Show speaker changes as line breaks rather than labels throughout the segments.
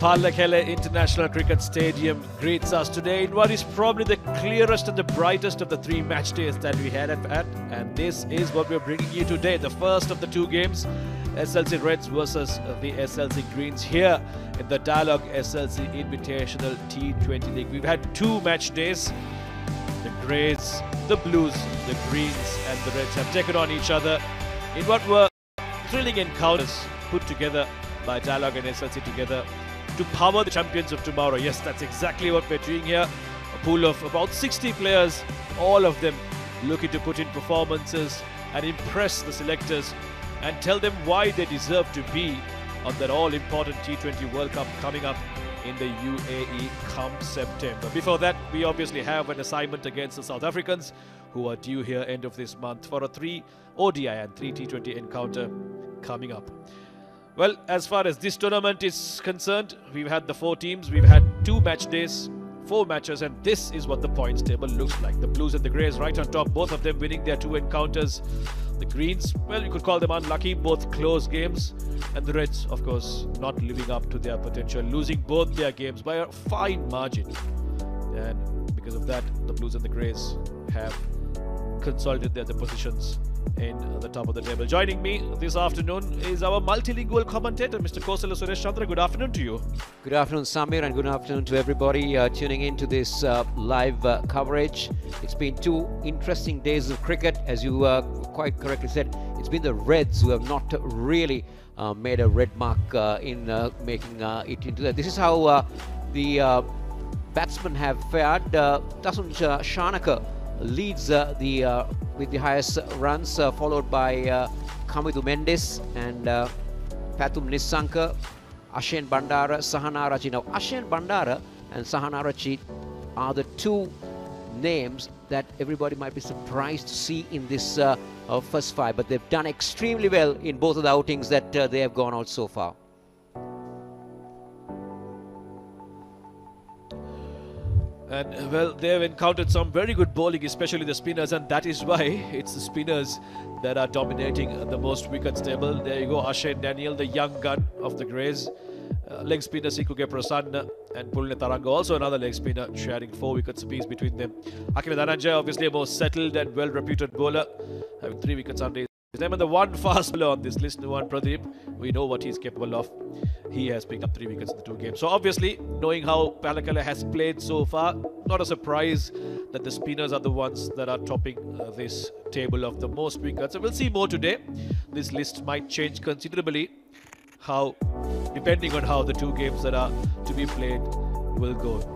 Pallakele International Cricket Stadium greets us today in what is probably the clearest and the brightest of the three match days that we had and this is what we're bringing you today, the first of the two games, SLC Reds versus the SLC Greens here in the Dialog-SLC Invitational T20 League. We've had two match days. The Greys, the Blues, the Greens and the Reds have taken on each other in what were thrilling encounters put together by Dialog and SLC together to power the champions of tomorrow. Yes, that's exactly what we're doing here. A pool of about 60 players, all of them looking to put in performances and impress the selectors and tell them why they deserve to be on that all-important T20 World Cup coming up in the UAE come September. Before that, we obviously have an assignment against the South Africans who are due here end of this month for a 3 ODI and 3 T20 encounter coming up. Well, as far as this tournament is concerned, we've had the 4 teams, we've had 2 match days, 4 matches, and this is what the points table looks like. The Blues and the Greys right on top, both of them winning their 2 encounters. The Greens, well, you could call them unlucky, both close games. And the Reds, of course, not living up to their potential, losing both their games by a fine margin. And because of that, the Blues and the Greys have consolidated their positions in the top of the table. Joining me this afternoon is our multilingual commentator, Mr. Kosala Suresh Chandra. Good afternoon to you.
Good afternoon, Samir, and good afternoon to everybody tuning in to this live coverage. It's been 2 interesting days of cricket. As you quite correctly said, it's been the Reds who have not really made a red mark in making it into that. This is how the batsmen have fared. Dasun Shanaka leads with the highest runs, followed by Kamidu Mendes and Pathum Nissanka, Ashen Bandara, Sahana Rachi. Now, Ashen Bandara and Sahana Rachi are the 2 names that everybody might be surprised to see in this first 5, but they've done extremely well in both of the outings that they have gone out so far.
And well, they have encountered some very good bowling, especially the spinners, and that is why it's the spinners that are dominating the most wickets table. There you go, Ashen Daniel, the young gun of the Greys. Leg spinner Sikuge Prasanna and Pulne Taranga, also another leg spinner, sharing 4 wickets apiece between them. Hakim Dhananjaya, obviously a more settled and well-reputed bowler, having 3 wickets under his name. And the one fast bowler on this list, Nuwan Pradeep, we know what he's capable of. He has picked up 3 wickets in the 2 games. So obviously, knowing how Pallakele has played so far, not a surprise that the spinners are the ones that are topping this table of the most wickets. So we'll see more today. This list might change considerably, depending on how the 2 games that are to be played will go.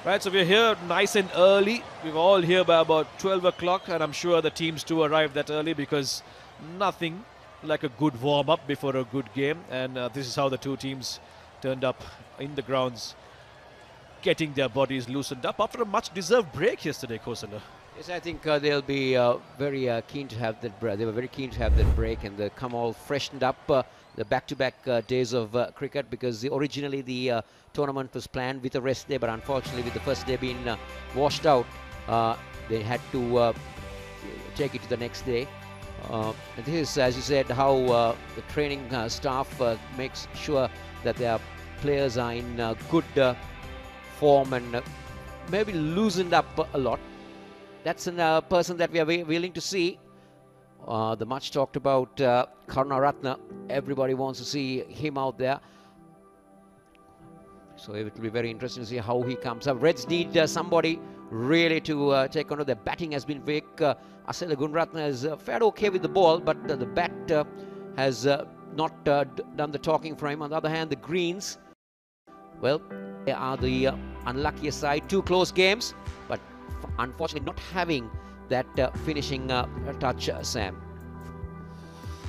Right, so we're here nice and early. We're all here by about 12 o'clock, and I'm sure the teams too arrived that early because nothing like a good warm-up before a good game. And this is how the 2 teams turned up in the grounds, getting their bodies loosened up after a much-deserved break yesterday, Kosala.
Yes, I think they'll be very keen to have that break. They were very keen to have that break, and they come all freshened up. The back-to-back days of cricket, because originally the tournament was planned with a rest day, but unfortunately with the first day being washed out, they had to take it to the next day. And this is, as you said, how the training staff makes sure that their players are in good form and maybe loosened up a lot. That's a person that we are willing to see. The much talked about Karunaratne, everybody wants to see him out there. So it will be very interesting to see how he comes up. Reds need somebody really to take on. Their batting has been weak. Asela Gunratne has fared okay with the ball, but the bat has not done the talking for him. On the other hand, the Greens, well, they are the unluckier side. 2 close games, but unfortunately not having that finishing touch, Sam.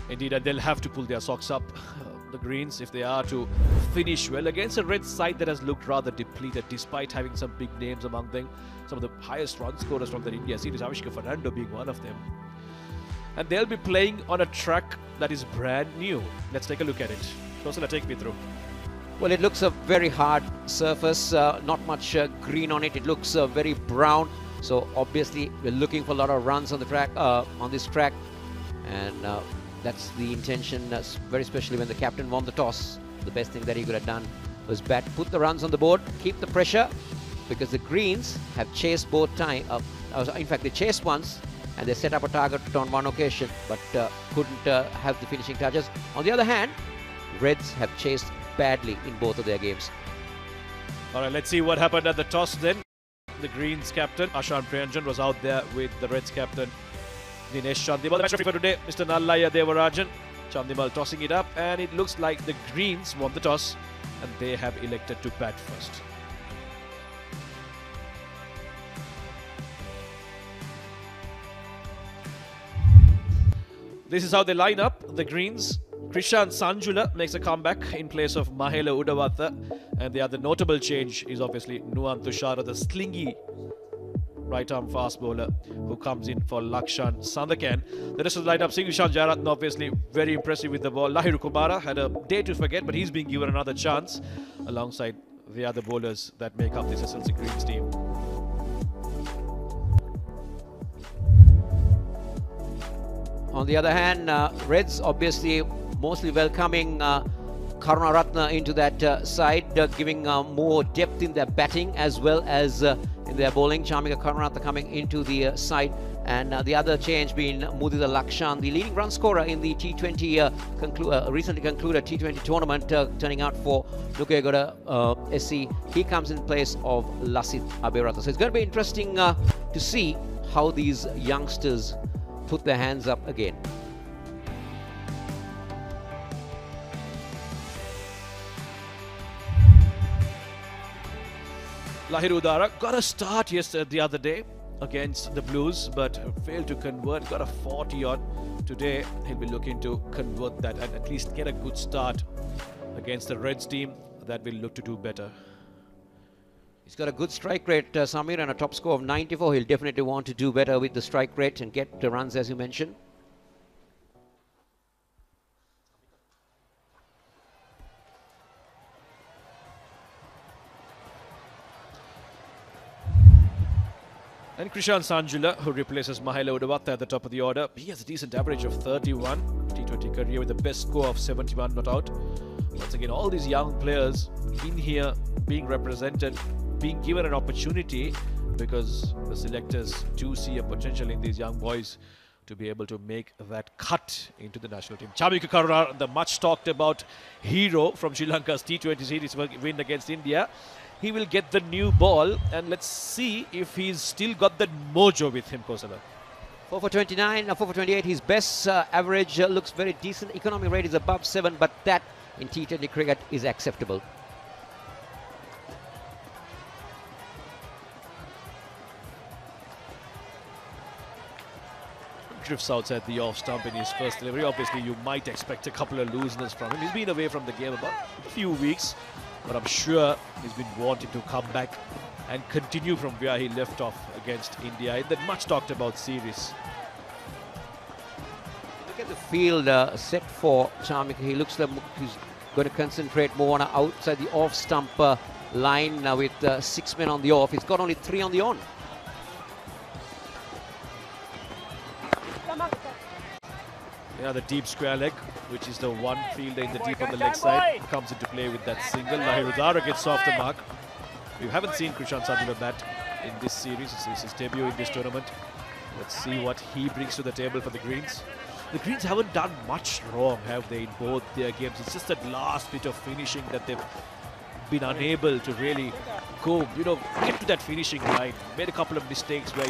Indeed, and they'll have to pull their socks up, the Greens, if they are to finish well against a Red side that has looked rather depleted despite having some big names among them. Some of the highest run scorers from the India series, Avishka Fernando being one of them. And they'll be playing on a track that is brand new. Let's take a look at it. Kosala, take me through.
Well, it looks a very hard surface, not much green on it. It looks very brown. So obviously we're looking for a lot of runs on the track, on this track, and that's the intention. Very especially when the captain won the toss, the best thing that he could have done was bat, put the runs on the board, keep the pressure, because the Greens have chased both time. In fact, they chased once and they set up a target on one occasion, but couldn't have the finishing touches. On the other hand, Reds have chased badly in both of their games.
All right, let's see what happened at the toss then. The Greens captain, Ashan Priyanjan, was out there with the Reds captain, Dinesh Chandimal. The match referee for today, Mr. Nallaya Devarajan. Chandimal tossing it up, and it looks like the Greens won the toss and they have elected to bat first. This is how they line up. The Greens, Krishan Sanjula makes a comeback in place of Mahela Udawatha, and the other notable change is obviously Nuan Tushara, the slingy right-arm fast bowler who comes in for Lakshan Sandakan. The rest of the lineup, Singhishan Jayaratne obviously very impressive with the ball. Lahiru Kumara had a day to forget, but he's been given another chance alongside the other bowlers that make up this SLC Greens team.
On the other hand, Reds obviously mostly welcoming Karunaratne into that side, giving more depth in their batting as well as in their bowling. Chamika Karunaratne coming into the side, and the other change being Mudita Lakshan, the leading run scorer in the T20 recently concluded T20 tournament, turning out for Nukegoda SC. He comes in place of Lasith Aberatha. So it's going to be interesting to see how these youngsters put their hands up again.
Lahiru Udara got a start the other day against the Blues, but failed to convert. Got a 40 odd today. He'll be looking to convert that and at least get a good start against the Reds team that will look to do better.
He's got a good strike rate, Samir, and a top score of 94. He'll definitely want to do better with the strike rate and get the runs, as you mentioned.
And Krishan Sanjula, who replaces Mahela Udawatha at the top of the order. He has a decent average of 31 T20 career with the best score of 71 not out. Once again, all these young players in here being represented, being given an opportunity, because the selectors do see a potential in these young boys to be able to make that cut into the national team. Chamika Karunaratne, the much talked about hero from Sri Lanka's T20 series win against India. He will get the new ball, and let's see if he's still got that mojo with him, Kosala.
4 for 29, 4 for 28. His best average looks very decent. Economic rate is above 7, but that in T20 cricket is acceptable.
Drifts outside the off stump in his first delivery. Obviously, you might expect a couple of looseness from him. He's been away from the game about a few weeks, but I'm sure he's been wanting to come back and continue from where he left off against India in that much talked about series.
Look at the field set for Chamika. He looks like he's going to concentrate more on outside the off stump line with 6 men on the off. He's got only 3 on the on.
Yeah, the deep square leg, which is the one fielder in the deep on the leg side, comes into play with that single. Lahiru Udara gets off the mark. We haven't seen Krishan Sanjula bat in this series. This is his debut in this tournament. Let's see what he brings to the table for the Greens. The Greens haven't done much wrong, have they, in both their games? It's just that last bit of finishing that they've been unable to really go, get to that finishing line. Made a couple of mistakes where,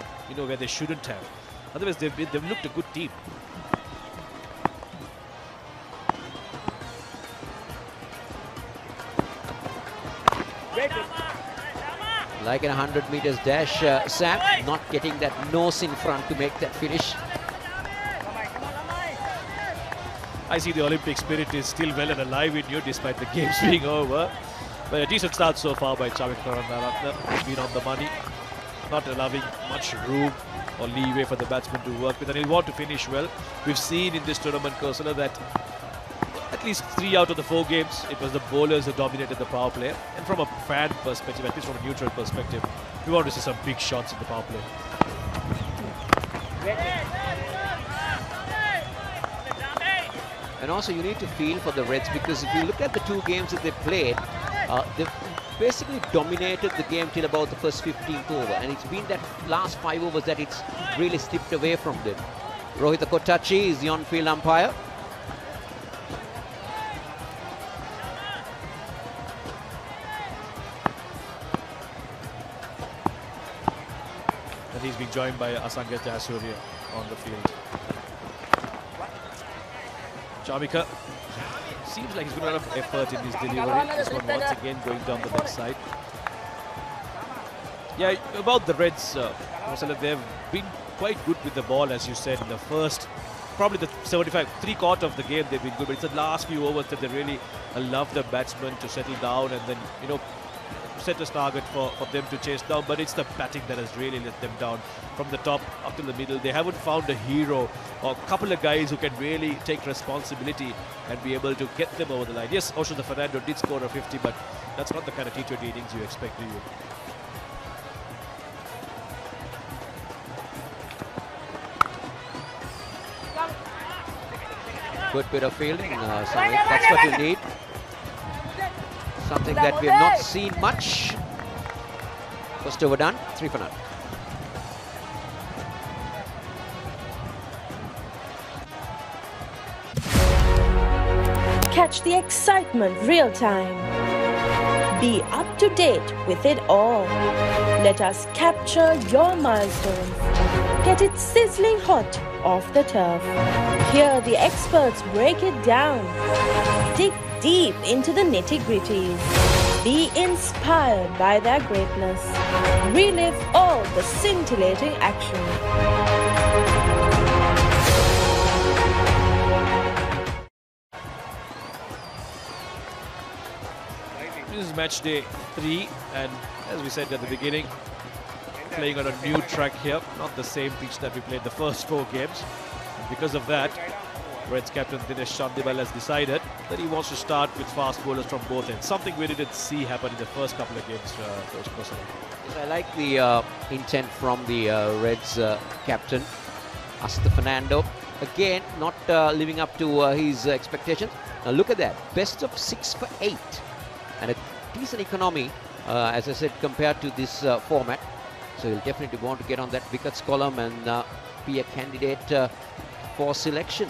where they shouldn't have. Otherwise, they've looked a good team.
Like in 100 meters dash, Sam, not getting that nose in front to make that finish.
I see the Olympic spirit is still well and alive in you despite the games being over. But a decent start so far by Chamika Karunaratne. He's been on the money, not allowing much room or leeway for the batsman to work with, and he'll want to finish well. We've seen in this tournament, Kosala, that at least 3 out of the 4 games, it was the bowlers who dominated the power play. And from a fan perspective, at least from a neutral perspective, we want to see some big shots in the power play.
And also you need to feel for the Reds, because if you look at the 2 games that they played, they've basically dominated the game till about the first 15th over, and it's been that last 5 overs that it's really slipped away from them. Rohita Kottachi is the on-field umpire.
And he's being joined by Asanka Jayasuriya on the field. Chamika seems like he's got a lot of effort in his delivery. This one once again going down the left side. Yeah, about the Reds, they've been quite good with the ball, as you said, in the first, probably the 3/4 of the game they've been good, but it's the last few overs that they really allow the batsmen to settle down and then, you know, set a target for them to chase down. But it's the batting that has really let them down from the top up to the middle. They haven't found a hero or a couple of guys who can really take responsibility and be able to get them over the line. Yes, Oshunda Fernando did score a 50, but that's not the kind of T20 innings you expect, do you?
Good bit of fielding, Samit. That's what you need. Something that we have not seen much. First over done, 3 for none.
Catch the excitement real time. Be up to date with it all. Let us capture your milestones. Get it sizzling hot off the turf. Hear the experts break it down. Dig deep into the nitty-gritties. Be inspired by their greatness. Relive all the scintillating action.
This is match day 3, and as we said at the beginning, playing on a new track here, not the same pitch that we played the first 4 games. And because of that, Reds captain Dinesh Chandimal has decided that he wants to start with fast bowlers from both ends. Something we didn't see happen in the first couple of games, Coach Kosala.
I like the intent from the Reds captain, Asita Fernando. Again, not living up to his expectations. Now look at that, best of 6 for 8. And a decent economy, as I said, compared to this format. So he'll definitely want to get on that wickets column and be a candidate for selection.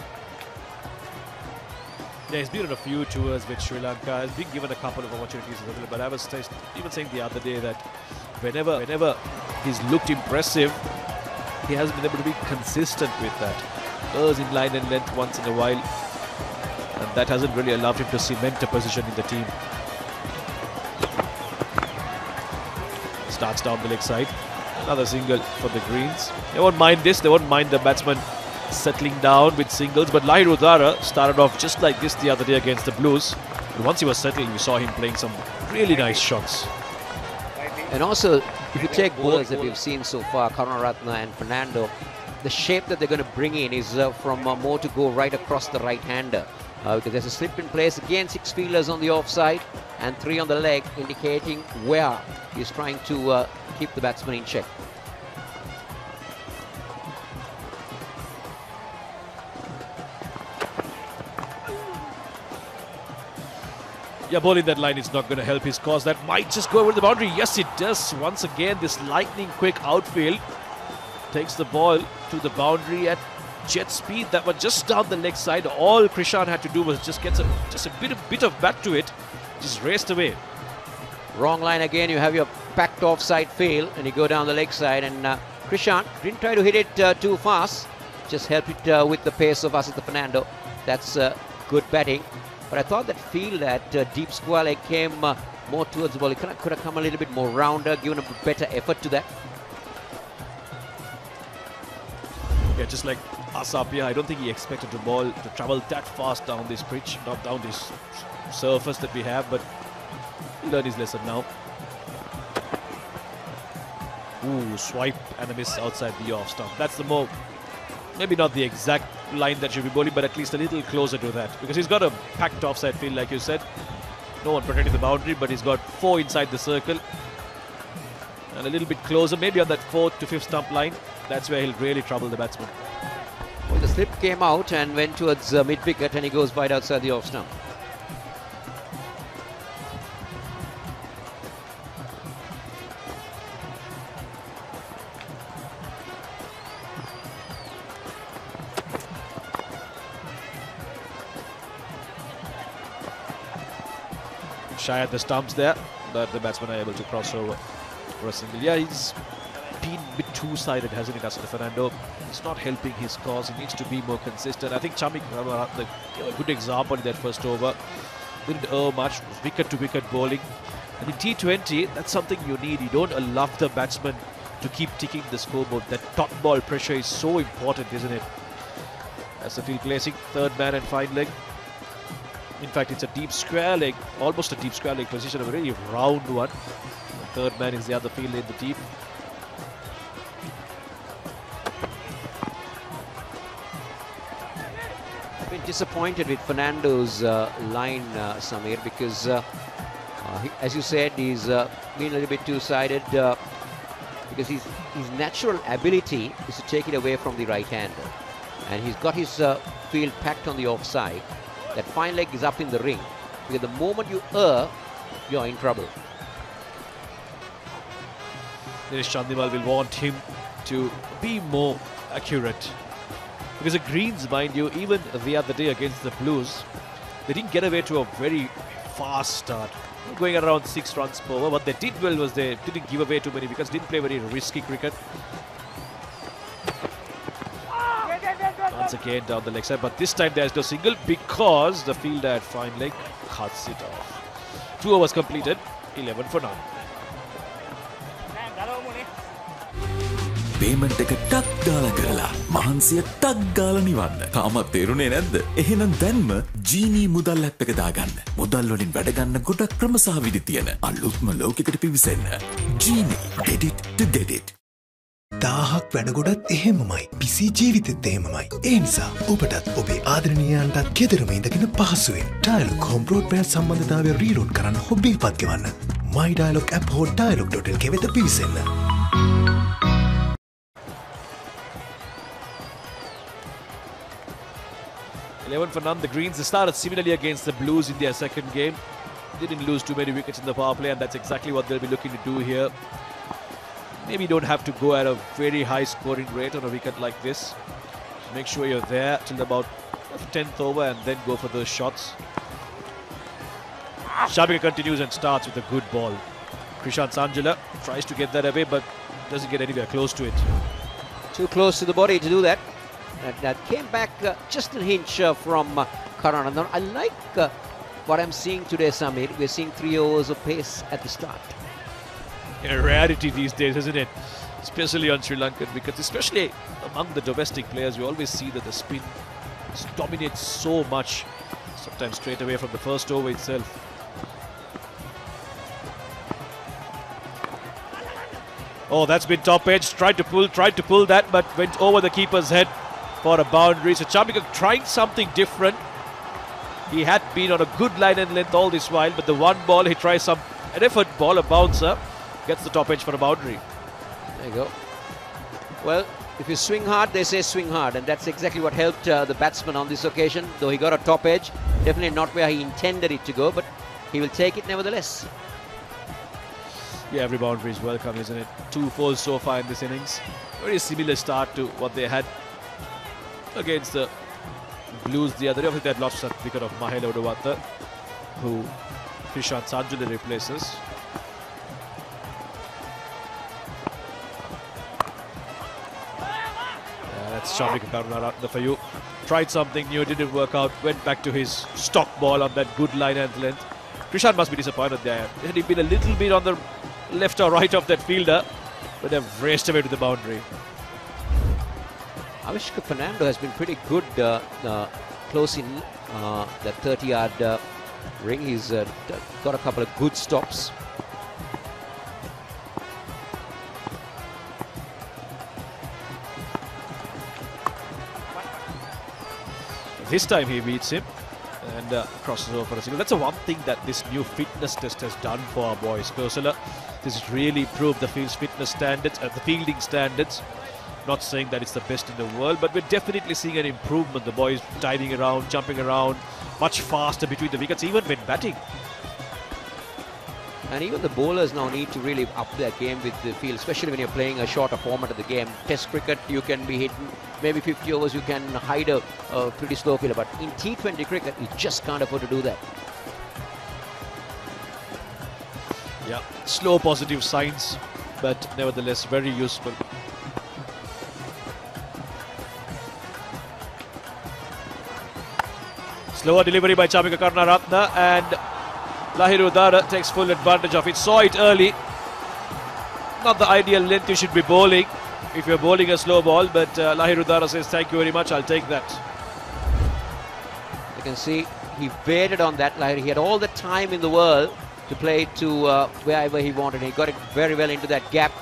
Yeah, he's been on a few tours with Sri Lanka. He's been given a couple of opportunities as well. But I was even saying the other day that whenever he's looked impressive, he hasn't been able to be consistent with that. Goes in line and length once in a while, and that hasn't really allowed him to cement a position in the team. Starts down the leg side. Another single for the Greens. They won't mind this. They won't mind the batsman settling down with singles. But Lahiru Udara started off just like this the other day against the Blues. And once he was settled, we saw him playing some really nice shots.
And also, if you take bowlers that we've seen so far, Karunaratne and Fernando, the shape that they're going to bring in is from more to go right across the right-hander. Because there's a slip in place. Again, 6 fielders on the offside and 3 on the leg, indicating where he's trying to keep the batsman in check.
Yeah, bowling that line is not going to help his cause. That might just go over the boundary. Yes, it does. Once again, this lightning quick outfield takes the ball to the boundary at jet speed. That was just down the leg side. All Krishan had to do was just get a bit of bat to it. Just raced away.
Wrong line again. You have your packed offside field and you go down the leg side, and Krishan didn't try to hit it too fast. Just help it with the pace of Asita Fernando. That's good batting. But I thought that field at deep square leg came more towards the ball. It could have come a little bit more rounder, given a better effort to that.
Yeah, just like Asapia, I don't think he expected the ball to travel that fast down this pitch, not down this surface that we have, but he learned his lesson now. Ooh, swipe and a miss outside the off stump. That's the more, maybe not the exact line that should be bowling, but at least a little closer to that, because he's got a packed offside field, like you said. No one protecting the boundary, but he's got 4 inside the circle. And a little bit closer, maybe on that 4th to 5th stump line. That's where he'll really trouble the batsman.
Well, the slip came out and went towards mid-wicket, and he goes wide outside the off stump.
Shy at the stumps there, but the batsmen are able to cross over for a single. Yeah, he's been a bit two-sided, hasn't he, Castle Fernando? It's not helping his cause. He needs to be more consistent. I think Chamik gave a good example in that first over. Didn't earn much, wicket-to-wicket bowling. And in T20, that's something you need. You don't allow the batsman to keep ticking the scoreboard. That top ball pressure is so important, isn't it? As the field placing, third man and fine leg. In fact, it's a deep square leg, almost a deep square leg position, a very round one. The third man is the other field in the deep.
I've been disappointed with Fernando's line, Samir, because as you said, he's been a little bit two-sided because his natural ability is to take it away from the right-hander. And he's got his field packed on the offside. That fine leg is up in the ring, because the moment you err, you're in trouble.
Dinesh Chandimal will want him to be more accurate. Because the Greens, mind you, even the other day against the Blues, they didn't get away to a very fast start. Going around 6 runs per over. What they did well was they didn't give away too many wickets, didn't play very risky cricket. Once again down the leg side, but this time there's no single because the fielder at fine leg cuts it off. 2 overs completed, 11 for none.
Payment එක ටක් ගාලා කරලා මහන්සිය ටක් ගාලා නිවන්න. තාමත් තේරුනේ නැද්ද? එහෙනම් දැන්ම ජීනී මුදල් ඇප් එක දාගන්න. මුදල් වලින් වැඩ ගන්න ගොඩක් ක්‍රම සහ විදි තියෙන අලුත්ම ලෝකයකට පිවිසෙන්න. ජීනී get it to get it.
1000ක් වැඩගොඩත් එහෙමමයි. පිසි ජීවිතෙත් එහෙමමයි. ඒ නිසා ඔබටත් ඔබේ ආදරණීයයන්ටත් ගෙදරම ඉඳගෙන පහසුවෙන් Dialog home broadband සම්බන්ධතාවය රීලෝඩ් කරන්න හොබේ පත් ගෙවන්න. My Dialog app හෝ dialog.lk වෙත පිවිසෙන්න.
For none, the Greens started similarly against the Blues in their second game. Didn't lose too many wickets in the power play, and that's exactly what they'll be looking to do here. Maybe you don't have to go at a very high scoring rate on a wicket like this. Make sure you're there till about the 10th over and then go for those shots. Shabika continues and starts with a good ball. Krishant Sanjula tries to get that away, but doesn't get anywhere close to it.
Too close to the body to do that. That came back just an inch from Karan. And I like what I'm seeing today, Samir. We're seeing 3 overs of pace at the start.
A rarity these days, isn't it? Especially on Sri Lankan wickets, especially among the domestic players. We always see that the spin dominates so much, sometimes straight away from the first over itself. Oh, that's been top edge. Tried to pull that, but went over the keeper's head for a boundary. So Chamika trying something different. He had been on a good line and length all this while, but the one ball he tries an effort ball, a bouncer, gets the top edge for a boundary.
There you go. Well, if you swing hard, they say swing hard, and that's exactly what helped the batsman on this occasion. Though he got a top edge, definitely not where he intended it to go, but he will take it nevertheless.
Yeah, every boundary is welcome, isn't it? 2 fours so far in this innings. Very similar start to what they had against the Blues the other day. I think they had lost a wicket of Mahela Udawata, who Krishant Sanjula replaces. That's Shamik Karunaratne for you. Tried something new, didn't work out, went back to his stock ball on that good line and length. Krishant must be disappointed there. Had he been a little bit on the left or right of that fielder, but they've raced away to the boundary.
Avishka Fernando has been pretty good close in that 30-yard ring. He's got a couple of good stops.
This time he beats him and crosses over for a single. That's the one thing that this new fitness test has done for our boys. Kosala, this has really improved the field's fitness standards, the fielding standards. Not saying that it's the best in the world, but we're definitely seeing an improvement. The boys diving around, jumping around, much faster between the wickets, even when batting.
And even the bowlers now need to really up their game with the field, especially when you're playing a shorter format of the game. Test cricket, you can be hitting maybe 50 overs, you can hide a pretty slow fielder, but in T20 cricket, you just can't afford to do that.
Yeah, slow positive signs, but nevertheless very useful. Slower delivery by Chamika Karunaratne, and Lahiru Udara takes full advantage of it. Saw it early. Not the ideal length you should be bowling if you're bowling a slow ball, but Lahiru Udara says thank you very much, I'll take that.
You can see he waited on that. Lahiru, he had all the time in the world to play to wherever he wanted. He got it very well into that gap.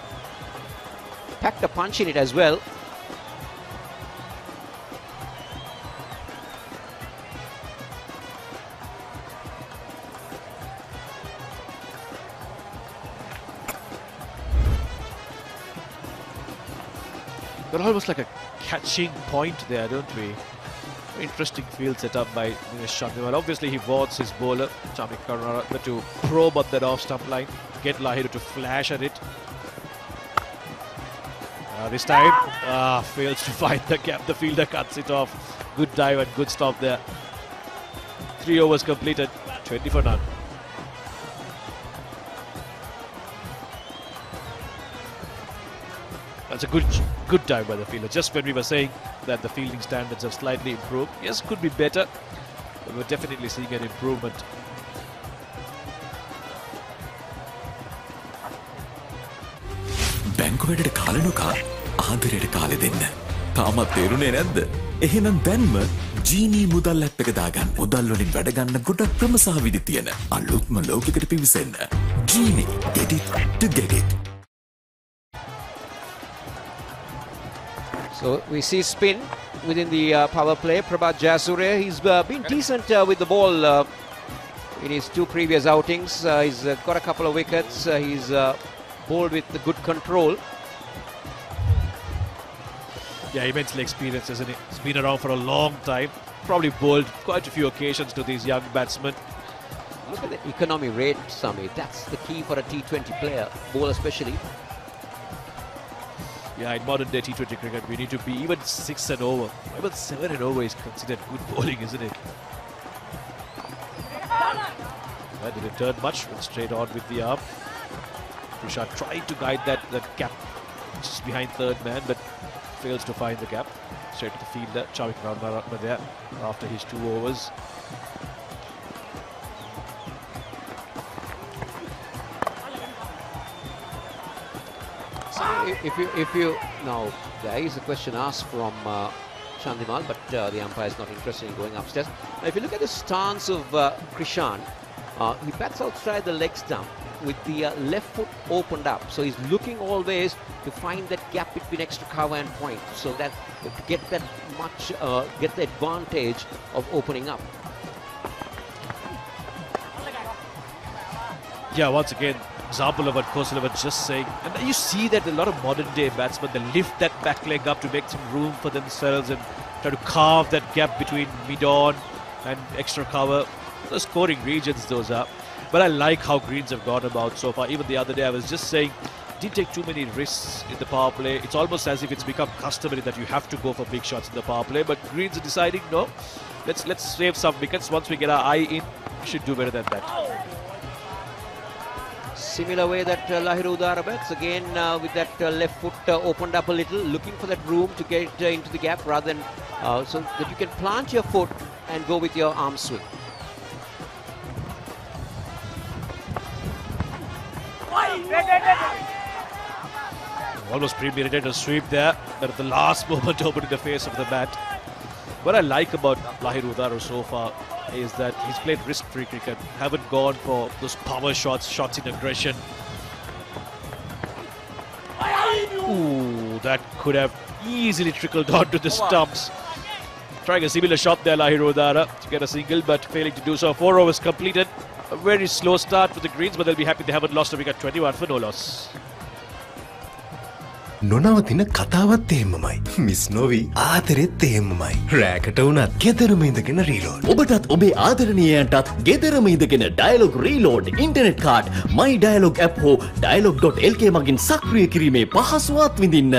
Packed a punch in it as well.
Got almost like a catching point there, don't we? Interesting field set up by Dinesh Chandimal. Obviously, he wants his bowler, Chamika Karunaratne, to probe at that off stump line, get Lahiru to flash at it. This time, fails to find the gap. The fielder cuts it off. Good dive and good stop there. 3 overs completed, 20 for none. That's a good dive by the fielder. Just when we were saying that the fielding standards have slightly improved. Yes, could be better, but we're definitely seeing an improvement.
බැංකුවලට කාලනුකා ආදරයට කාලෙ දෙන්න. තාමත් තේරුනේ නැද්ද? එහෙනම් දැන්ම ජීනී මුදල් app එක දාගන්න. මුදල් වලින් වැඩ ගන්න ගොඩක් ක්‍රම සහ විදි තියෙන අලුත්ම ලෝකයකට පිවිසෙන්න. ජීනී, get it to get it.
So we see spin within the power play. Prabhat Jayasuriya, he's been decent with the ball in his 2 previous outings. He's got a couple of wickets. He's bowled with the good control.
Yeah, immensely experienced, isn't he? He's been around for a long time. Probably bowled quite a few occasions to these young batsmen.
Look at the economy rate, Sami. That's the key for a T20 player, bowler especially.
Yeah, in modern day T20 cricket, we need to be even 6 and over. Even 7 and over is considered good bowling, isn't it? Well, did it turn much? Went straight on with the arm. Prashant tried to guide that gap just behind third man, but fails to find the gap. Straight to the fielder, Chamika Karunaratne there after his 2 overs.
If you now, there is a question asked from Chandimal, but the umpire is not interested in going upstairs. Now, if you look at the stance of Krishan, he bats outside the leg stump with the left foot opened up, so he's looking always to find that gap between extra cover and point, so that to get that get the advantage of opening up.
Yeah, once again, example of what Kosala was just saying. And you see that a lot of modern day batsmen, they lift that back leg up to make some room for themselves and try to carve that gap between mid-on and extra cover. The scoring regions those are. But I like how Greens have gone about so far. Even the other day I was just saying, didn't take too many risks in the power play. It's almost as if it's become customary that you have to go for big shots in the power play. But Greens are deciding, no, let's save some wickets. Once we get our eye in, we should do better than that.
Similar way that Lahiru Udara bats, again with that left foot opened up a little, looking for that room to get into the gap rather than so that you can plant your foot and go with your arm swing.
Almost premeditated sweep there, but at the last moment opening the face of the bat. What I like about Lahiru Udara so far is that he's played risk-free cricket, haven't gone for those power shots, shots in aggression. Ooh, that could have easily trickled onto the stumps. Trying a similar shot there, Lahirodara, to get a single, but failing to do so. 4 overs completed. A very slow start for the Greens, but they'll be happy they haven't lost a wicket. 21 for no loss.
නොනවතින කතාවත් එහෙමමයි. Miss නොවී ආදරෙත් එහෙමමයි. රෑකට වුණත් ගෙදරම ඉඳගෙන reload.
ඔබටත් ඔබේ ආදරණීයයන්ටත් ගෙදරම ඉඳගෙන Dialog reload internet card My Dialog app හෝ Dialog.lk මගින් සක්‍රිය කිරීමේ පහසුවත් විඳින්න.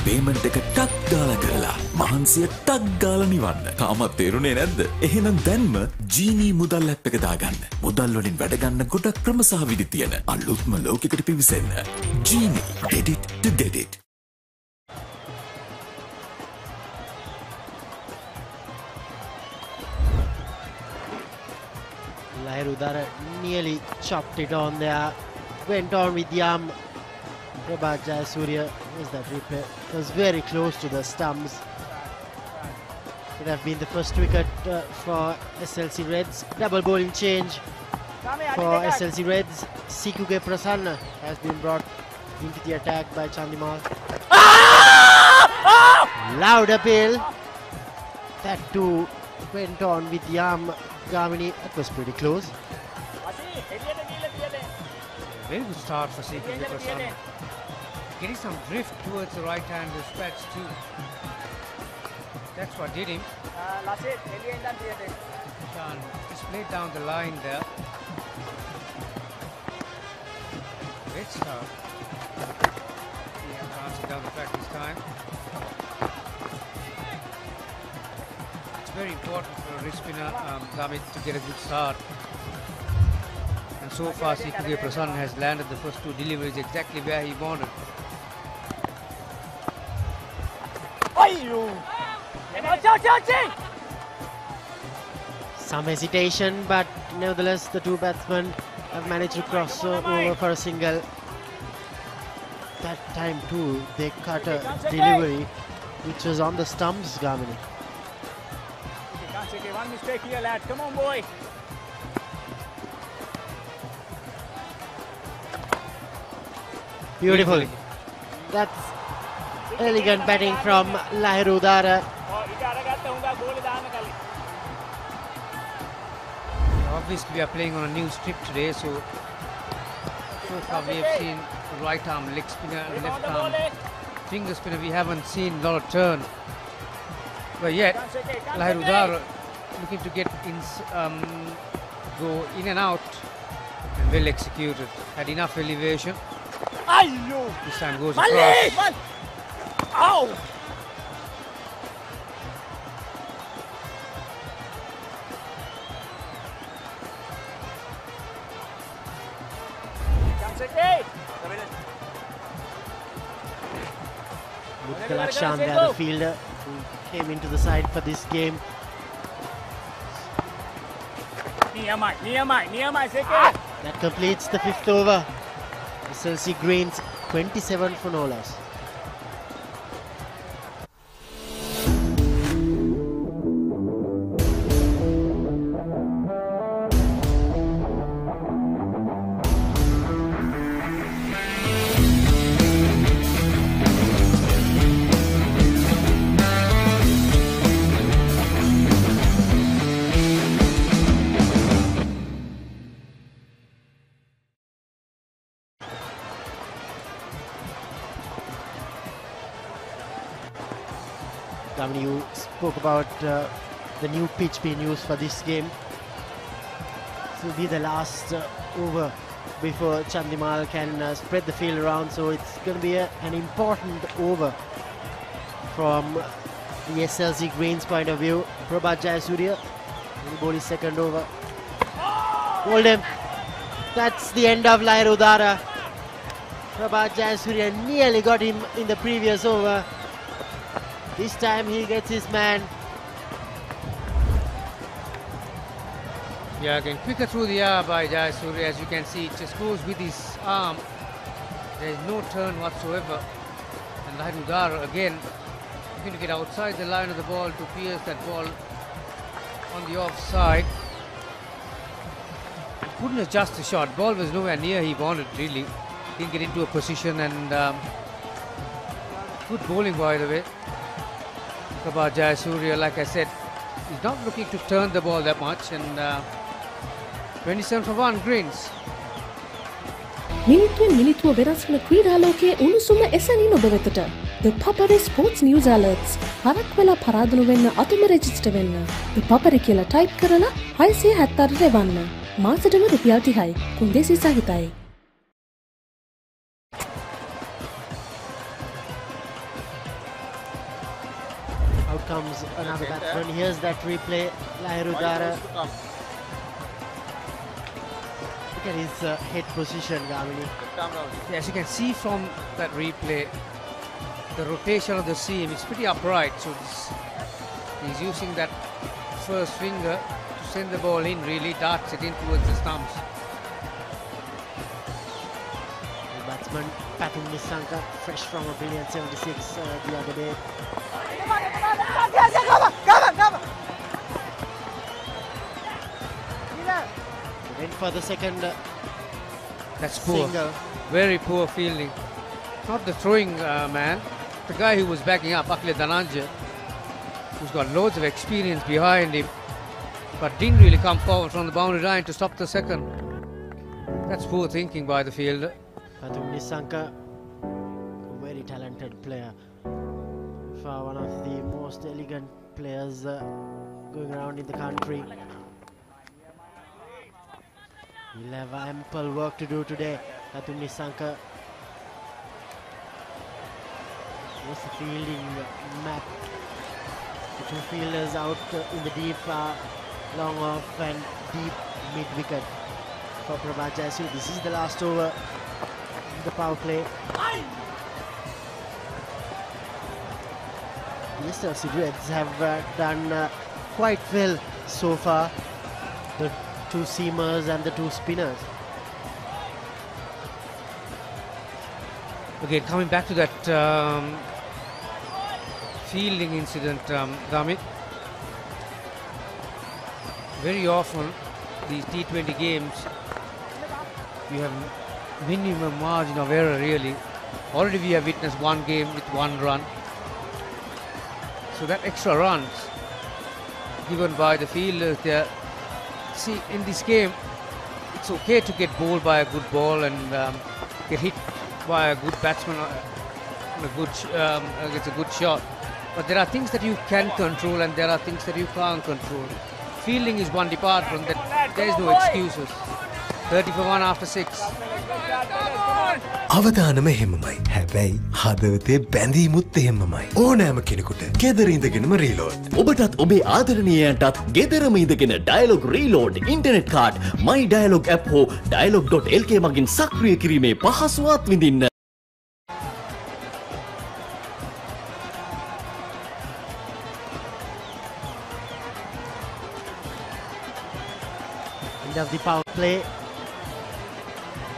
පේමන්ට් එක ටක් ගාලා කරලා මහන්සිය ටක් ගාලා නිවන්න. තාමත් තේරුනේ නැද්ද? එහෙනම් දැන්ම ජීනී මුදල් ඇප් එක දාගන්න. මුදල් වලින් වැඩ ගන්න ගොඩක් ක්‍රම සහ විදි තියෙන අලුත්ම ලෝකයකට පිවිසෙන්න. ජීනී did it to did it.
Lahirodara nearly chopped it on there. Went on with the arm. Prabhat Jayasuriya, was that replay? It was very close to the stumps. Could have been the first wicket for SLC Reds. Double bowling change for SLC Reds. Sikuge Prasanna has been brought into the attack by Chandimal. Loud appeal. That too went on with the arm. Gamini, that was pretty close.
Very good start for Sikuge Prasanna. Getting some drift towards the right-hand patch too. That's what did him. Shan just played down the line there. Great start. Bouncing down the track this time. It's very important for a wrist spinner, Gamit, to get a good start. And so far, Sikuge Prasanna has landed the first 2 deliveries exactly where he wanted.
Some hesitation, but nevertheless the 2 batsmen have managed to cross over for a single. That time too they cut a delivery which was on the stumps, Gamini.
One mistake here, lad. Come on, boy.
Beautiful. That's elegant batting from Lahirodara.
Obviously we are playing on a new strip today, so far we have seen right arm leg spinner and left arm finger spinner. We haven't seen a lot of turn, but yet Lahirodara looking to get in, go in and out, and well executed. Had enough elevation. This time goes across.
Ow!
Lakshan there, the fielder who came into the side for this game. That completes the 5th over. SLC Greens 27 for no loss. Gamini, you spoke about the new pitch being used for this game. This will be the last over before Chandimal can spread the field around, so it's going to be an important over from the SLC Greens point of view. Prabhat Jayasuriya will bowl his 2nd over. Hold him. That's the end of Lahirodara. Prabhat Jayasuriya nearly got him in the previous over. This time he gets his man.
Yeah, again quicker through the air by Jayasuriya. As you can see, it just goes with his arm. There is no turn whatsoever. And Lahirodara again looking to get outside the line of the ball to pierce that ball on the offside. Couldn't adjust the shot. Ball was nowhere near he wanted really. Didn't get into a position, and good bowling by the way.
Prabha Jayasuriya, like I said, he's not looking to turn the ball that much, and 27 for 1 greens.
මිනිත්තුවෙන් මිනිත්තුව වෙනස් වන ක්‍රීඩාලෝකයේ උණුසුම එසැනින් ඔබ වෙතට. The Papare Sports News Alerts. හරක් වෙලා පරාදුණු වෙන්න අතුම register වෙන්න. The Papare කියලා ටයිප් කරලා 676 එවන්න. මාසෙටම රුපියල් 30යි. කුන්දේසි සහිතයි.
Out comes another batsman. Here's that replay. Lahirudara. Look at his head position, Gamini.
As you can see from that replay, the rotation of the seam is pretty upright. So he's using that first finger to send the ball in, really darts it in towards the stumps.
The batsman Patum Nisanka, fresh from a brilliant 76 the other day. Went for the second
That's poor.
single.
Very poor fielding. Not the throwing man, the guy who was backing up, Akile Dhananjay, who's got loads of experience behind him, but didn't really come forward from the boundary line to stop the second. That's poor thinking by the fielder.
Patum Nisanka, a very talented player. For one of the most elegant players going around in the country. He'll have ample work to do today. Patum Nisanka. What's the fielding map? The two fielders out in the deep, long off and deep mid-wicket for Prabha Jayasuriya. This is the last over in the power play. The SLC Reds have done quite well so far. The two seamers and the two spinners.
Again, coming back to that fielding incident, Damit. Very often, these T20 games, you have minimum margin of error, really. Already we have witnessed one game with 1 run. So that extra runs given by the fielders there. See, in this game, it's okay to get bowled by a good ball and get hit by a good batsman on a good gets a good shot. But there are things that you can control and there are things that you can't control. Fielding is one department that there is no excuses. 30 for 1 after 6.
අවදානම එහෙමමයි. හැබැයි හදවතේ බැඳීමුත් එහෙමමයි. ඕනෑම කෙනෙකුට ගෙදර ඉඳගෙනම reload.
ඔබටත් ඔබේ ආදරණීයයන්ටත් ගෙදරම ඉඳගෙන Dialog reload internet card My Dialog app හෝ Dialog.lk මගින් සක්‍රිය කිරීමේ පහසුවත් විඳින්න.
End of the power play.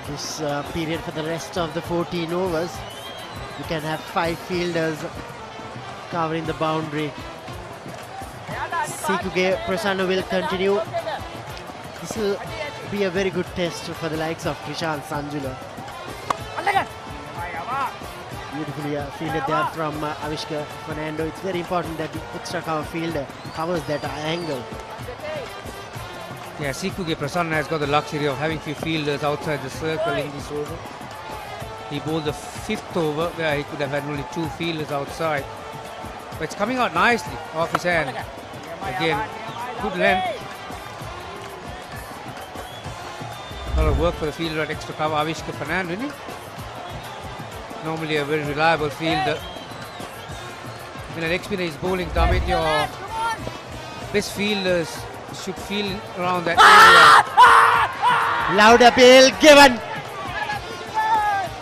This period for the rest of the 14 overs. You can have 5 fielders covering the boundary. Sikuge Prasanna will continue. This will be a very good test for the likes of Krishant Sanjula. Beautifully fielded there from Avishka Fernando. It's very important that the extra cover fielder covers that angle.
Yeah, Sikuge Prasanna has got the luxury of having few fielders outside the circle in this over. He bowled the 5th over where he could have had only 2 fielders outside. But it's coming out nicely off his hand. Again, good length. A lot of work for the fielder at extra cover, Avishka Fernando, isn't it? Normally a very reliable fielder. When an ex-spinner is bowling, Damit, your best fielders should field around that area.
Loud appeal given.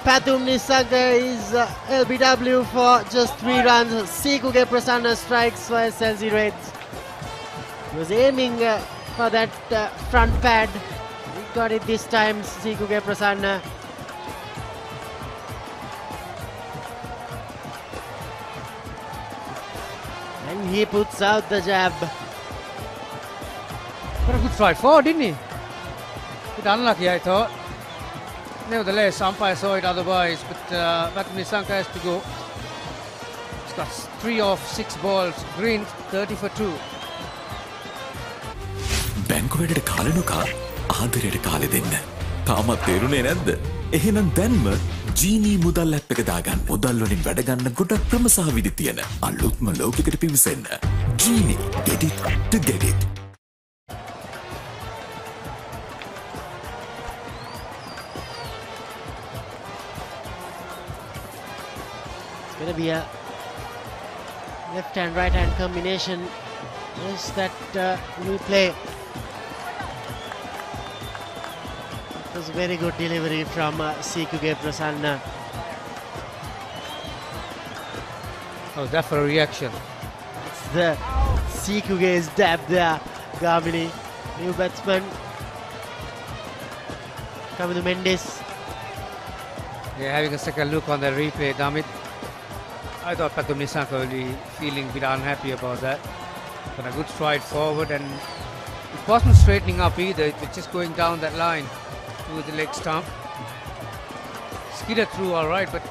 Patum Nisanka is LBW for just 3 runs. Sikuge Prasanna strikes for SLC Reds. He was aiming for that front pad. He got it this time, Sikuge Prasanna. And he puts out the jab.
Got a good strike forward, didn't he? Bit unlucky, I thought. Nevertheless, umpire saw it otherwise, but Patum Nisanka has to go. got 3 of 6 balls. Green 30 for 2.
බැංකුවලට කාලනුකා ආදරයට කාලෙ දෙන්න. තාමත් තේරුනේ නැද්ද? එහෙනම් දැන්ම ජීනී මුදල් app එක දාගන්න. මුදල් වලින් වැඩ ගන්න ගොඩක් ක්‍රම සහ විදි තියෙන අලුත්ම ලෝකයකට පිවිසෙන්න. ජීනී get it to get it.
It's going to be a left and right hand combination. Is that we play? It was a very good delivery from Sikuge Prasanna.
Oh, that for a reaction.
It's the Sikuge's dab there. Gamini, new batsman. Coming to Mendes.
Yeah, having a second look on the replay, Damit. I thought Pathum Nissanka will be feeling a bit unhappy about that. But a good stride forward, and it wasn't straightening up either. It was just going down that line to the leg stump. Skidded through all right, but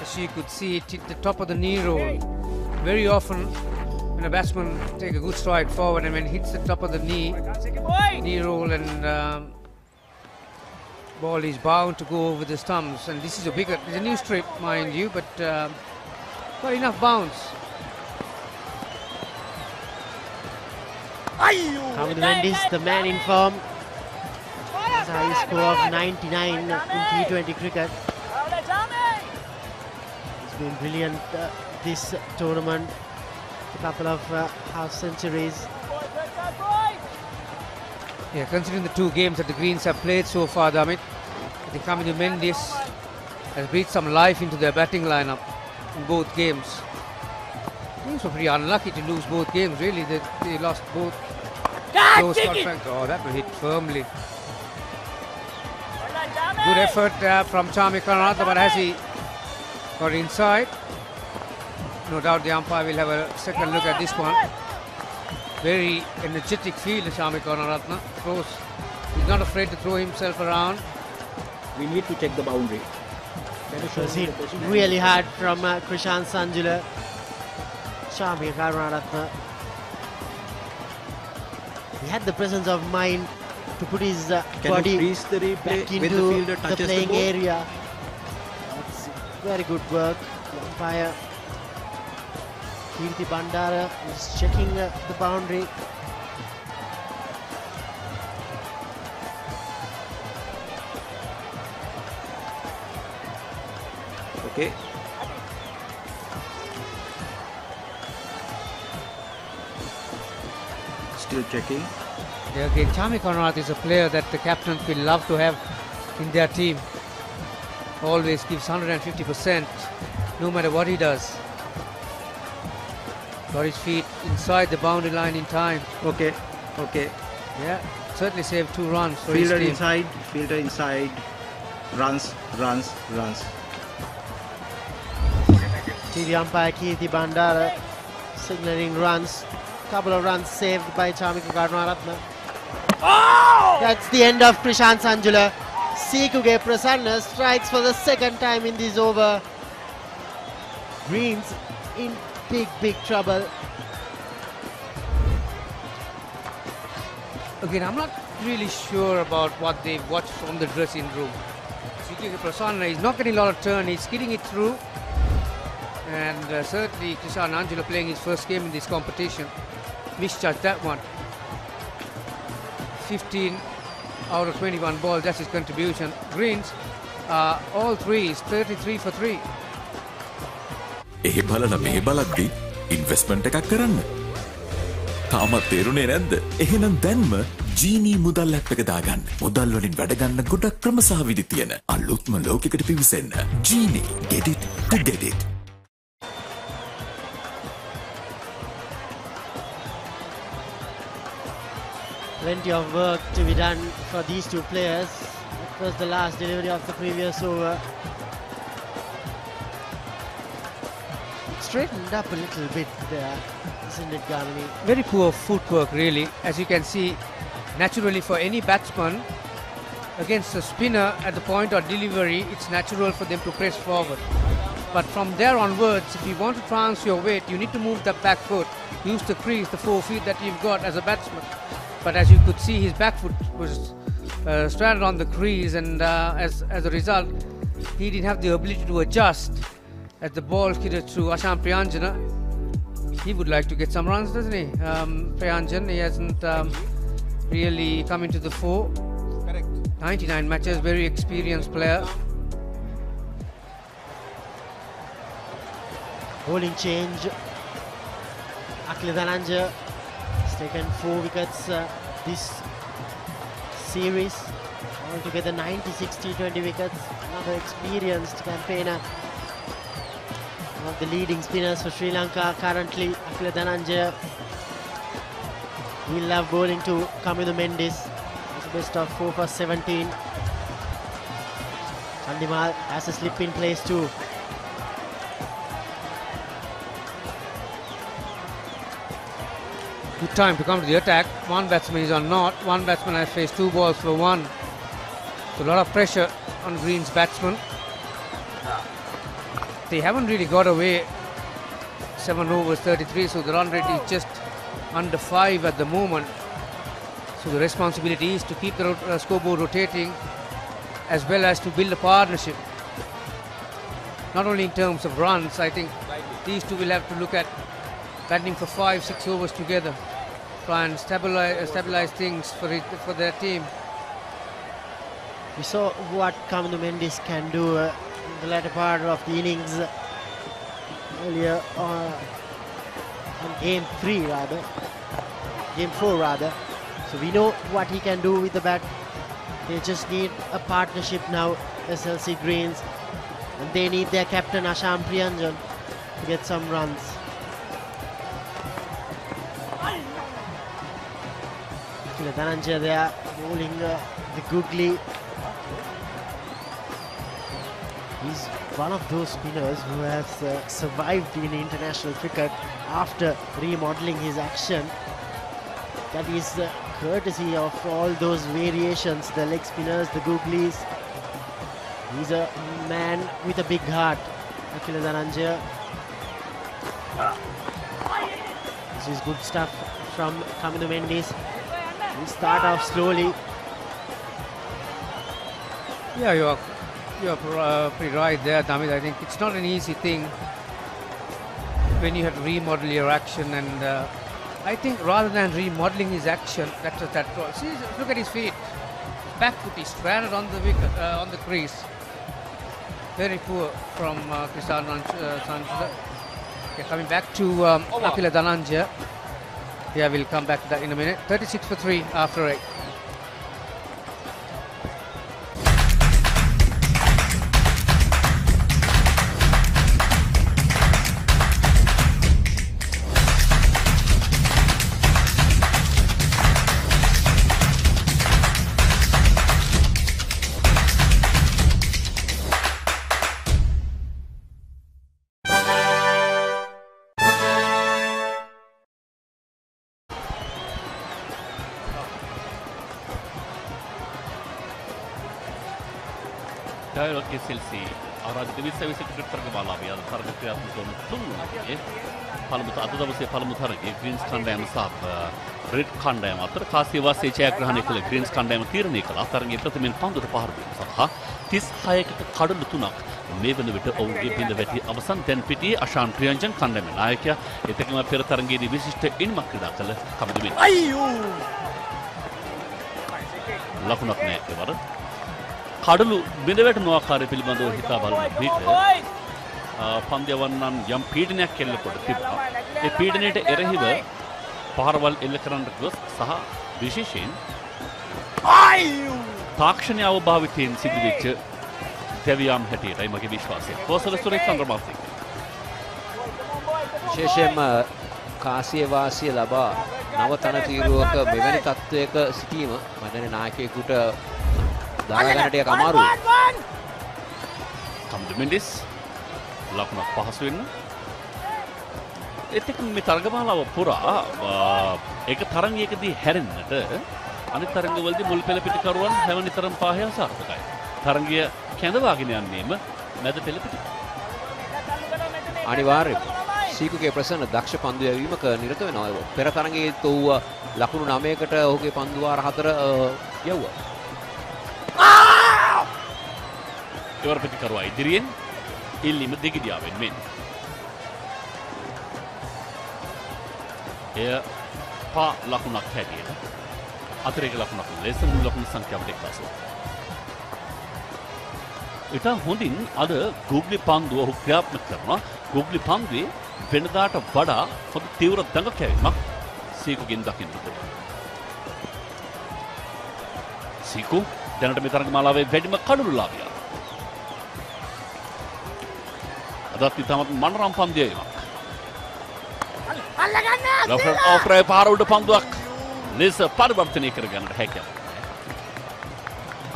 as you could see, it hit the top of the knee roll. Very often when a batsman take a good stride forward and when it hits the top of the knee roll, and ball is bound to go over the stumps. And this is it's a new strip, mind you, but got enough bounce.
Coming to Mendes, the man in form. His high score of 99 in T20 cricket. He's been brilliant this tournament. A couple of half centuries.
Yeah, considering the 2 games that the Greens have played so far, Damit, the coming to Mendes has breathed some life into their batting lineup in both games. Greens were pretty unlucky to lose both games, really. They lost both. Oh, that will hit firmly. Good effort from Chami Karanatha, but has he got inside? No doubt the umpire will have a second look at this one. Very energetic field, Chami Karanatha. Throws. He's not afraid to throw himself around.
We need to check the boundary.
It was hit really hard from Krishan Sanjula. Chami Karanatha. He had the presence of mind to put his body back into the playing area. That's very good work. The umpire Kirti Bandara is checking the boundary.
Okay. Still checking.
Yeah, again, Chami Karanatha is a player that the captains will love to have in their team. Always gives 150%, no matter what he does. Got his feet inside the boundary line in time.
Okay.
Yeah, certainly saved 2 runs for
Fielder
his team.
Fielder inside. Runs.
TV umpire Kirti Bandara signaling runs. Couple of runs saved by Chamika Karunaratne. That's the end of Krishan Sanjula. Sikuge Prasanna strikes for the second time in this over. Greens in big trouble.
Again, I'm not really sure about what they watched from the dressing room. Sikuge Prasanna is not getting a lot of turn. He's skidding it through. And certainly Krishan Anjula playing his first game in this competition. Misjudged that one. 15 out of 21 balls, that's his contribution. Greens, all threes, 33 for 3.
ඒ බලන මේ බලද්දි investment එකක් කරන්න. තාමත් තේරුනේ නැද්ද? එහෙනම් දැන්ම ජීනී මුදල් ඇප් එක දාගන්න. මුදල් වලින් වැඩ ගන්න ගොඩක් ක්‍රම සහ විදි තියෙන අලුත්ම ලෝකයකට පිවිසෙන්න. ජීනී get it to get it.
Plenty of work to be done for these 2 players. It was the last delivery of the previous over. It straightened up a little bit there, isn't it, Gamini?
Very poor footwork, really. As you can see, naturally for any batsman, against a spinner at the point of delivery, it's natural for them to press forward. But from there onwards, if you want to transfer your weight, you need to move the back foot, use the crease, the 4 feet that you've got as a batsman. But as you could see, his back foot was stranded on the crease, and as a result, he didn't have the ability to adjust as the ball skidded through Asham Priyanjana. He would like to get some runs, doesn't he? Priyanjan, he hasn't really come into the fore.
Correct.
99 matches, very experienced player.
Bowling change. Akila Dhananjaya has taken 4 wickets this series. Altogether 96 T20 wickets. Another experienced campaigner. One of the leading spinners for Sri Lanka currently, Akila Dhananjaya. He'll love bowling to Kamindu Mendis. It's the best of 4 for 17. Chandimal has a slip in place too.
Good time to come to the attack. One batsman is on not. One batsman has faced 2 balls for 1. So a lot of pressure on Green's batsmen. They haven't really got away. 7 overs 33, so the run rate is just under 5 at the moment. So the responsibility is to keep the scoreboard rotating, as well as to build a partnership. Not only in terms of runs, I think these two will have to look at batting for 5-6 overs together, try and stabilize things for their team.
We saw what Kamindu Mendis can do in the latter part of the innings earlier on game 4 rather. So we know what he can do with the bat. They just need a partnership now, SLC Greens, and they need their captain Asham Priyanjan to get some runs. Akila Dhananjaya there bowling the googly. He's one of those spinners who has survived in international cricket after remodeling his action. That is courtesy of all those variations, the leg spinners, the googlies. He's a man with a big heart, Akila Dhananjaya. This is good stuff from Kamindu Mendis. He'll start off slowly.
Yeah, you're pretty right there, Damit. I think it's not an easy thing when you have to remodel your action, and I think rather than remodeling his action, that role. See, look at his feet. Back foot is stranded on the wicket, on the crease. Very poor from Krishan Sanchula. Okay, coming back to Akila Dhananjaya. Yeah, we'll come back to that in a minute. 36 for 3 after 8.
Dialog-SLC ආරාධිත 2020 cricket තරගමාලාවේ අද තරග ක්‍රියාත්මක වන තුන්වෙනි පළමු අද දවසේ පළමු තරගයේ Greens කණ්ඩායම සහ රෙඩ් කණ්ඩායම අතර කාසිය වාසී ජයග්‍රහණය කළ ග්‍රීන්ස් කණ්ඩායම තීරණය කළා තරගයේ ප්‍රථමයෙන් පන්දුට පහර දීම සඳහා 36කට කඩලු 3ක් මේ වන විට ඔවුන්ගේ බිඳ වැටි අවසන් දැන් පිටියේ අශාන් ප්‍රියංජන් කණ්ඩායමේ නායකයා එතකම පෙර තරගයේදී විශිෂ්ට ඉනිමක් ක්‍රීඩා කළ කමිදු මෙන් ලකුණක් නෑ ඒවර කඩලු බිඳ වැටුණු ආකාරය පිළිබඳව හිතා බලන විට පන්දයවන්නන් යම් පීඩනයක් එල්ල කොට තිබුණා. ඒ පීඩනයට එරෙහිව පහරවල් එල්ල කරන්නට ගොස් සහ විශේෂයෙන් තාක්ෂණය අවභාවිතයෙන් සිදුවෙච්ච දෙවියම් හැටියටයි මගේ විශ්වාසය. කෝසල සුරේෂ් චන්ද්‍රමාර්තික
විශේෂයෙන්ම කාසිය වාසිය ලබා නව තනතිරුවක මෙවැනි තත්ත්වයක සිටීම මම දැන නායකයෙකුට දාගන්නට ටිකක් අමාරුයි.
කමිදු මෙන්ඩිස් ලකුණක් පහසු වෙන්න. ඒත් මේ තරගමාලාව පුරා ඒක තරගයකදී හැරෙන්නට අනිත් තරගවලදී මුල් පෙළ පිටිකරුවන් හැමනිතරම පාහය සාර්ථකයි. තරගය කැඳවාගෙන යන්නේම මැද පෙළ පිටි.
අනිවාර්යයෙන්ම සීකුගේ ප්‍රසන්න දක්ෂ පන්දු යැවීමක නිරත වෙනවා. පෙර තරඟයේ තෝව ලකුණු 9කට ඔහුගේ පන්දු වාර 4 යවුවා.
ඉවර පිටිකරුවා ඉදිරියෙන් ඉල්ලීම දෙගිඩියාවෙන් මෙන්. එය පා ලකුණක් හැටියට අතිරේක ලකුණක් ලෙස මුළු ලකුණු සංඛ්‍යාවට එක්කාසු. ඊට හොඳින් අද ගුග්ලි පන්දුව ඔහු ක්‍රියාත්මක කරනවා. ගුග්ලි පන්දුවේ වෙනදාට වඩා හොඳ තීව්‍ර දඟ කැවීමක් සීකුගෙන් දකින්න පුළුවන්. සීකු දැනට මේ තරඟ මාලාවේ වැඩිම කඩුළුලාභියා. අදත් ඉතාමත් මනරම් පන්දු යැවීමක්. ලොෆර් ඔෆ්රේ පාර උඩ පන්දුවක් ලෙස පරිවර්තනය කර ගන්නට හැකියාවක් නැහැ.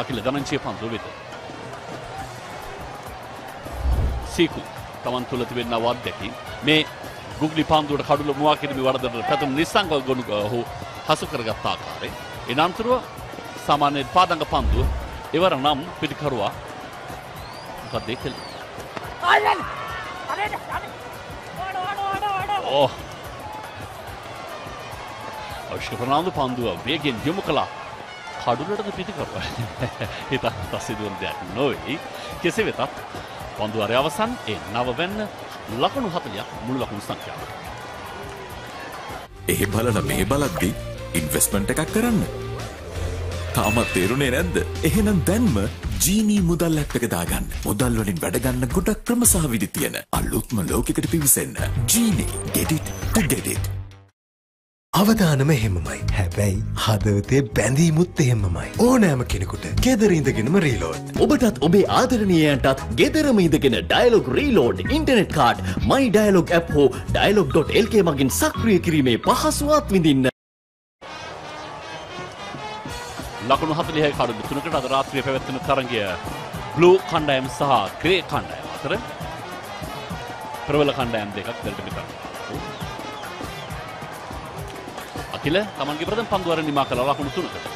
අකිල ධනංජය පන්දුව වෙත. සීකු තමන් තුළ තිබෙනා වද්දකි මේ ගුග්ලි පන්දුවට කඩුල මුවා කිරීමේ වරදට ප්‍රථම නිස්සංග ගොනු ඔහු හසු කරගත් ආකාරය. එනම්තුරුව සාමාන්‍ය පාදංග පන්දුව ඉවර නම් පිටිකරුවා මොකක්ද ඒ කළේ? ඕ අශ්ක ප්‍රනාන්දු පන්දුව වේගෙන් යොමු කළා. කඩුලටද පිටිකරුවා. හිත තසිදුවන දෙයක් නොවේ. කෙසේ වෙතත් පන්දුවාරය අවසන් ඒ 9 වෙන්න ලකුණු 40ක් මුළු ලකුණු සංඛ්‍යාව.
ඒ බලන මේ බලද්දි ඉන්වෙස්ට්මන්ට් එකක් කරන්න. තාමත් තේරුනේ නැද්ද? එහෙනම් දැන්ම ජීනී මුදල් ඇප් එක දාගන්න. මුදල් වලින් වැඩ ගන්න ගොඩක් ක්‍රම සහ විදි තියෙන අලුත්ම ලෝකයකට පිවිසෙන්න. ජීනී get it to get it.
අවදානම එහෙමමයි. හැබැයි හදවතේ බැඳීමුත් එහෙමමයි. ඕනෑම කෙනෙකුට ගෙදර ඉඳගෙනම රීලෝඩ්.
ඔබටත් ඔබේ ආදරණීයයන්ටත් ගෙදරම ඉඳගෙන ඩයලොග් රීලෝඩ් ඉන්ටර්නෙට් කාඩ් මයි ඩයලොග් ඇප් හෝ dialog.lk මගින් සක්‍රිය කිරීමේ පහසුවත් විඳින්න.
ලකුණු 40යි කඩුළු 3කට අද රාත්‍රියේ පැවැත්වෙන තරගය බ්ලූ කණ්ඩායම සහ ග්‍රේ කණ්ඩායම අතර ප්‍රබල කණ්ඩායම් දෙකක් දෙලට විතර. අකිල තමන්ගේ ප්‍රථම පන්දුවර නිමා කළ ලකුණු 3කට.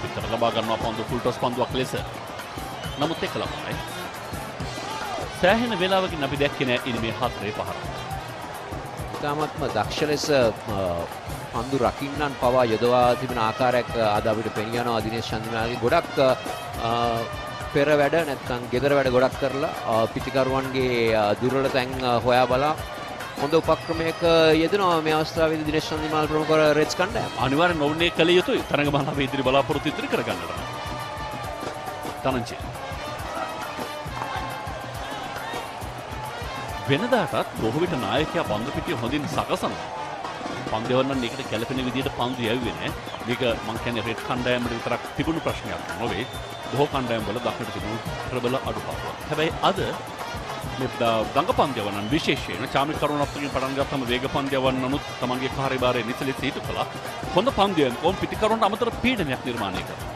විතර ලබා ගන්නවා පන්දු ෆුල් ටොස් පන්දුවක් ලෙස. නමුත් එක ළමයි. සෑහෙන වේලාවකින් අපි දැක්කේ නෑ ඉනිමේ 4 පහර.
ඉතාමත්ම දක්ෂ ලෙස පන්දු රකින්නන් පවා යොදවා තිබෙන ආකාරයක් අද අපිට පෙනී යනවා. දිනේෂ් චන්දිමාලගේ ගොඩක් පෙර වැඩ නැත්නම් ගෙදර වැඩ ගොඩක් කරලා පිටිකරුවන්ගේ දුර්වල තැන් හොයා බලා හොඳ උපක්‍රමයක යෙදෙනවා මේ අවස්ථාවේදී දිනේෂ් චන්දිමාල් ප්‍රමුඛ රෙඩ්ස් කණ්ඩායම.
අනිවාර්යෙන් නොවුනේ කළ යුතුයි. තරඟ මාලාවේ ඉදිරි බලාපොරොත්තු ඉදිරි කර ගන්නට. තනංචි. වෙනදාටත් බොහෝ විට නායකයා පන්දු පිටිය හොඳින් සකසනවා. පන්දු යවන්න එකට ගැළපෙන විදිහට පන්දු යවුවේ නැහැ. මේක මං කියන්නේ රෙඩ් කණ්ඩායමට විතරක් තිබුණු ප්‍රශ්නයක් නෙවෙයි. බොහෝ කණ්ඩායම් වල දක්නට තිබුණු ප්‍රබල අඩුපාඩුවක්. හැබැයි අද මේ දඟ පන්දු යවන්නන් විශේෂයෙන් චාමිල් කරුණාරත්නගෙන් පටන් ගත්තම වේග පන්දු යවන්නනුත් තමන්ගේ කාර්යභාරය නිසලෙස ඉටු කළා. හොඳ පන්දු යන කොම් පිටිකරුවන්ට අමතර පීඩනයක් නිර්මාණය කරනවා.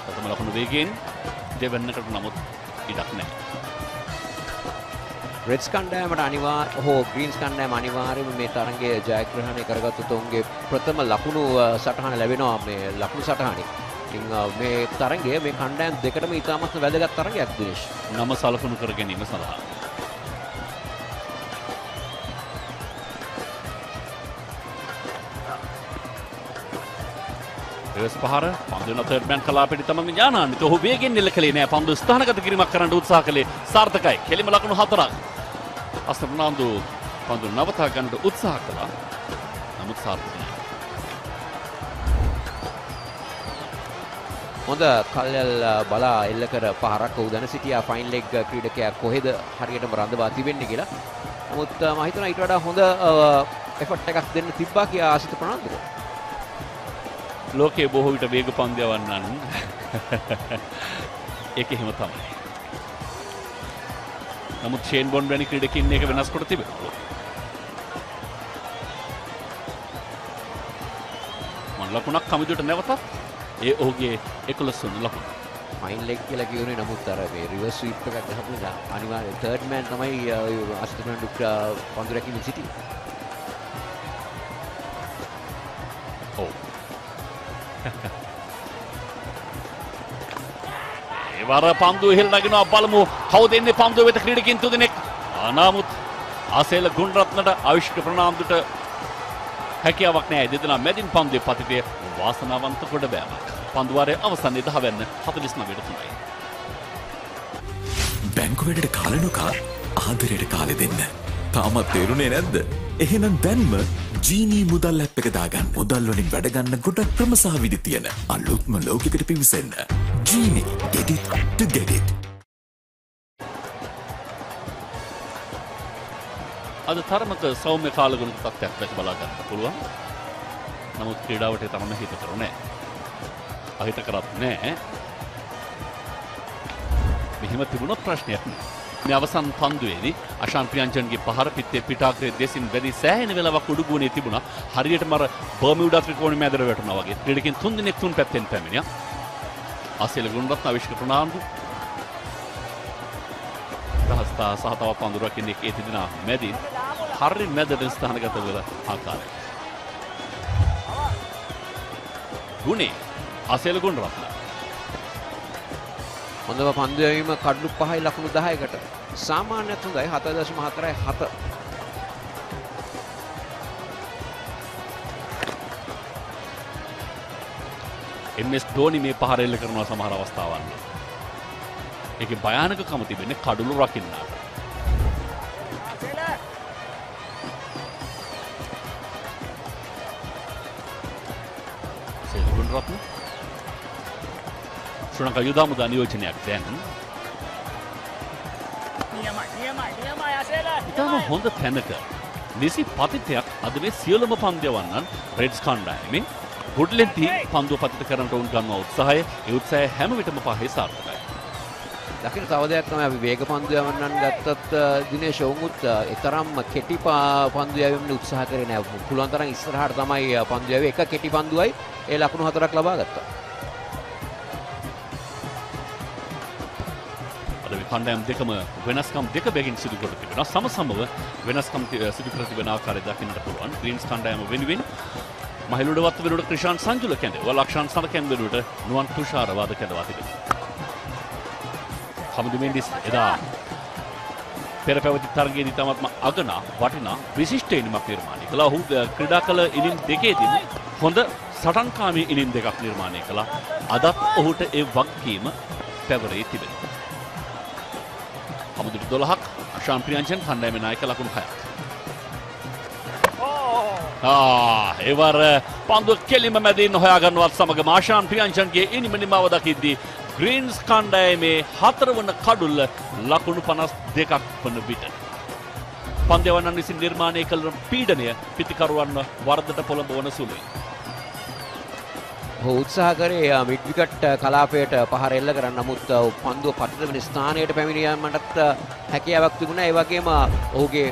ප්‍රථම ලකුණු වේගයෙන් දෙවන්නකට නමුත් ඉඩක් නැහැ.
රෙඩ්ස් කණ්ඩායමට හෝ ග්‍රීන්ස් කණ්ඩායම අනිවාර්යයෙන්ම මේ තරගයේ ජයග්‍රහණය කරගත්තොත් ඔවුන්ගේ ප්‍රථම ලකුණු සටහන ලැබෙනවා මේ ලකුණු සටහනේ. ඉතින් මේ තරගය මේ කණ්ඩායම් දෙකටම ඉතාමත් වැදගත් තරගයක් දිනේෂ්.
නම සලකුණු කර ගැනීම සඳහා. එවස් පහර පන්දු වෙන තර්ඩ් මෑන් කලාපෙට තමයි ඥානාන්විත. ඔහු වේගෙන් නිල කළේ නෑ. පන්දු ස්ථානගත කිරීමක් කරන්න උත්සාහ කළේ සාර්ථකයි. කෙලිම ලකුණු 4ක්. අස්තර්නාන්දු පන්දු නවතා ගන්නට උත්සාහ කළා. නමුත් සාර්ථක නෑ.
හොඳ කල්යල් බලා එල්ල කර පහරක් උදැන සිටියා ෆයින් ලෙග් ක්‍රීඩකයා කොහෙද හරියටම රඳවා තිබෙන්නේ කියලා. නමුත් මම හිතනවා ඊට වඩා හොඳ එෆර්ට් එකක් දෙන්න තිබ්බා කියලා ආසිත ප්‍රනාන්දුව.
ලෝකයේ බොහෝ විට වේග පන්දු යවන්නන් ඒක එහෙම තමයි. නමුත් ෂේන් බොන්ඩ් වැනි ක්‍රීඩකින් එක වෙනස් කොට තිබෙනවා. මන් ලකුණක් කමිදුවට නැවතත් ඒ ඔහුගේ 11 වන ලකුණ.
ෆයින් ලෙග් කියලා කියුනේ නමුත් අර මේ රිවර්ස් ස්වීප් එකක් ගහපු නිසා අනිවාර්යයෙන් තර්ඩ් මෑන් තමයි අස්තනන් දුක් පන්දු රැකීමේ සිටියේ. ඔව්.
වර පන්දුව ඉහළ නගිනවා බලමු කවුද එන්නේ පන්දුව වෙත ක්‍රීඩකින් තුදෙනෙක් නමුත් ආසේල ගුණරත්නට අවිෂ්ක ප්‍රනාන්දුට හැකියාවක් නැහැ දෙදෙනා මැදින් පන්දුවේ පතිතය වාසනාවන්ත කොට බෑමක් පන්දු වාරයේ අවසානයේ 10 වෙනි 49ට 3යි
බැංකු වැඩට කාලේ නොකා ආදරයට කාලේ දෙන්න තාමත් තේරුනේ නැද්ද එහෙනම් දැන්ම ජීනී මුදල් ඇප් එක දාගන්න මුදල් වලින් වැඩ ගන්න ගොඩක් ක්‍රම සහ විදි තියෙන අලුත්ම ලෝකයකට පිවිසෙන්න ජීනී get it to get it
අද තරමක සෞම්‍ය කාලගුණක තත්ත්වයක් දැක බලා ගන්න පුළුවන්. නමුත් ක්‍රීඩාවට තරම හිතකරු නෑ. අහිත කරත් නෑ. මෙහෙම තිබුණොත් ප්‍රශ්නයක් නෑ. මේ අවසන් පන්දුවේදී අශාන් ප්‍රියංජන්ගේ පහර පිටේ පිටාග්‍රේ දෙසින් වැඩි සෑහෙන වෙලාවක් උඩුගුණේ තිබුණා. හරියටම අර බර්මියුඩා ත්‍රිකෝණය මැදට වැටුණා වගේ. ක්‍රීඩකින් තුන් දිනක් තුන් පැත්තෙන් පැමිණියා. ආසෙල ගුණරත්න අවිෂ්ක ප්‍රනාන්දු රහස්තා සහ තව පන්දුරක් ඉන්නේ ඒ තිදෙනා මැදින් හරි මැදට ස්ථානගත වෙලා ආකාරය. ගුණේ ආසෙල ගුණරත්න
හොඳම පන්දු යැවීම කඩලු 5යි ලකුණු 10කට. සාමාන්‍යත් හොඳයි 7.4යි 7.
MS ධෝනි මේ පහර එල්ල කරනවා සමහර අවස්ථාවල්. ඒකේ භයානකකම තිබෙන්නේ කඩලු රකින්නාට. සේලුගුණරත්න ශ්‍රී ලංකා යුද හමුදා නියෝජනයක් දැන්.
නියමයි අසේල.
ඉතාම හොඳ තැනක නිසි පතිතයක් අද මේ සියලුම පන්දයවන්නන් රෙඩ්ස් කණ්ඩායමේ ගුඩ්ලෙන්ටි පන්දුව පතිත කරන්නට උන් ගන්නවා උත්සාහය. ඒ උත්සාහය හැම විටම පහේ සාර්ථකයි.
දකින්න තව දෙයක් තමයි අපි වේග පන්දු යවන්නන් ගත්තත් දිනේෂ් ඔවුන්ත් ඒතරම්ම කෙටි පන්දු යැවීමට උත්සාහ කරේ නෑ. පුළුවන් තරම් ඉස්සරහට තමයි පන්දු යැවුවේ. එක කෙටි පන්දුවයි ඒ ලකුණු 4ක් ලබා ගත්තා.
අද මේ කණ්ඩායම් දෙකම වෙනස්කම් දෙක බැගින් සිදු කර තිබෙනවා. සමසමව වෙනස්කම් සිදු කර තිබෙන ආකාරය දකින්නට පුළුවන්. ග්‍රීන්ස් කණ්ඩායම වෙනුවෙන් මහිලුඩවත් වෙනුවට ක්‍රිෂාන් සංජුල කැඳවුවා. ලක්ෂාන් සනකැන් වෙනුවට නුවන් තුෂාර වාද කැඳවා තිබෙනවා. හමුදු මෙන්ඩිස් එදා පෙර පැවති තරගයේදී තමත්ම අගනා වටිනා විශිෂ්ට ඉනිමක් නිර්මාණය කළා. ඔහු ක්‍රීඩා කළ ඉනිම් දෙකේදී හොඳ සටන්කාමී ඉනිම් දෙකක් නිර්මාණය කළා. අදත් ඔහුට ඒ වගකීම පැවරී තිබෙනවා. හමුදුට 12ක් අශාන් ප්‍රියංජන් කණ්ඩායමේ නායක ලකුණු 6ක්. ඒවර පන්දුව කෙලිම මැදින් හොයා ගන්නවත් සමග ආශාන් ප්‍රියංජන්ගේ ඉනිම නිමාව දකිද්දී ග්‍රීන්ස් කණ්ඩායමේ 4 වන කඩුල්ල ලකුණු 52ක් වන විට පන්දයවන්නන් විසින් නිර්මාණය කළ පීඩනය පිතිකරුවන්ව වර්ධට පොළඹවන සුළුයි.
ඔහු උත්සාහ කරේ මිඩ් විකට් කලාපයට පහර එල්ල කරන්න. නමුත් පන්දුව පතිත වෙන ස්ථානයට පැමිණ යාමටත් හැකියාවක් තිබුණා. ඒ වගේම ඔහුගේ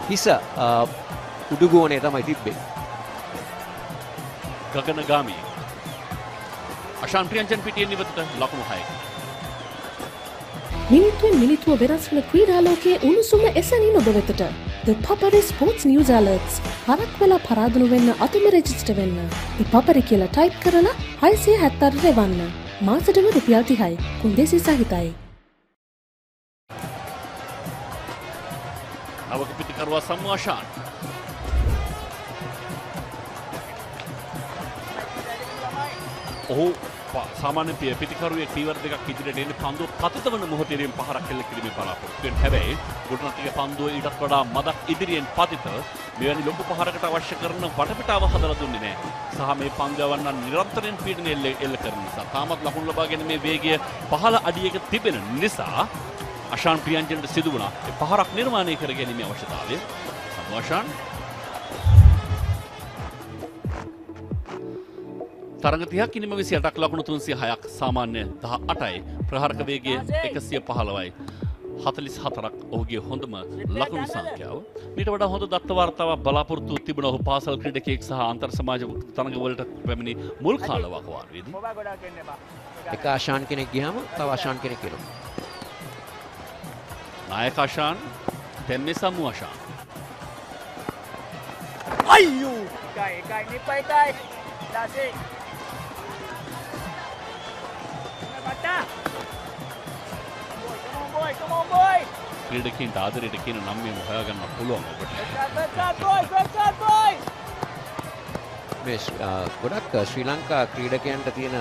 හිස උඩුගෝණේ තමයි තිබ්බේ.
ගගනගාමී අශාන් ප්‍රියංජන් පිටියෙන් ඉවතට ලකුණු 6ක්.
මිනිත්තුවෙන් මිනිත්තුව වෙනස් වන ක්‍රීඩා ලෝකයේ උණුසුම එසැනින් ඔබ වෙතට. The Papare Sports News Alerts. හරක් වෙලා පරාදුණු වෙන්න අතම රෙජිස්ටර් වෙන්න. The Papare කියලා ටයිප් කරලා 676 රෙවන්න. මාසෙටම රුපියල් 30යි. කුන්දේසි සහිතයි.
නවක පිටිකරුවා සම්මු අශාන්. ඔහු සාමාන්‍ය පිටිකරුවේ ක්‍රීවර් දෙකක් ඉදිරියට එන්නේ පන්දුව පතිත වන මොහොතේදී පහරක් එල්ල කිරීමේ බලාපොරොත්තු වෙන හැබැයි ගුණරත්නගේ පන්දුව ඊටත් වඩා මදක් ඉදිරියෙන් පතිත මෙවැනි ලොකු පහරකට අවශ්‍ය කරන වටපිටාව හදලා දුන්නේ නැහැ. සහ මේ පන්දුවවන්න නිරන්තරයෙන් පීඩනය එල්ල කරන නිසා තාමත් ලකුණු ලබා ගැනීමේ වේගය පහළ අඩියක තිබෙන නිසා අශාන් ප්‍රියංජන්ට සිදු වුණා ඒ පහරක් නිර්මාණය කර ගැනීමේ අවශ්‍යතාවය. සමු අශාන් තරඟ 30ක් ඉනිම 28ක් ලකුණු 306ක් සාමාන්‍ය 18යි ප්‍රහාරක වේගය 115යි 44ක් ඔහුගේ හොඳම ලකුණු සංඛ්‍යාව. මීට වඩා හොඳ දත්ත වාර්තාවක් බලාපොරොත්තු තිබුණ ඔහු පාසල් ක්‍රීඩකයෙක් සහ අන්තර් සමාජ තරඟ වලට පැමිණි මුල් කාල වකවානුවේදී
එක ආශාන් කෙනෙක් ගියාම තව ආශාන් කෙනෙක් එනවා.
නායක ආශාන් තෙම්මේ සම්මු ආශාන්.
අයියෝ එකයි නිපයි එකයි දාසේ boy, come on boy.
ක්‍රීඩකයන්ට ආදරයට කියන නම් මේ හොයාගන්න පුළුවන් ඔබට.
Good shot boy.
මේ ගොඩක් ශ්‍රී ලංකා ಕ್ರೀಡකයන්ට තියෙන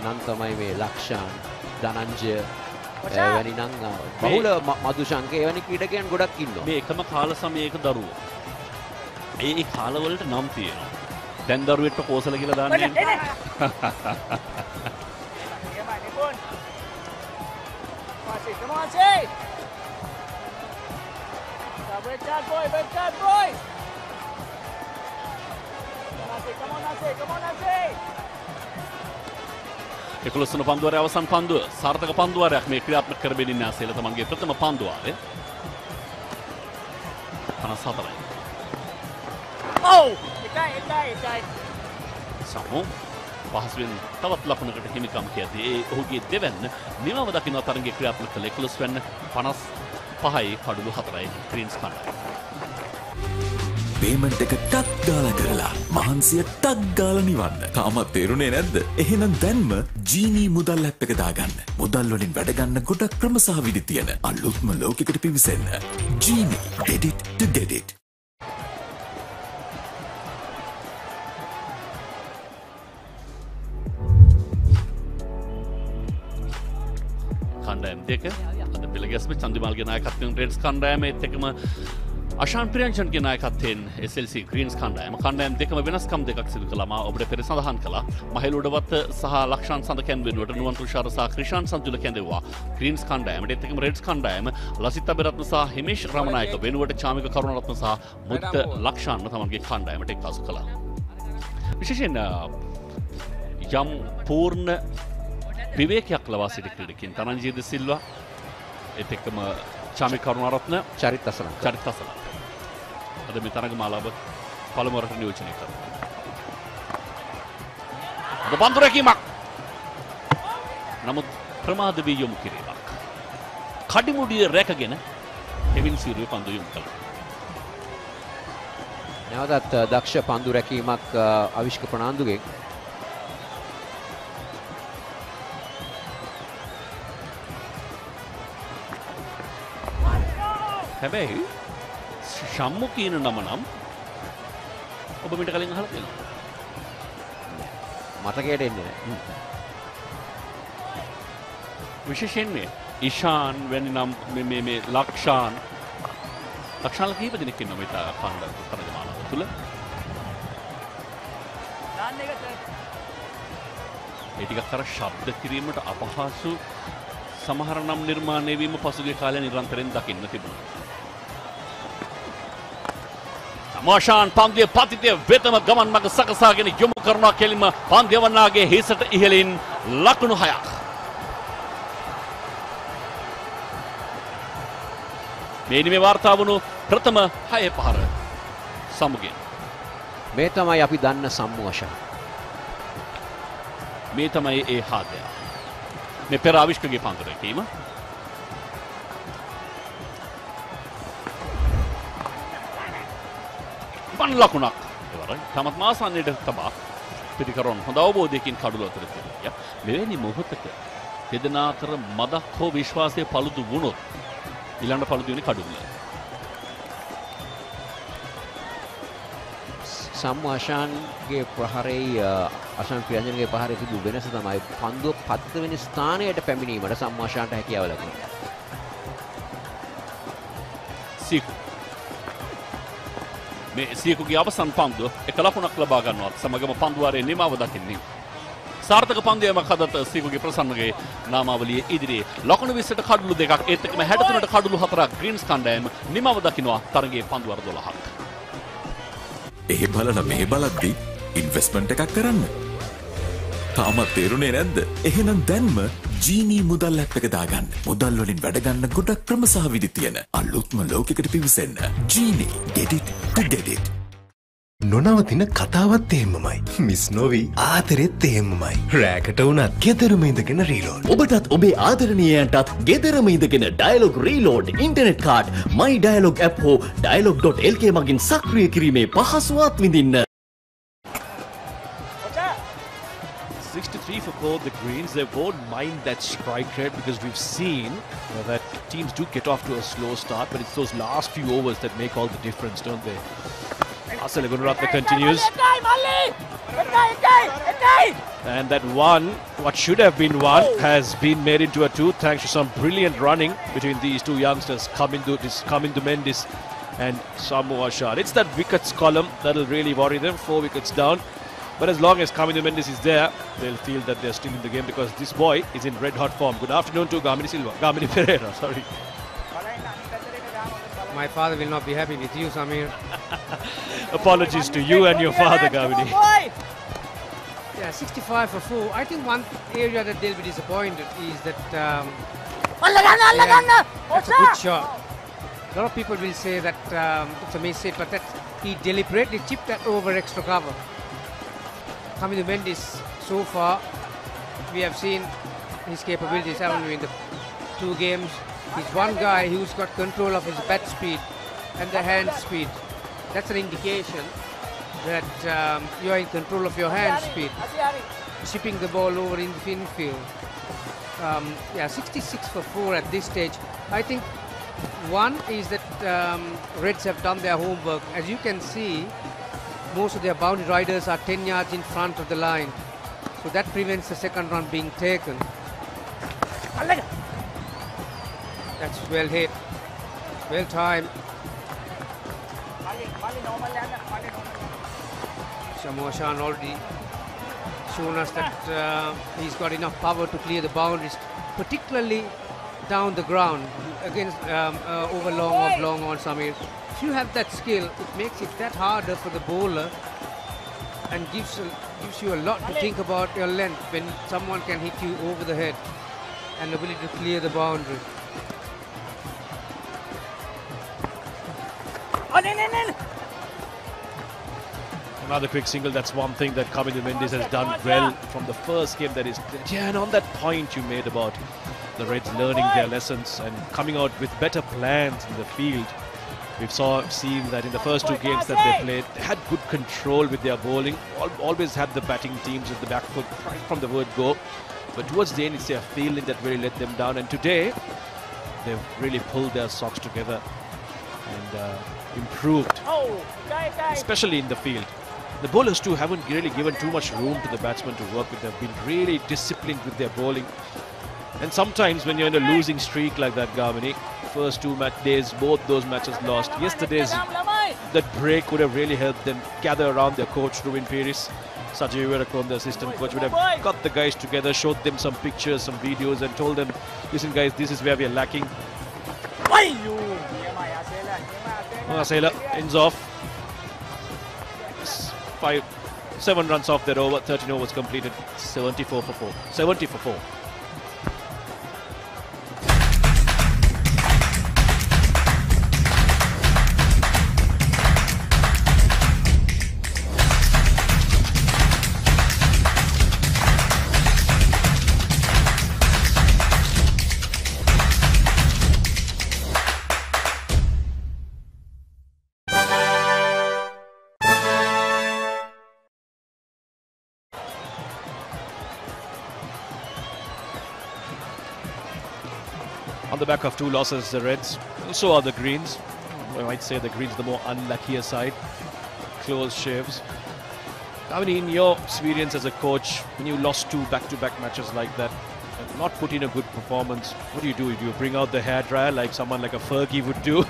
නම් තමයි මේ ලක්ෂාන් ධනංජය වැනි නම් බහුල මදුශංක එවැනි ක්‍රීඩකයන් ගොඩක් ඉන්නවා.
මේ එකම කාල සමයක දරුවෝ. ඒ කාලවලට නම් තියෙනවා. දැන් දරුවෙක්ට කෝසල කියලා දාන්නේ.
Come on, say. Red card boy, red card boy. Come on, Nase, come on, Nase.
11 වන පන්දුවාරයේ අවසන් පන්දුව සාර්ථක පන්දුවාරයක් මේ ක්‍රියාත්මක කරගෙන ඉන්න ආසෙල තමන්ගේ ප්‍රථම පන්දුවාරය 54යි.
Oh! එකයි.
සමු පහසුවෙන් තවත් ලකුණකට හිමිකම් කියදී ඒ ඔහුගේ දෙවැන්න නිමව දකින්න තරඟයේ ක්‍රියාත්මක කළ 11 වෙන්න 55යි කඩලු 4යි ග්‍රීන්ස් කණ්ඩායම.
පේමන්ට් එක ටක් ගාලා කරලා මහන්සිය ටක් ගාලා නිවන්න. තාමත් තේරුනේ නැද්ද? එහෙනම් දැන්ම ජීනී මුදල් ඇප් එක දාගන්න. මුදල් වලින් වැඩ ගන්න ගොඩක් ක්‍රම සහ විදි තියෙන අලුත්ම ලෝකයකට පිවිසෙන්න. ජීනී get it to get it.
කණ්ඩායම් දෙක අද පෙළගැස්ම චන්දිමාල්ගේ නායකත්වයෙන් රෙඩ්ස් කණ්ඩායමත් එක්කම අශාන් ප්‍රියංජන්ගේ නායකත්වයෙන් SLC ග්‍රීන්ස් කණ්ඩායම් දෙකම වෙනස්කම් දෙකක් සිදු කළා. මා ඔබට පෙර සඳහන් කළා. මහිල උඩවත්ත සහ ලක්ෂාන් සඳකැන් වෙනුවට නුවන් තුෂාර සහ ක්‍රිෂාන් සන්තුල කැඳෙව්වා ග්‍රීන්ස් කණ්ඩායමට. ඒත් එක්කම රෙඩ්ස් කණ්ඩායම ලසිත් අබේරත්න සහ හිමේෂ් රමනායක වෙනුවට චාමික කරුණරත්න සහ මුදිත ලක්ෂාන් තමන්ගේ කණ්ඩායමට එක්කාසු කළා. විශේෂයෙන් යම් පූර්ණ විවේකයක් ලබා සිටි ක්‍රීඩකයන් තරංජීද සිල්වා ඒත් එක්කම චාමික කරුණරත්න චරිත් අසලන් අද මේ තරඟ මාලාව පළමු වරට නියෝජනය කරනවා. අද පන්දු රැකීමක්. නමුත් ප්‍රමාද වී යොමු කිරීමක්. කඩිමුඩිය රැකගෙන කෙවින් සීරුවේ පන්දු යොමු කළා.
නැවතත් දක්ෂ පන්දු රැකීමක් අවිෂ්ක ප්‍රනාන්දුගෙන්.
හැබැයි ශම්මු කියන නම නම් ඔබ මිට කලින් අහලා තියෙනවා.
මතකයට එන්නේ නැහැ.
විශේෂයෙන් මේ ඉෂාන් වැනි නම් මේ ලක්ෂාන් කීප දෙනෙක් ඉන්නවා මේ තරගමාලාව තුළ. ඒ ටිකක් අර ශබ්ද කිරීමට අපහසු සමහර නම් නිර්මාණය වීම පසුගිය කාලේ නිරන්තරයෙන් දකින්න තිබුණා. සමෝෂාන් පන්දිය පතිතය වෙතම ගමන් මඟ සකසාගෙන යොමු කරනවා කෙලින්ම පන්දියවන්නාගේ හිසට ඉහළින් ලකුණු 6ක්. මේ නිමේ වාර්තා වුණු ප්‍රථම 6 පහර සමුගෙන්.
මේ තමයි අපි දන්න සම්මෝෂා.
මේ තමයි ඒ හාදය. මේ පෙර ආවිෂ්කගේ පන්දු රැකීම. වන් ලකුණක් ඉවරයි. තමත් මාසන්නයට තබා පිටිකරොන් හොඳ අවබෝධයකින් කඩුව අතර තිබියා. මෙවැනි මොහොතක දෙදෙනා අතර මදක් හෝ විශ්වාසය පළුදු වුණොත් ඊළඟ පළුදු වෙන්නේ කඩුවල.
සම්මාෂාන්ගේ ප්‍රහාරයේ අශාන් ප්‍රියංජනගේ ප්‍රහාරයේ තිබු වෙනස තමයි පන්දුව 7 වෙනි ස්ථානයට පැමිණීමට සම්මාෂාන්ට හැකියාව ලැබුණා.
සීකු මේ සීකුගේ අවසන් පන්දුව එක ලකුණක් ලබා ගන්නවත් සමගම පන්දුවාරයේ නිමාව දකින්නේ. සාර්ථක පන්දුවීමක් අදත් සීකුගේ ප්‍රසන්නගේ නාමාවලියේ ඉදිරියේ ලකුණු 20ට කඩලු දෙකක් ඒත් එක්කම 63ට කඩලු 4ක් ග්‍රීන්ස් කණ්ඩායම නිමාව දකින්නවා තරගයේ පන්දුවාර 12ක්.
ඒ බලන මේ බලද්දි ඉන්වෙස්ට්මන්ට් එකක් කරන්න. තාමත් තේරුනේ නැද්ද? එහෙනම් දැන්ම ජීනී මුදල් ඇප් එක දාගන්න. මුදල් වලින් වැඩ ගන්න ගොඩක් ක්‍රම සහ විදි තියෙන අලුත්ම ලෝකයකට පිවිසෙන්න. ජීනී get it to get it.
නොනවතින කතාවත් එහෙමමයි. මිස් නොවි ආදරෙත් එහෙමමයි. රෑකට වුණත් ගෙදරම ඉඳගෙන රීලෝඩ්.
ඔබටත් ඔබේ ආදරණීයයන්ටත් ගෙදරම ඉඳගෙන ඩයලොග් රීලෝඩ් ඉන්ටර්නෙට් කාඩ් මයි ඩයලොග් ඇප් හෝ dialog.lk මගින් සක්‍රිය කිරීමේ පහසුවත් විඳින්න.
63 for both the Greens. They won't mind that strike rate because we've seen that teams do get off to a slow start, but it's those last few overs that make all the difference, don't they? Asala Gunaratne continues. And that one, what should have been one, has been made into a two thanks to some brilliant running between these two youngsters, Kamindu Mendis and Samoa Shah. It's that wickets column that'll really worry them. 4 wickets down. But as long as Kamindu Mendis is there, they'll feel that they're still in the game because this boy is in red hot form. Good afternoon to Gamini Pereira, sorry.
My father will not be happy with you, Samir.
Apologies to you and your father, Gamini.
Yeah, 65 for 4. I think one area that they'll be disappointed is that that's a good shot. A lot of people will say that it's a miss hit, but that he deliberately chipped that over extra cover. Kamindu Mendis, so far, we have seen his capabilities, haven't we, in the 2 games. He's one guy who's got control of his bat speed and the hand speed. That's an indication that you are in control of your hand speed, chipping the ball over in the infield. Yeah, 66 for 4 at this stage. I think one is that Reds have done their homework. As you can see, most of their boundary riders are 10 yards in front of the line. So that prevents the second run being taken. That's well hit, well timed. Samoa Shah already shown us that he's got enough power to clear the boundaries, particularly down the ground against over long on Samir. If you have that skill, it makes it that harder for the bowler and gives you a lot to think about your length when someone can hit you over the head and ability to clear the boundary.
Another quick single, that's one thing that Kamindu Mendis has done well from the first game that is played. Yeah, and on that point you made about the Reds learning their lessons and coming out with better plans in the field. We've seen that in the first 2 games that they played, they had good control with their bowling, always had the batting teams with the back foot right from the word go. But towards the end, it's their fielding that really let them down. And today, they've really pulled their socks together and improved, especially in the field. The bowlers too haven't really given too much room to the batsmen to work with. They've been really disciplined with their bowling. And sometimes when you're in a losing streak like that, Gamini, first 2 days, both those matches lost. Yesterday's that break would have really helped them gather around their coach, Rubin Peris. Sajay Verakon, the assistant coach, would have got the guys together, showed them some pictures, some videos, and told them, listen guys, this is where we are lacking. Sailor ends off. 7 runs off that over, 13 overs completed, 74 for 4. 70 for 4. On the back of 2 losses, the Reds, and so are the Greens. I might say the Greens the more unluckier side. Close shaves. I mean, in your experience as a coach, when you lost 2 back-to-back matches like that, and not put in a good performance, what do? Do you bring out the hairdryer like someone like a Fergie would do?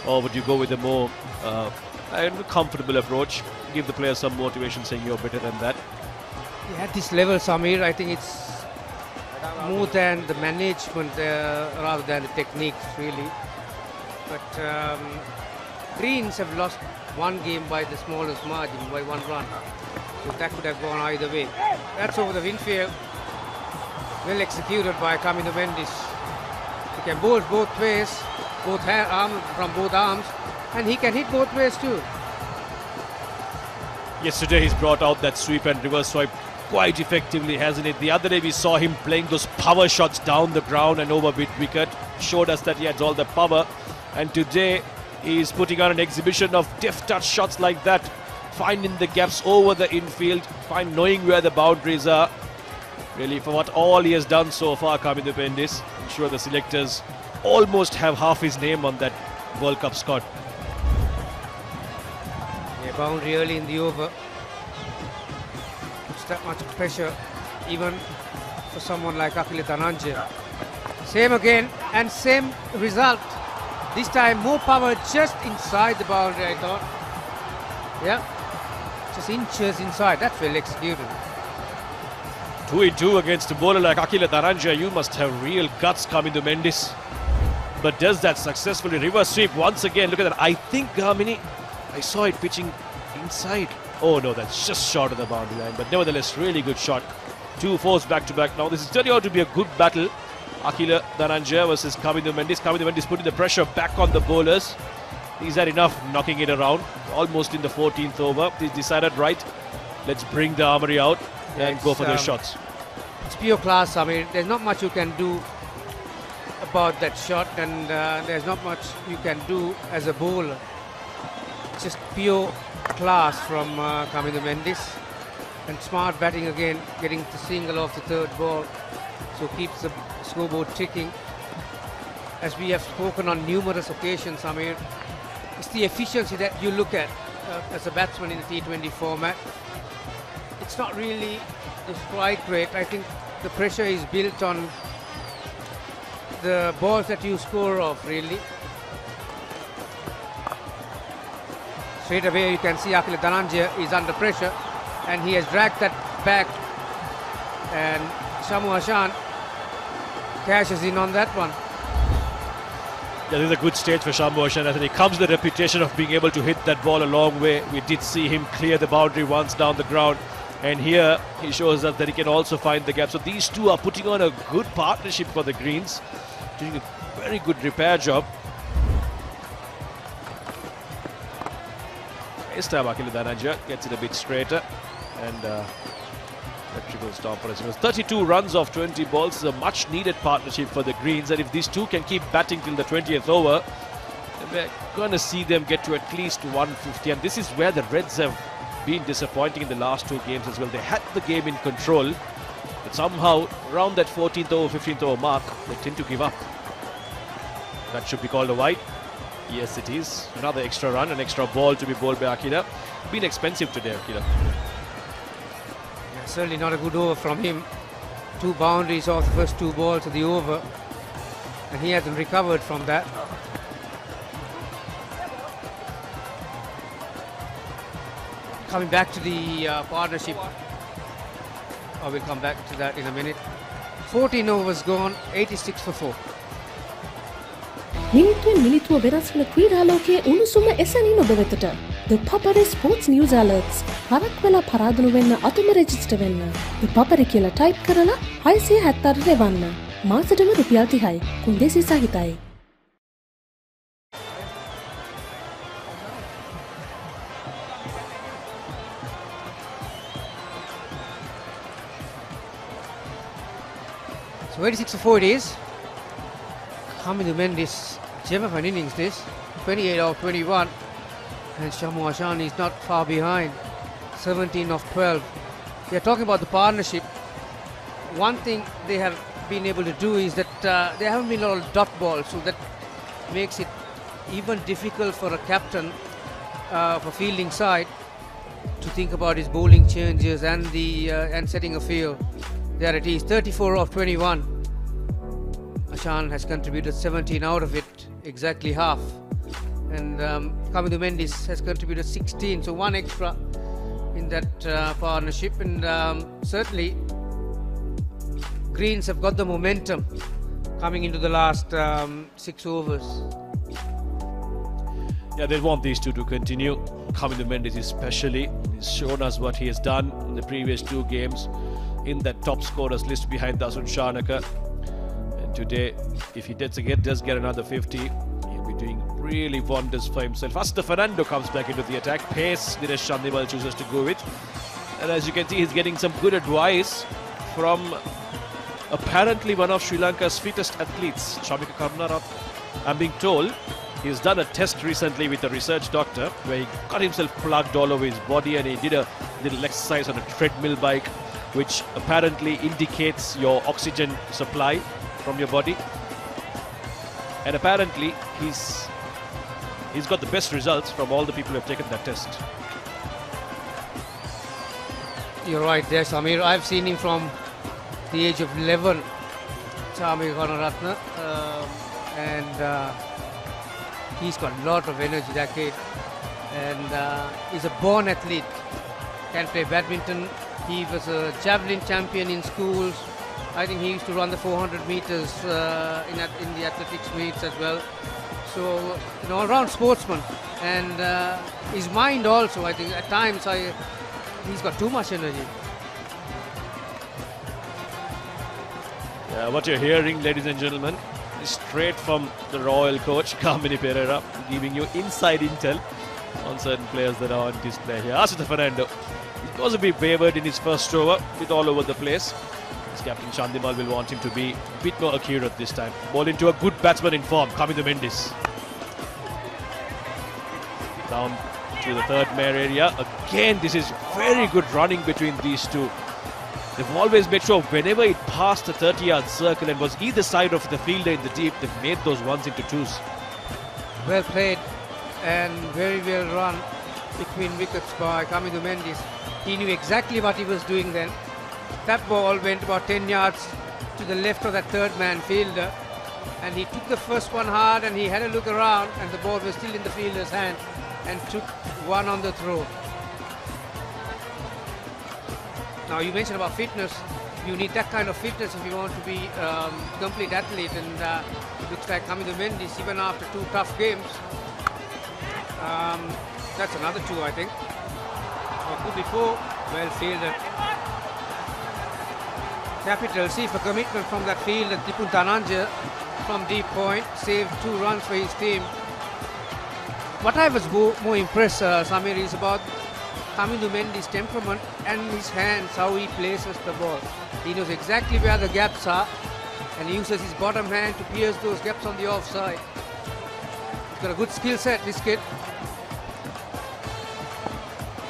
Or would you go with a more comfortable approach? Give the players some motivation saying you're better than that?
Yeah, at this level, Samir, I think it's more than the management rather than the techniques, really. But Greens have lost 1 game by the smallest margin, by 1 run. So that could have gone either way. That's over the windfield. Well executed by Kamindu Mendis. He can bowl both ways, from both arms, and he can hit both ways too.
Yesterday he's brought out that sweep and reverse swipe quite effectively, hasn't it? The other day we saw him playing those power shots down the ground and over mid-wicket. Showed us that he has all the power. And today he's putting on an exhibition of deft touch shots like that. Finding the gaps over the infield, knowing where the boundaries are. Really, for what all he has done so far, Kamindu Pendis, I'm sure the selectors almost have half his name on that World Cup squad.
Yeah, boundary early in the over. It's that much pressure, even for someone like Akila Dhananjaya. Same again, and same result. This time more power just inside the boundary, I thought. Yeah, just inches inside. That's well executed.
2-2 against a bowler like Akila Dhananjaya. You must have real guts, Kamindu Mendis. But does that successfully. Reverse sweep once again. Look at that. I think Gamini, I saw it pitching inside. Oh no, that's just short of the boundary line. But nevertheless, really good shot. 2 fours back to back. Now this is turning out to be a good battle. Akila Dhananjaya versus Kamindu Mendis. Kamindu Mendis putting the pressure back on the bowlers. He's had enough knocking it around. Almost in the 14th over. He's decided, right, let's bring the armory out and go for those shots.
It's pure class. I mean, there's not much you can do about that shot, and there's not much you can do as a bowler. It's just pure class from Kamindu Mendis. And smart batting again, getting the single off the third ball. So keeps the scoreboard ticking. As we have spoken on numerous occasions, I mean, it's the efficiency that you look at as a batsman in the T20 format. It's not really the strike rate. I think the pressure is built on the balls that you score off, really. Straight away you can see Akila Dhananjaya is under pressure, and he has dragged that back, and Shamu Hashan cashes in on that one.
Yeah, this is a good stage for Shamu Hashan. I think he comes with the reputation of being able to hit that ball a long way. We did see him clear the boundary once down the ground, and here he shows us that he can also find the gap. So these two are putting on a good partnership for the Greens, doing a very good repair job. This time Akila Dhananjaya gets it a bit straighter, and electrical stop for us. It was 32 runs off 20 balls. It's a much needed partnership for the Greens, and if these two can keep batting till the 20th over, then we're going to see them get to at least 150. And this is where the Reds have been disappointing in the last 2 games as well. They had the game in control, but somehow around that 14th over, 15th over mark, they tend to give up. That should be called a wide. Yes, it is. Another extra run, an extra ball to be bowled by Akila. Been expensive today, Akila.
Yeah, certainly not a good over from him. 2 boundaries off the first 2 balls of the over, and he hasn't recovered from that. Coming back to the partnership, I will come back to that in a minute. 14 overs gone, 86 for 4.
මිනිත්තුවෙන් මිනිත්තුව වෙනස් වන ක්‍රීඩාලෝකයේ උණුසුම එසැනින් ඔබ වෙතට. The Papare Sports News Alerts. හරක් වෙලා පරාදුණු වෙන්න අතුම register වෙන්න. The Papare කියලා ටයිප් කරලා 670 රෙවන්න. මාසෙටම රුපියල් 30යි. කුන්දේසි සහිතයි.
So 86 for 4 it is. Kamindu Mendis, gem of an innings this, 28 of 21, and Shamu Hashan is not far behind, 17 of 12. We are talking about the partnership. One thing they have been able to do is that there haven't been a lot of dot balls, so that makes it even difficult for a captain for fielding side to think about his bowling changes and the and setting a field. There it is, 34 of 21. Hashan has contributed 17 out of it, exactly half. And Kamindu Mendis has contributed 16, so 1 extra in that partnership. And certainly, Greens have got the momentum coming into the last 6 overs.
Yeah, they want these two to continue. Kamindu Mendis especially, he's shown us what he has done in the previous 2 games in that top scorers list behind Dasun Shanaka. And today, if he does get another 50, he'll be doing really wonders for himself. Asta Fernando comes back into the attack. Pace, Dinesh Chandimal chooses to go with. And as you can see, he's getting some good advice from apparently one of Sri Lanka's fittest athletes, Shamika Karnarath. I'm being told he's done a test recently with a research doctor where he got himself plugged all over his body, and he did a little exercise on a treadmill bike. which apparently indicates your oxygen supply from your body. And apparently he's got the best results from all the people who have taken that test.
You're right there, Samir. I've seen him from the age of 11, Samir Gunaratne, and he's got a lot of energy, that kid. And he's a born athlete, can play badminton. He was a javelin champion in schools. I think he used to run the 400 meters in the athletics meets as well. So, an all-round sportsman. And his mind also, I think, at times, he's got too much energy.
Yeah, what you're hearing, ladies and gentlemen, is straight from the Royal coach, Kamini Pereira, giving you inside intel on certain players that are on display here. Asita Fernando, he was a bit wavered in his first over, a bit all over the place. His captain Chandimal will want him to be a bit more accurate this time. Ball into a good batsman in form, Kamindo Mendis. Down to the third man area. Again, this is very good running between these two. They've always made sure whenever it passed the 30-yard circle and was either side of the fielder in the deep, they've made those ones into twos.
Well played and very well run between wickets by Kamindo Mendis. He knew exactly what he was doing then. That ball went about 10 yards to the left of that third man fielder, and he took the first one hard and he had a look around, and the ball was still in the fielder's hand, and took one on the throw. Now, you mentioned about fitness. You need that kind of fitness if you want to be complete athlete, and it looks like Kamindo Mendis, even after 2 tough games, that's another 2, I think. Or could be 4. Well fielded. Capital C for commitment from that field, and Tipun Dhananjaya from deep point saved 2 runs for his team. What I was more impressed, Samir, is about Kamindo Mendis' temperament and his hands, how he places the ball. He knows exactly where the gaps are, and he uses his bottom hand to pierce those gaps on the offside. He's got a good skill set, this kid.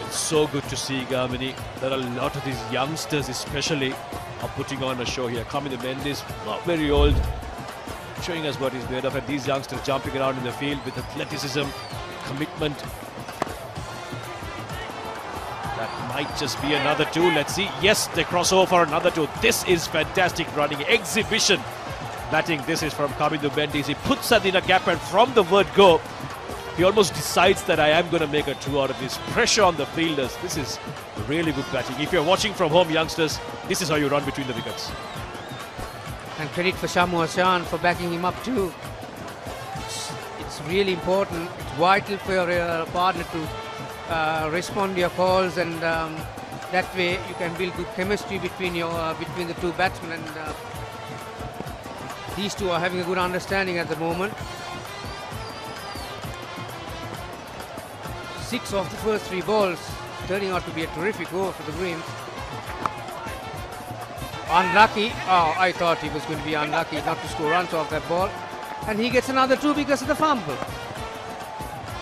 It's so good to see, Gamini, that a lot of these youngsters especially are putting on a show here. Kamindo Mendis, not very old, showing us what he's made of, and these youngsters jumping around in the field with athleticism, commitment. That might just be another 2. Let's see. Yes, they cross over for another 2. This is fantastic running. Exhibition batting. This is from Kamindo Mendis. He puts that in a gap, and from the word go, he almost decides that I am going to make a 2 out of this. Pressure on the fielders. This is really good batting. If you're watching from home, youngsters, this is how you run between the wickets.
And credit for Shamu Hassan for backing him up too. It's really important. It's vital for your partner to respond to your calls, and that way you can build good chemistry between the 2 batsmen, and these 2 are having a good understanding at the moment. 6 of the first 3 balls turning out to be a terrific over for the Greens. Unlucky. Oh, I thought he was going to be unlucky not to score runs off that ball, and he gets another 2 because of the fumble.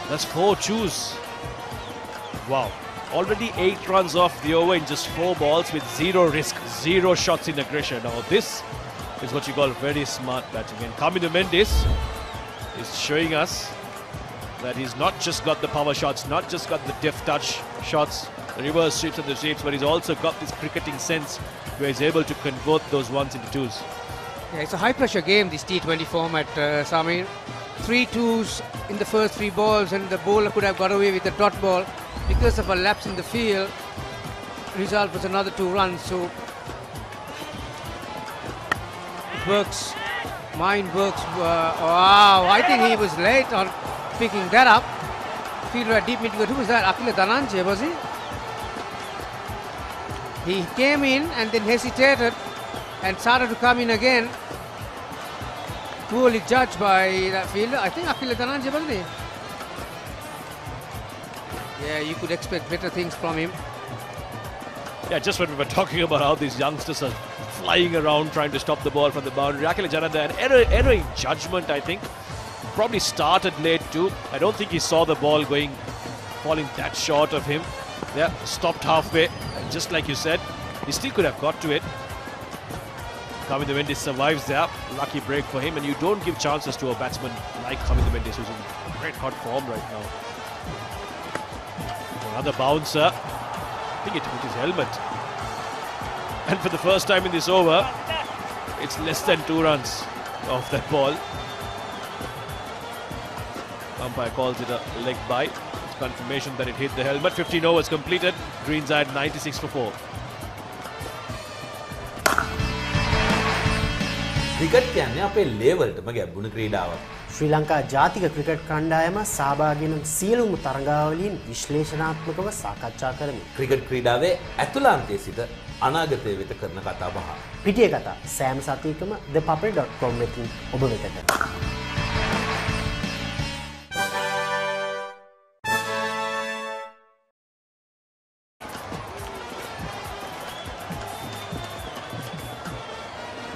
That's 4 chews. Wow. Already 8 runs off the over in just 4 balls with 0 risk, 0 shots in aggression. Now this is what you call very smart batting. And Kamindo Mendis is showing us that he's not just got the power shots, not just got the deft touch shots, the reverse sweeps and the sweeps, but he's also got this cricketing sense where he's able to convert those ones into 2s.
Yeah, it's a high-pressure game, this T20 format, Samir. 3 2s in the first 3 balls, and the bowler could have got away with a dot ball. Because of a lapse in the field, result was another 2 runs. So it works. Mind works. Wow, I think he was late on picking that up. Fielder at deep mid-wicket. Who was that? Akila Dhananjaya, was he? He came in and then hesitated and started to come in again. Poorly judged by that fielder. I think Akila Dhananjaya, wasn't he? Yeah, you could expect better things from him.
Yeah, just when we were talking about how these youngsters are flying around trying to stop the ball from the boundary. Akila Jananda, an error in judgment, I think. Probably started late too. I don't think he saw the ball falling that short of him. Yeah, stopped halfway. And just like you said, He still could have got to it. Kamindu Mendis survives there. Lucky break for him, and you don't give chances to a batsman like Kamindu Mendis, who's in great hot form right now. Another bouncer. I think it hit his helmet. And for the first time in this over, it's less than 2 runs off that ball. Umpire calls it a leg bite. It's confirmation that it hit the helmet. 15 overs completed. Greens at 96 for 4.
Cricket කියන්නේ අපේ ලේවල්ටම ගැඹුණු ක්‍රීඩාවක්.
ශ්‍රී ලංකා ජාතික cricket කණ්ඩායම සහභාගී වන සියලුම තරගාවලීන් විශ්ලේෂණාත්මකව සාකච්ඡා කරමින්
cricket ක්‍රීඩාවේ ඇතුළාන්තයේ සිට අනාගතය වෙත කරන කතා බහ.
පිටිය කතා සෑම සතියකම thepuppet.com වෙතින් ඔබ වෙතට.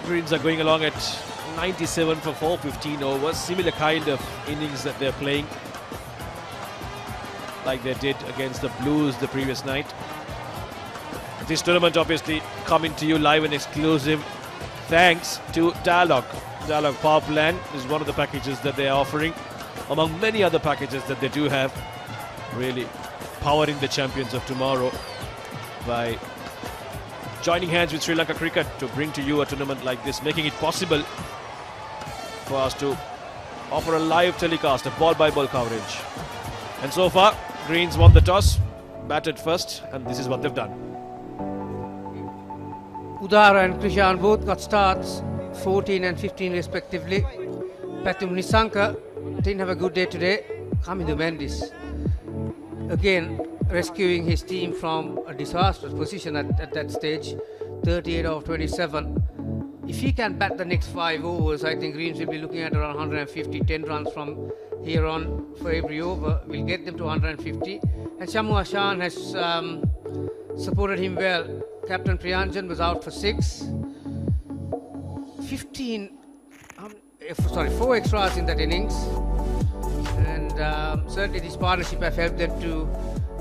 Greens are going along at 97 for 4, 15 overs. Similar kind of innings that they're playing, like they did against the Blues the previous night. This tournament obviously coming to you live and exclusive thanks to Dialog. Dialog Power Plan is one of the packages that they are offering, among many other packages that they do have, really powering the champions of tomorrow by joining hands with Sri Lanka Cricket to bring to you a tournament like this, making it possible for us to offer a live telecast of ball-by-ball coverage. And so far, Greens won the toss, batted first, and this is what they've done.
Udara and Krishan both got starts, 14 and 15 respectively. Pathum Nisanka didn't have a good day today. Kamindu Mendis again rescuing his team from a disastrous position at that stage, 38 of 27. If he can bat the next 5 overs, I think Greens will be looking at around 150, 10 runs from here on for every over. Will get them to 150. And Shamu Hashan has supported him well. Captain Priyanjan was out for 6. 4 extras in that innings. And certainly this partnership have helped them to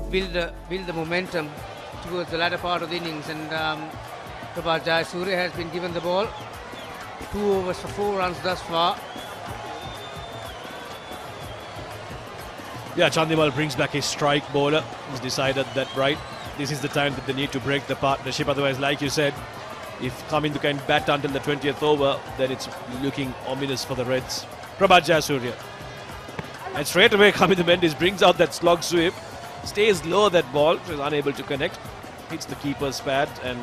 build the momentum towards the latter part of the innings. And Prabhat Jayasuriya has been given the ball. 2 overs for 4 runs thus far.
Yeah, Chandimal brings back his strike bowler. He's decided that, right, this is the time that they need to break the partnership. Otherwise, like you said, if Kamindu can bat until the 20th over, then it's looking ominous for the Reds. Prabhat Jayasuriya. And straight away, Kamindu Mendis brings out that slog sweep. Stays low, that ball, is unable to connect. Hits the keeper's pad, and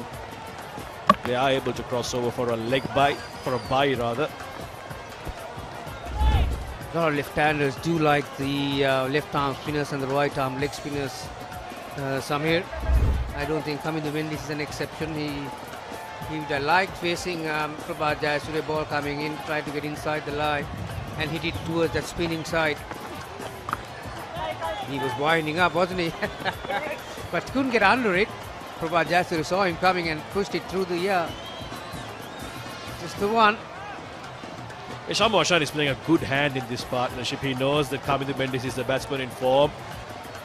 they are able to cross over for a leg bye, for a bye rather.
A lot of left-handers do like the left-arm spinners and the right-arm leg spinners. Samir, I don't think Kamindu Mendis is an exception. He would have liked facing Prabhat Jayasuriya ball coming in, try to get inside the line and hit it towards that spinning side. He was winding up, wasn't he? But couldn't get under it. Prabhat Jayasuriya saw him coming and pushed it through the air. Just the one.
Shamu Hashan is playing a good hand in this partnership. He knows that Kamindu Mendis is the batsman in form.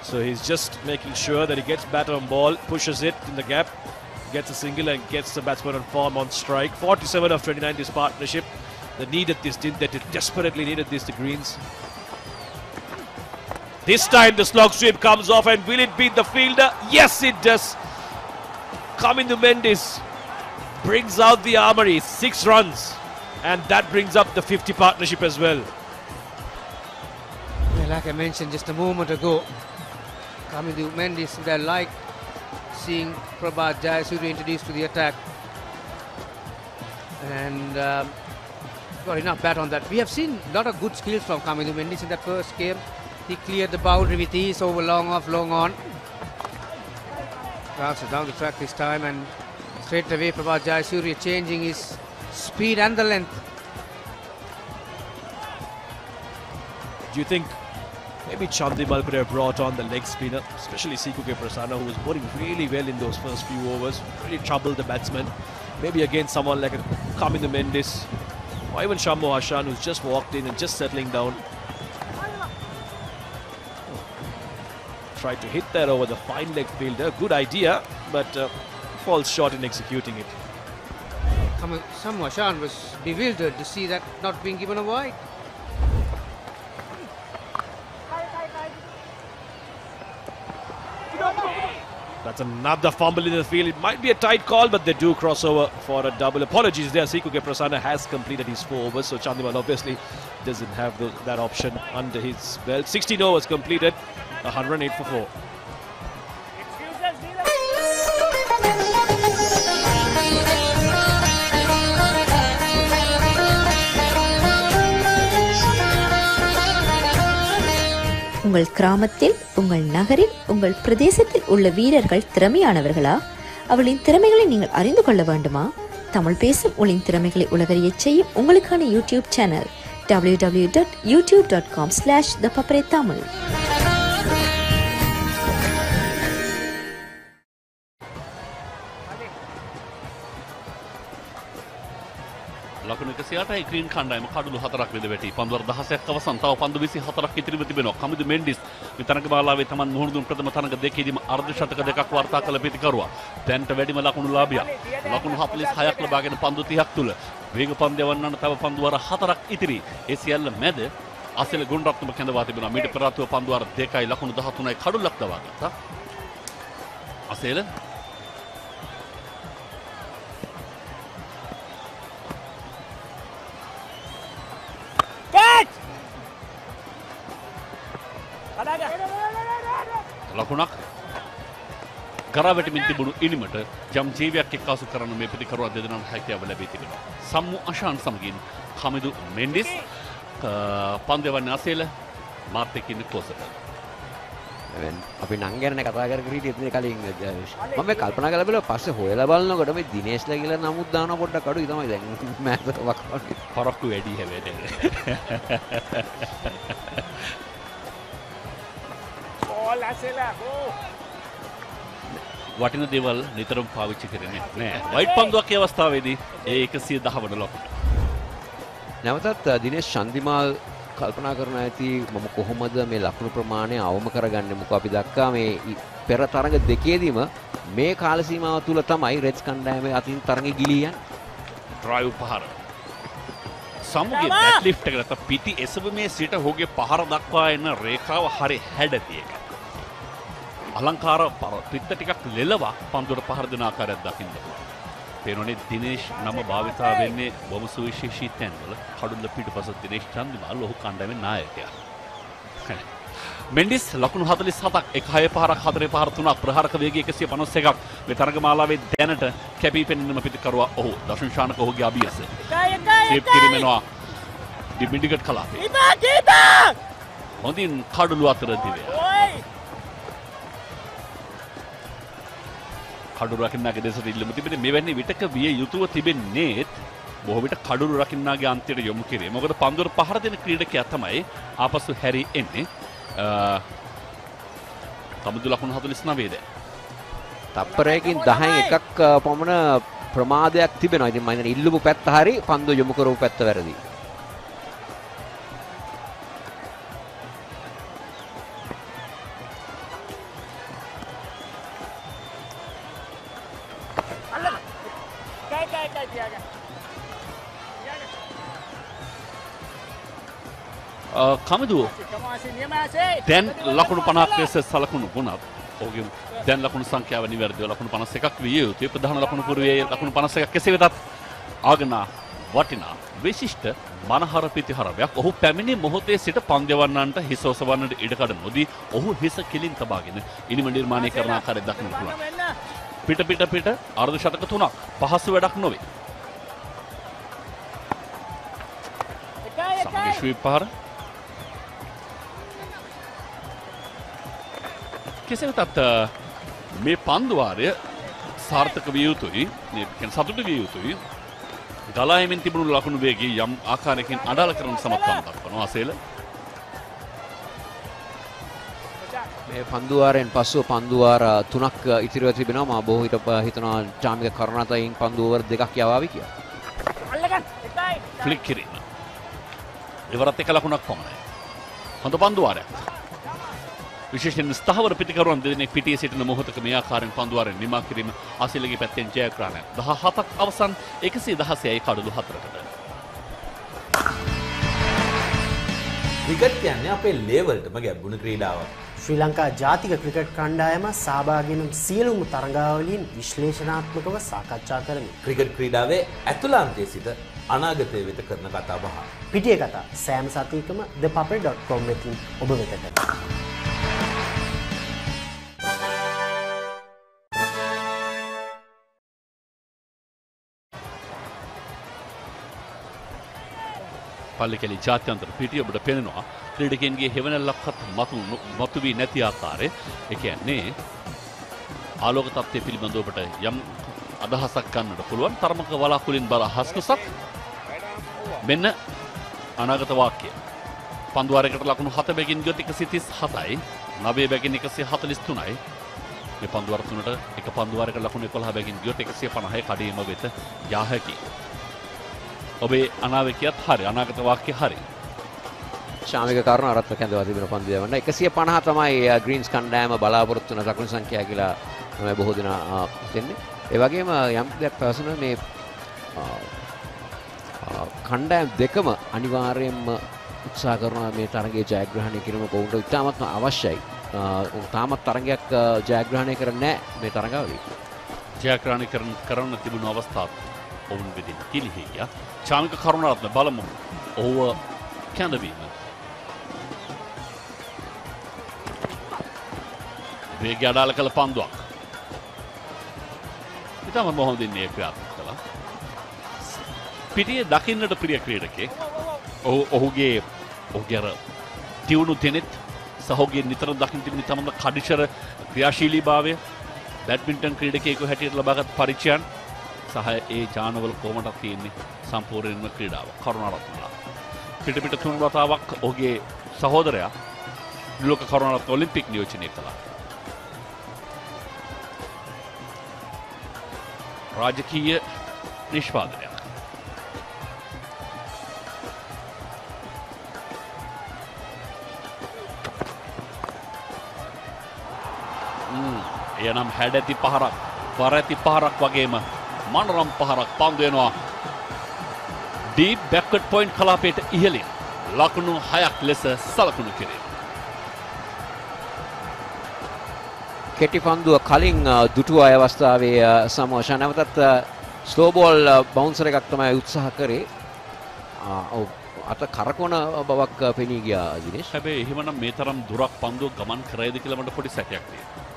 So he's just making sure that he gets batter on ball, pushes it in the gap, gets a single and gets the batsman on form on strike. 47 of 29 this partnership. They needed this, didn't they? They desperately needed this, the Greens. This time the slog sweep comes off, and will it beat the fielder? Yes, it does. Kamindu Mendis brings out the armory, 6 runs. And that brings up the 50 partnership as well.
Yeah, like I mentioned just a moment ago, Kamindu Mendis would have liked seeing Prabhat Jayasuriya introduced to the attack. And got enough bat on that. We have seen a lot of good skills from Kamindu Mendis in that first game. He cleared the boundary with ease over long off, long on. Bounces down the track this time, and straight away Prabhat Jayasuriya changing his speed and the length.
Do you think maybe Chandimal could have brought on the leg spinner, especially Sikuke Prasanna, who was bowling really well in those first few overs, really troubled the batsman? Maybe against someone like a Kamindu Mendis, or even Shamu Hashan, who's just walked in and just settling down. Tried to hit that over the fine leg fielder. Good idea, but falls short in executing it.
Somehow Shan was bewildered to see that not being given a wide.
That's another fumble in the field. It might be a tight call, but they do cross over for a double. Apologies there. Sikuke Prasanna has completed his 4 overs, so Chandimal obviously doesn't have that option under his belt. 16 overs completed, 108 for 4.
உங்கள் கிராமத்தில், உங்கள் நகரில், உங்கள் பிரதேசத்தில் உள்ள வீரர்கள் திறமையானவர்களா? அவளின் திறமைகளை நீங்கள் அறிந்து கொள்ள வேண்டுமா? தமிழ் பேசும் உங்களின் திறமைகளை உலகறியச் செய்யும் உங்களுக்கான யூடியூப் சேனல் www.youtube.com/thepaparetamil.
ලකුණු 108යි ග්‍රීන් කණ්ඩායම කඩලු 4ක් විද වැටි. පන්දු 16ක් අවසන්. තව පන්දු 24ක් ඉතිරිව තිබෙනවා. කමිදු මෙන්ඩිස් මේ තරඟ මාලාවේ තමන් මුහුණ දුන් ප්‍රථම තරඟ දෙකේදීම අර්ධ ශතක දෙකක් වාර්තා කළ පිටිකරුවා. දැන්ට වැඩිම ලකුණු ලාභියා. ලකුණු 46ක් ලබාගෙන පන්දු 30ක් තුල වේග පන්දු යවන්නන තව පන්දු වර 4ක් ඉතිරි. ඒ සියල්ල මැද අසල ගුණරත්නම කැඳවා තිබෙනවා. මීට පෙර ආතුව පන්දු වර 2යි ලකුණු 13යි කඩුලක් දවා ගත්තා. අසල ලකුණක් ගරාවැටමින් තිබුණු ඉනිමට ජම් ජීවියක් එක්කාසු කරන මේ පිටිකරුවා දෙදෙනාට හැකියාව ලැබී තිබෙනවා. සම්මු අශාන් සමගින් කමිදු මෙන්ඩිස් පන්දෙවන්නේ අසේල මාත් එක්ක ඉන්න කොසට.
අපි නං ගැන කතා කර කර හිටියේ ඉතින් කලින් මම කල්පනා කරලා බලුවා පස්සේ හොයලා බලනකොට මේ දිනේෂ්ලා කියලා නමුත් දාන පොඩ්ඩක් අඩුයි තමයි දැන් මෑතක වක්වන්නේ.
පරක්කු වැඩි හැබැයි. වටින දේවල් නිතරම පාවිච්චි කරන්නේ නෑ. වයිට් පන්දුවක් ඒ අවස්ථාවේදී ඒ 110 වන ලකුණ.
නැවතත් දිනේෂ් චන්දිමාල් කල්පනා කරන ඇති මම කොහොමද මේ ලකුණු ප්‍රමාණය අවම කරගන්නේ? මොකද අපි දැක්කා මේ පෙර තරඟ දෙකේදීම මේ කාල සීමාව තුල තමයි රෙඩ්ස් කණ්ඩායමේ අතින් තරඟෙ ගිලියන්නේ.
ඩ්‍රයිව් පහර. සමුගේ බැට් ලිෆ්ට් එකට පිටි එසවීමේ සිට ඔහුගේ පහර දක්වා එන රේඛාව හරි හැඩති එක. අලංකාර පිට ටිකක් ලෙලවා පන්දුවට පහර දෙන ආකාරයක් දකින්න පුළුවන්. පේනෝනේ දිනේෂ් නම භාවිතා වෙන්නේ බොහොම සුවිශේෂී තැන්වල. කඩුල්ල පිටුපස දිනේෂ් චන්දිමාල් ඔහු කණ්ඩායමේ නායකයා. මෙන්ඩිස් ලකුණු 47ක් 1 පහරක් 4 පහර 3ක් ප්‍රහාරක වේගය 151ක් මේ තරගමාලාවේ දැනට කැපී පෙනෙන පිටිකරුවා ඔහු දර්ශන් ශානක ඔහුගේ අභියස. සේව් කිරීමෙනවා ඩිමිඩිගට් කලාපේ. හොඳින් කඩුළු අතර දිවය. කඩුළු රකින්නාගේ දෙසට ඉල්ලුම තිබෙන්නේ මෙවැනි විටක විය යුතුව තිබෙන්නේ බොහෝ විට කඩුළු රකින්නාගේ අන්තිමට යොමු කිරීම. මොකද පන්දුවට පහර දෙන ක්‍රීඩකයා තමයි ආපසු හැරී එන්නේ. කමිදු ලකුණු 49 දැන්.
තප්පරයකින් 10න් එකක් පමණ ප්‍රමාදයක් තිබෙනවා. ඉතින් මම හිතන්නේ ඉල්ලුපු පැත්ත හරි පන්දු යොමු කරපු පැත්ත වැරදි.
කමිදු දැන් ලකුණු 50ක් ලෙස සලකුණු වුණත් ඔහුගේ දැන් ලකුණු සංඛ්‍යාව නිවැරදිව ලකුණු 51ක් විය යුතුයි. ප්‍රධාන ලකුණු පුරුවේ ලකුණු 51ක් කෙසේ වෙතත් ආගනා වටිනා විශිෂ්ට මනහර පිටිහරවයක්. ඔහු පැමිණි මොහොතේ සිට පන්දවන්නන්ට හිස ඔසවන්නට ඉඩකඩ නොදී ඔහු හිස කෙලින් තබාගෙන ඉනිම නිර්මාණය කරන ආකාරය දක්වන්න පුළුවන්. පිට අර්ධ ශතක 3ක් පහසු වැඩක් නොවේ. සමගිශ්වී පහර කෙසේ වෙතත් මේ පන්දු වාරය සාර්ථක විය යුතුයි. මේ කියන්නේ සතුටු විය යුතුයි. ගලායමින් තිබුණු ලකුණු වේගය යම් ආකාරයකින් අඩාල කරන සමත්කම් දක්වනවා අසේල.
මේ පන්දු වාරයෙන් පස්සෙ පන්දු වාර 3ක් ඉතිරිව තිබෙනවා. මම බොහෝ විට හිතනවා චාමික කරුණාතයින් පන්දු ඕවර් 2ක් යවාවි කියලා.
ෆ්ලික් කිරීම. ඉවරත් එක ලකුණක් පමණයි. හොඳ පන්දු වාරයක්. විශේෂයෙන් ස්ථාවර පිටිකරුවන් දෙදෙනෙක් පිටියේ සිටින මොහොතක මේ ආකාරයෙන් පන්දුවාරෙන් නිමා කිරීම ආසිලගේ පැත්තෙන් ජයග්‍රහණය. 17ක් අවසන් 116යි කඩලු 4කට.
ක්‍රිකට් කියන්නේ අපේ ලේවල්ටම ගැඹුණු ක්‍රීඩාවක්.
ශ්‍රී ලංකා ජාතික ක්‍රිකට් කණ්ඩායම සහභාගී වන සියලුම තරගාවලීන් විශ්ලේෂණාත්මකව සාකච්ඡා කරමි.
ක්‍රිකට් ක්‍රීඩාවේ ඇතුළාන්තයේ සිට අනාගතය වෙත කරන කතා බහ.
පිටියේ කතා සෑම සතියකම thepuppet.com වෙතින් ඔබ වෙතට.
පල්ලිකැලි ජාත්‍යන්තර පිටිය ඔබට පෙනෙනවා ක්‍රීඩකයන්ගේ හෙවණැල්ලක්වත් මතු වී නැති ආකාරය. ඒ කියන්නේ ආලෝක තත්ත්වය පිළිබඳව ඔබට යම් අදහසක් ගන්නට පුළුවන්. තරමක වලාකුලින් බල හස්කුසක්. මෙන්න අනාගත වාක්‍ය. පන්දුවාරයකට ලකුණු 7 බැගින් ගියොත් 137යි. 9 බැගින් 143යි. මේ පන්දුවාර තුනට එක පන්දුවාරයකට ලකුණු 11 බැගින් ගියොත් 150යි කඩේම වෙත යා හැකියි. ඔබේ අනාවැකියත් හරි අනාගත වාක්‍ය හරි.
ශාමික කරුණ අරත්ව කැඳවා තිබෙන පන්දු යවන්න 150 තමයි ග්‍රීන්ස් කණ්ඩායම බලාපොරොත්තු වන ලකුණු සංඛ්‍යාව කියලා තමයි බොහෝ දෙනා හිතන්නේ. ඒ වගේම යම් දෙයක් පර්සනල් මේ කණ්ඩායම් දෙකම අනිවාර්යයෙන්ම උත්සාහ කරනවා මේ තරගයේ ජයග්‍රහණය කිරීම කොවුන්ට ඉතාමත්ම අවශ්‍යයි. තාමත් තරගයක් ජයග්‍රහණය කරන්නේ නැහැ මේ තරගාවලිය.
ජයග්‍රහණය කරන්න තිබුණු අවස්ථාව ඔවුන් වෙදින් කිලිහි ගියා. ශාමික කරුණාරත්න බලමු ඔහුව කැඳවීම. වේගය අඩාල කළ පන්දුවක්. ඉතාමත් මොහොතින් මේ ක්‍රියාත්මක කළා. පිටියේ දකින්නට ප්‍රිය ක්‍රීඩකෙක්. ඔහුගේ අර තියුණු දෙනෙත් සහෝගේ නිතර දකින්න තිබෙන තමම කඩිෂර ක්‍රියාශීලීභාවය බැඩ්මින්ටන් ක්‍රීඩකයෙකු හැටියට ලබාගත් පරිචයන් සහ ඒ ජානවල කොමටක් තියෙන්නේ සම්පූර්ණයෙන්ම ක්‍රීඩාව. කරුණාරත්නලා පිට තුන් වතාවක් ඔහුගේ සහෝදරයා ලෝක කරුණාරත්න ඔලිම්පික් නියෝජනය කළා. රාජකීය නිෂ්පාදනයක්. එයනම් හැඩැති පහරක් වරැති පහරක් වගේම මනරම් පහරක් පන්දු වෙනවා ඩීප් බැක්වර්ඩ් පොයින්ට් කලාපයට ඉහළින් ලකුණු 6ක් ලෙස සලකුණු කිරීම.
කෙටි පන්දුව කලින් දුටුව අවස්ථාවේ සමෝෂා නැවතත් ස්ලෝ බෝල් බවුන්සර් එකක් තමයි උත්සාහ කරේ. අත කරකවන බවක් පෙනී ගියා දිනේෂ්.
හැබැයි එහෙමනම් මේ තරම් දුරක් පන්දුව ගමන් කරයිද කියලා මට පොඩි සැකයක් තියෙනවා.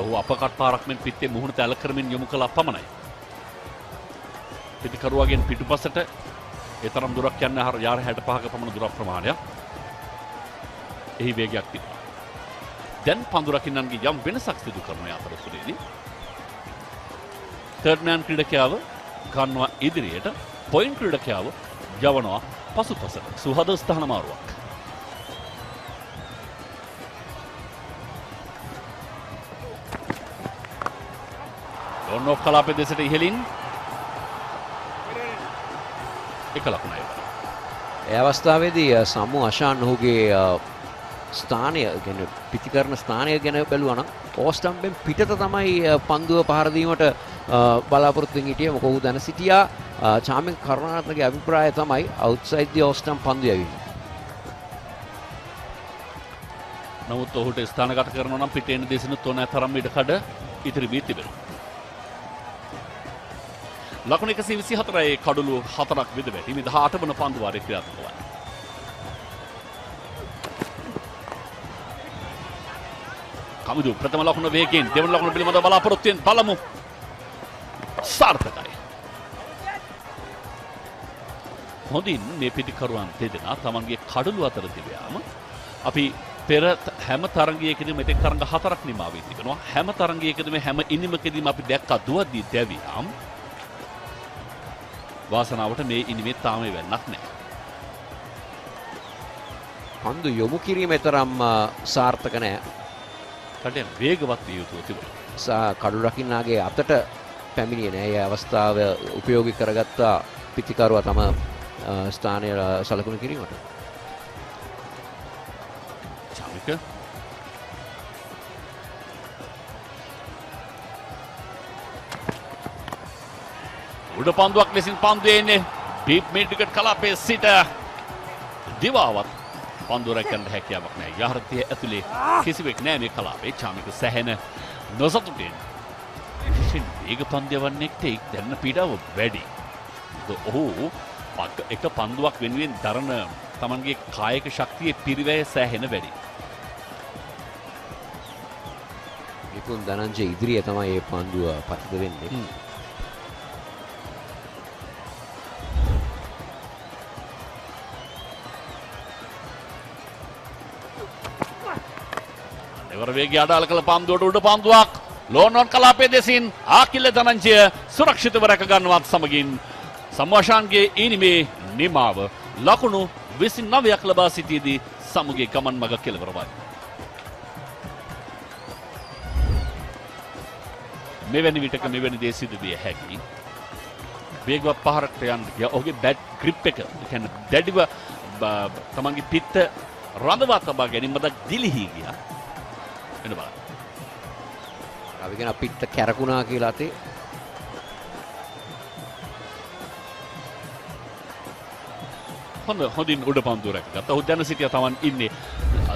ඔහු අපකට් පාරක් මෙන් පිටේ මුහුණ තැල කරමින් යොමු කළා පමණයි. පිටිකරුවාගෙන් පිටුපසට ඒ තරම් දුරක් යන්න යාර 65ක පමණ දුර ප්‍රමාණයක්. එහි වේගයක් තිබුණා. දැන් පන්දු රකින්නන්ගේ යම් වෙනසක් සිදු කරන අතරතුරේදී තර්ඩ් මෑන් ක්‍රීඩකයාව ගන්නවා ඉදිරියට, පොයින්ට් ක්‍රීඩකයාව යවනවා පසුපසට. සුහද ස්ථාන මාරුවක්. ඔන්නෝ කලාපේ දෙසට ඉහළින් එක ලකුණයි.
ඒ අවස්ථාවේදී සමු අශාන් ඔහුගේ ස්ථානය ගැන පිටිකරන ස්ථානය ගැන බැලුවා නම් ඕස්ටම්පෙන් පිටත තමයි පන්දුව පහර දීමට බලාපොරොත්තු වෙමින් හිටියේ. මොකද ඔහු දැන සිටියා චාමික කරුණාරත්නගේ අභිප්‍රාය තමයි අවුට්සයිඩ් දී ඕස්ටම් පන්දු යවින්නේ.
නමුත් ඔහුට ස්ථානගත කරනවා නම් පිටේන දෙසිනු තොන තරම් ඉඩකඩ ඉතිරි වී තිබෙනවා. ලකුණු 124යි කඩලු 4ක් විද වැටි 18 වන පන්දු වාරයේ ක්‍රියාත්මක වන්නේ. කමිදු ප්‍රථම ලකුණ වේගයෙන් දෙවන ලකුණ පිළිබඳව බලාපොරොත්තුෙන් බලමු. සාර්ථකයි. හොඳින් මේ පිටිකරුවන් දෙදෙනා තමන්ගේ කඩලු අතර තිබයාම අපි පෙර හැම තරගයකදීම මෙතෙක් තරග 4ක් නිමා වී තිබෙනවා. හැම තරගයකදීම හැම ඉනිමකදීම අපි දැක්කා දුවද්දී දැවියාම්. වාසනාවට මේ ඉනිමේ තාම වෙන්නක් නැහැ.
පන්දු යොමු කිරීම තරම් සාර්ථක නැහැ.
කඩේ වේගවත් විය යුතුව තිබුණා.
කඩු රකින්නාගේ අතට පැමිණියේ නැහැ. ඒ අවස්ථාව උපයෝගී කරගත්තා පිටිකරුවා තම ස්ථානය සලකුණු කිරීමට.
චාමික උඩ පන්දුවක් ලෙසින් පන්දුවේ එන්නේ ඩීප් මිඩ් විකට් කලාපයේ සිට දිවාවත් පන්දුව රැකගන්න හැකියාවක් නැහැ. යහරතිය ඇතුලේ කිසිවෙක් නැහැ මේ කලාපේ. චාමික සැහෙන නොසතුටින් විශේෂයෙන් වේග පන්දවන්නෙක්ට දැන්න පීඩාව වැඩි. ඔහු එක පන්දුවක් වෙනුවෙන් දරන තමන්ගේ කායික ශක්තියේ පිරිවැය සෑහෙන වැඩි.
විපුන් ධනංජය ඉදිරිය තමයි මේ පන්දුව පතිත වෙන්නේ.
එවර වේගය අඩාල කළ පන්දුවට උඩ පන්දුවක් ලෝනොන් කලාපයේ දෙසින් ආකිල ධනංජය සුරක්ෂිතව රැක ගන්නවත් සමගින් සම්වාෂාන්ගේ ඊනිමේ නිමාව ලකුණු 29ක් ලබා සිටියේදී සමුගේ ගමන් මඟ කෙලවර වයි. මෙවැනි විටක මෙවැනි දේ සිදු විය හැකි. වේගවත් පහරකට යන්න ගියා. ඔහුගේ බැට් ග්‍රිප් එක කියන්නේ දැඩිව තමන්ගේ පිත්ත රඳවා තබා ගැනීමද දිලිහි ගියා. එන්න බලන්න.
අපි කියන පිත්ත කැරකුණා කියලා අතේ
හොඳින් උඩ පන්දුව රැකගත්තා. ඔහු දැන සිටියා තමන් ඉන්නේ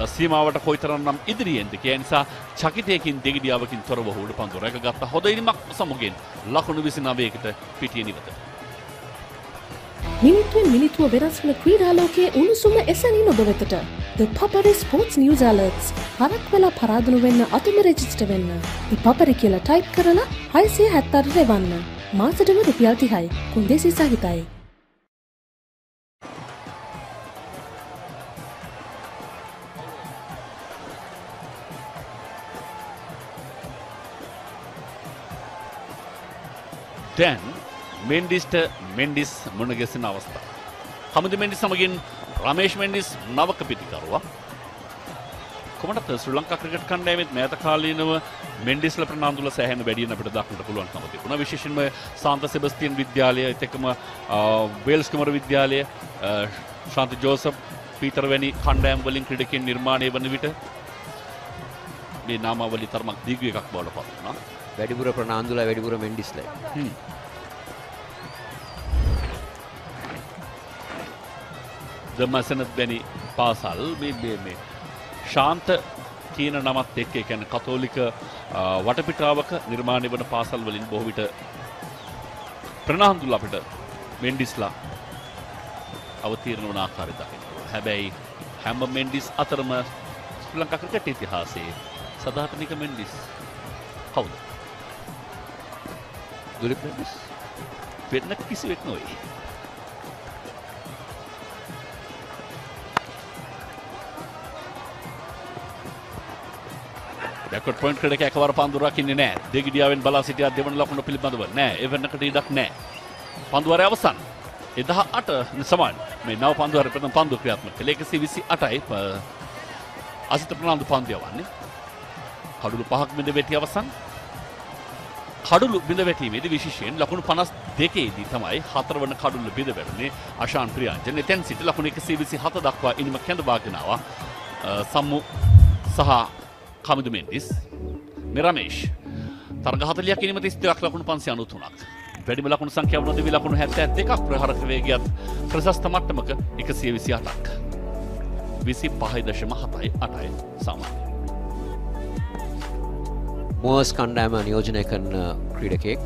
සීමාවට කොයිතරම්නම් ඉදිරියෙන්ද කියන නිසා චකිතයකින් දෙගිඩියාවකින් තොරව උඩ පන්දුව රැකගත්තා. හොඳ ඉනිමක් සමගින් ලකුණු 29කට පිටිය නිවත.
මිනිත්තුවෙන් මිනිත්තුව වෙනස් වන ක්‍රීඩා ලෝකයේ උණුසුම එසැනින් ඔබ වෙතට. The Papare Sports News Alerts. හරක් වෙලා පරාදුණු වෙන්න අතුම රෙජිස්ටර් වෙන්න. The Papare කියලා ටයිප් කරලා 670 රෙවන්න. මාසෙටම රුපියල් 30යි. කුන්දේසි සහිතයි.
දැන් මෙන්ඩිස් මුණගැසෙන අවස්ථාව. හමුදු මෙන්ඩිස් සමගින් රමේෂ් මෙන්ඩිස් නවක පිටිකරුවා. කොමඩත් ශ්‍රී ලංකා ක්‍රිකට් කණ්ඩායමේ මෑත කාලීනව මෙන්ඩිස්ලා ප්‍රනාන්දුල සෑහෙන වැඩියෙන් අපිට දක්නට පුළුවන්කම තිබුණා. විශේෂයෙන්ම සාන්ත සෙබස්තියන් විද්‍යාලය, ඒත් එක්කම වේල්ස් කුමර විද්‍යාලය, ශාන්ත ජෝසප්, පීටර් වැනි කණ්ඩායම් වලින් ක්‍රීඩකයන් නිර්මාණය වන විට මේ නාමාවලි තරමක් දීර්ඝ එකක් බවට පත් වුණා.
වැඩිපුර ප්‍රනාන්දුලා වැඩිපුර මෙන්ඩිස්ලා.
දමසනත් වැනි පාසල් මේ ශාන්ත කියන නමත් එක්ක ඒ කියන්නේ කතෝලික වටපිටාවක නිර්මාණය වන පාසල් වලින් බොහෝ විට ප්‍රනාන්දුලා අපිට මෙන්ඩිස්ලා අවතීර්ණ වන ආකාරය දකින්න. හැබැයි හැම මෙන්ඩිස් අතරම ශ්‍රී ලංකා ක්‍රිකට් ඉතිහාසයේ සදාතනික මෙන්ඩිස් කවුද? දුලිප් මෙන්ඩිස් වෙන කිසිවෙක් නොවේ. බැක්වර්ඩ් පොයින්ට් ක්‍රීඩක එකවර පන්දු රකින්නේ නැහැ. දෙගිඩියාවෙන් බලා සිටියා දෙවන ලකුණ පිළිබඳව නැහැ. එවන්නකට ඉඩක් නැහැ. පන්දුවරය අවසන්. 18 සමාන. මේ නව පන්දුවරය ප්‍රථම පන්දු ක්‍රියාත්මක කළේ 128යි. අසිත ප්‍රනාන්දු පන්දිය වන්නේ. කඩුළු 5ක් බිඳ වැටි අවසන්. කඩුළු බිඳ වැටීමේදී විශේෂයෙන් ලකුණු 52ේදී තමයි 4 වන කඩුළු බිඳ වැටුනේ අශාන් ප්‍රියංජන. එතෙන් සිට ලකුණු 127 දක්වා ඉනිම කැඳවාගෙන ආවා. සම්මු සහ කමිදු මෙන්ඩිස් මේ රමේෂ් තරග 40ක් ඉනිම 32ක් ලකුණු 593ක්. වැඩිම ලකුණු සංඛ්‍යාව නොදෙවි ලකුණු 72ක් ප්‍රහාරක වේගයත් ප්‍රශස්ත මට්ටමක 128ක්. 25.78යි සාමාන්‍ය.
මෝස් කණ්ඩායම නියෝජනය කරන ක්‍රීඩකයෙක්.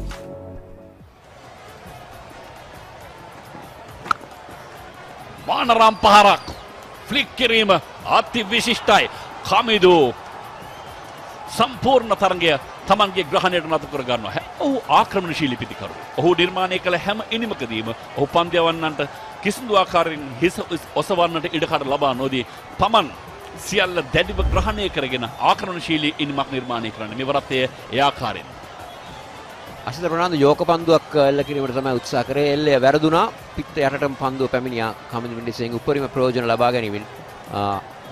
වානරම් පහරක් ෆ්ලික් කිරීම අති විශිෂ්ටයි. කමිදු සම්පූර්ණ තරගය තමන්ගේ ග්‍රහණයට නතු කර ගන්නවා. ඔහු ආක්‍රමණශීලී පිටිකරු. ඔහු නිර්මාණය කළ හැම ඉනිමකදීම ඔහු පන්දයවන්නන්ට කිසිදු ආකාරයෙන් හිස ඔසවන්නට ඉඩකඩ ලබා නොදී තමන් සියල්ල දැඩිව ග්‍රහණය කරගෙන ආක්‍රමණශීලී ඉනිමක් නිර්මාණය කරන්න මෙවරත් ඒ ආකාරයෙන්.
අසිත ප්‍රනාන්දු යෝක පන්දුවක් එල්ල කිරීමට තමයි උත්සාහ කරේ. එල්ලය වැරදුනා. පිට යටටම පන්දුව පැමිණියා. කමිදු මෙන්ඩිස්ගෙන් උපරිම ප්‍රයෝජන ලබා ගැනීමෙන්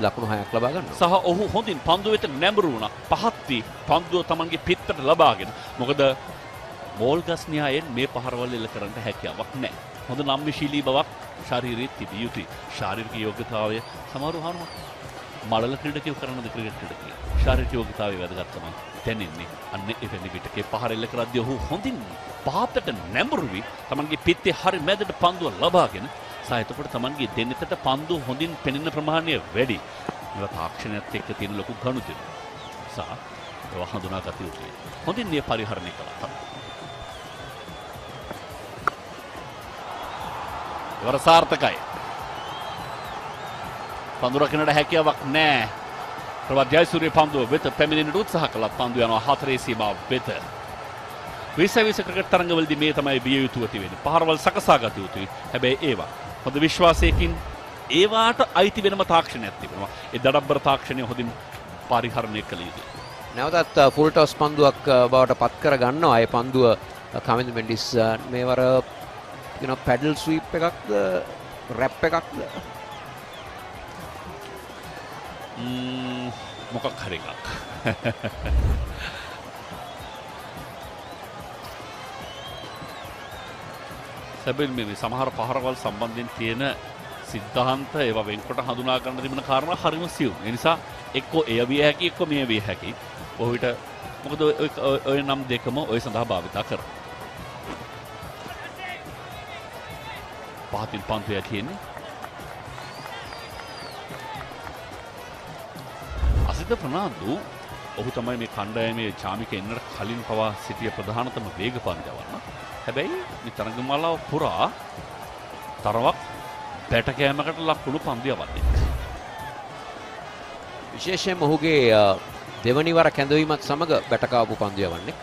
ලකුණු 6ක් ලබා ගන්නවා.
සහ ඔහු හොඳින් පන්දුව වෙත නැඹුරු වුණා. පහත් වී පන්දුව තමන්ගේ පිටට ලබාගෙන. මොකද බෝල් ගස් න්‍යායෙන් මේ පහරවල් එල්ල කරන්න හැකියාවක් නැහැ. හොඳ නම්‍යශීලී බවක් ශාරීරික තිබිය යුතුයි. ශාරීරික යෝග්‍යතාවය සමහරව අහනවා. මඩල ක්‍රීඩකයෝ කරනද ක්‍රිකට් ක්‍රීඩකයෝ. ශාරීරික යෝග්‍යතාවය වැදගත් තමයි දැනෙන්නේ. අන්න එවැනි විටකේ පහර එල්ල කරද්දී ඔහු හොඳින් පාතට නැඹුරුවි තමන්ගේ පිත්තේ හරි මැදට පන්දුව ලබාගෙන සායතකොට තමන්ගේ දෙන්නතට පන්දුව හොඳින් පෙනෙන ප්‍රමාණය වැඩි. මේවා තාක්ෂණයත් එක්ක තියෙන ලොකු ගනුදෙනු. සා ඒවා හඳුනාගත යුතුයි. හොඳින් මේ පරිහරණය කළා තමයි. ඉවර සාර්ථකයි. පන්දු රකින්නට හැකියාවක් නැහැ. ප්‍රවත් ජයසූරිය පන්දුව වෙත පැමිණෙන්නට උත්සාහ කළත් පන්දුව යනවා 4 සීමාව වෙත. විශ්ව ක්‍රිකට් තරඟවලදී මේ තමයි බිය යුතුව තියෙන්නේ. පහරවල් සකසා ගත යුතුයි. හැබැයි ඒවා හොඳ විශ්වාසයකින් ඒවාට අයිති වෙනම තාක්ෂණයක් තිබෙනවා. ඒ දඩබ්බර තාක්ෂණය හොඳින් පරිහරණය කළ යුතුයි.
නැවතත් ෆුල් ටොස් පන්දුවක් බවට පත් කර ගන්නවා. ඒ පන්දුව කමින්ද් මෙන්ඩිස් මේවර පැඩල් ස්වීප් එකක්ද රැප් එකක්ද
මොකක් හරි එකක්. සැබවින්ම මේ සමහර පහරවල් සම්බන්ධයෙන් තියෙන සිද්ධාන්ත ඒවා වෙන්කොට හඳුනා ගන්න තිබෙන කාරණා හරිම සියුම්. ඒ නිසා එක්කෝ එය විය හැකි එක්කෝ මෙය විය හැකි. ඔය විට මොකද ඔය නම් දෙකම ඔය සඳහා භාවිතා කරනවා. පහතින් පන්තුය තියෙන්නේ. අසිත ප්‍රනාන්දු ඔහු තමයි මේ කණ්ඩායමේ චාමික එන්නට කලින් පවා සිටිය ප්‍රධානතම වේග පන්දවන්න. හැබැයි මේ තරඟමාලාව පුරා තරමක් බැට කෑමකට ලක් වුණු පන්දිය වන්නේ.
විශේෂයෙන්ම ඔහුගේ දෙවනි වර කැඳවීමත් සමග බැටකාවපු පන්දිය වන්නේ.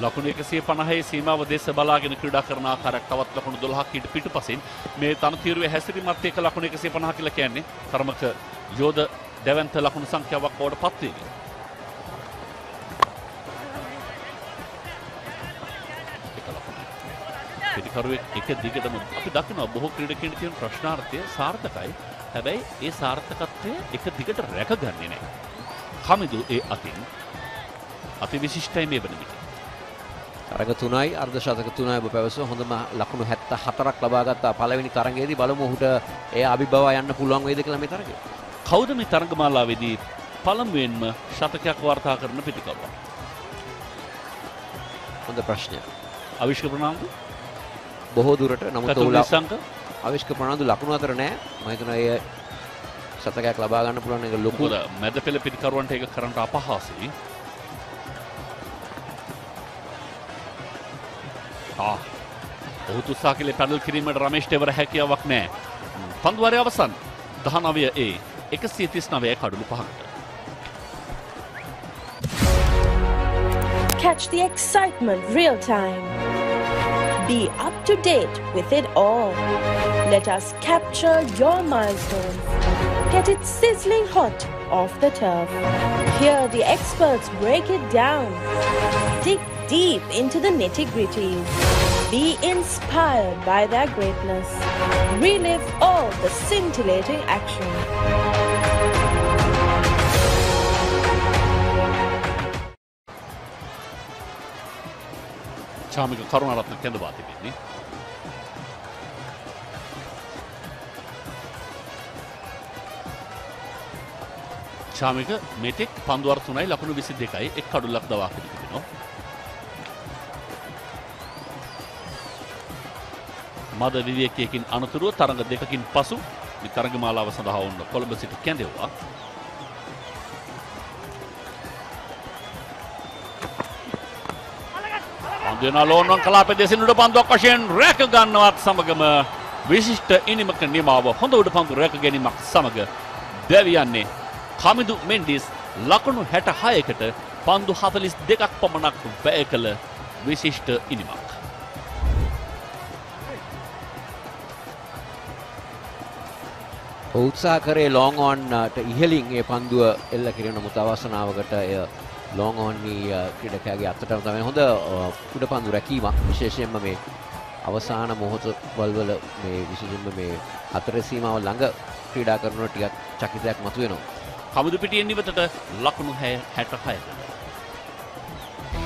ලකුණු 150 සීමාව දෙස බලාගෙන ක්‍රීඩා කරන ආකාරයක් තවත් ලකුණු 12ක් ඊට පිටුපසින් මේ තනතිරුවේ හැසිරීමත් එක්ක ලකුණු 150 කියලා කියන්නේ තරමක යෝධ දැවැන්ත ලකුණු සංඛ්‍යාවක් බවට පත් වෙනවා. පිටිකරුවේ එක දිගටම අපි දකිනවා බොහෝ ක්‍රීඩකයන්ට තියෙන ප්‍රශ්නාර්ථය සාර්ථකයි. හැබැයි ඒ සාර්ථකත්වය එක දිගට රැකගන්නේ නැහැ. කමිදු ඒ අතින් අති විශිෂ්ටයි මේ වන විට.
තරග 3යි අර්ධ ශතක 3යි ඔබ පැවසුව හොඳම ලකුණු 74ක් ලබා ගත්තා පළවෙනි තරගයේදී. බලමු ඔහුට ඒ අභිබව යන්න පුළුවන් වේද කියලා මේ තරගයේ.
කවුද මේ තරගමාලාවේදී පළමුවෙන්ම ශතකයක් වාර්තා කරන පිටිකරුවා?
හොඳ ප්‍රශ්නයක්.
අවිෂ්ක ප්‍රනාන්දු
බොහෝ දුරට නමුත් අවිෂ්ක ප්‍රනාන්දු ලකුණු අතර නැහැ. මම හිතනවා ඒ ශතකයක් ලබා ගන්න පුළුවන් එක ලොකු.
මැද පෙළ පිටිකරුවන්ට ඒක කරන්න අපහසුයි. ඔහු උත්සාහ කළේ පැඩල් කිරීමට රමේෂ්ට එවර හැකියාවක් නැහැ. පන්දුවාරය අවසන් 19 139 කඩලු 5කට.
Catch the excitement real time. Be up to date with it all. Let us capture your milestones. Get it sizzling hot off the turf. Hear the experts break it down. Dig deep into the nitty-gritties. Be inspired by their greatness. Relive all the scintillating action.
Chamika Karunaratne කැඳවා තිබෙන්නේ. චාමික මෙතෙක් පන්දුවර 3යි ලකුණු 22යි එක් කඩුල්ලක් දවා තිබෙනවා. මද විවේකයකින් අනතුරුව තරඟ දෙකකින් පසු මේ තරඟමාලාව සඳහා වුණ කොළඹ සිට කැඳෙව්වා. පන්දුවන ලෝන්වන් කලාපයේ දෙසින් උඩ පන්දුවක් වශයෙන් රැක ගන්නවත් සමගම විශිෂ්ට ඉනිමක නිමාව හොඳ උඩ පන්දු රැක ගැනීමක් සමග දැවියන්නේ කමිදු මෙන්ඩිස් ලකුණු 66කට පන්දු 42ක් පමණක් වැය කළ විශිෂ්ට ඉනිමක්.
උත්සාහ කරේ ලොං ඔන්ට ඉහළින් ඒ පන්දුව එල්ල කිරීම නමුත් අවසනාවකට එය ලොං ඔන් ක්‍රීඩකයාගේ අතටම තමයි හොඳ උඩ පන්දු රැකීමක්. විශේෂයෙන්ම මේ අවසාන මොහොත වල මේ විශේෂයෙන්ම මේ හතර සීමාව ළඟ ක්‍රීඩා කරනකොට ටිකක් චකිතයක් මතුවෙනවා.
කමුදු පිටියෙන් ඉවතට ලකුණු 66.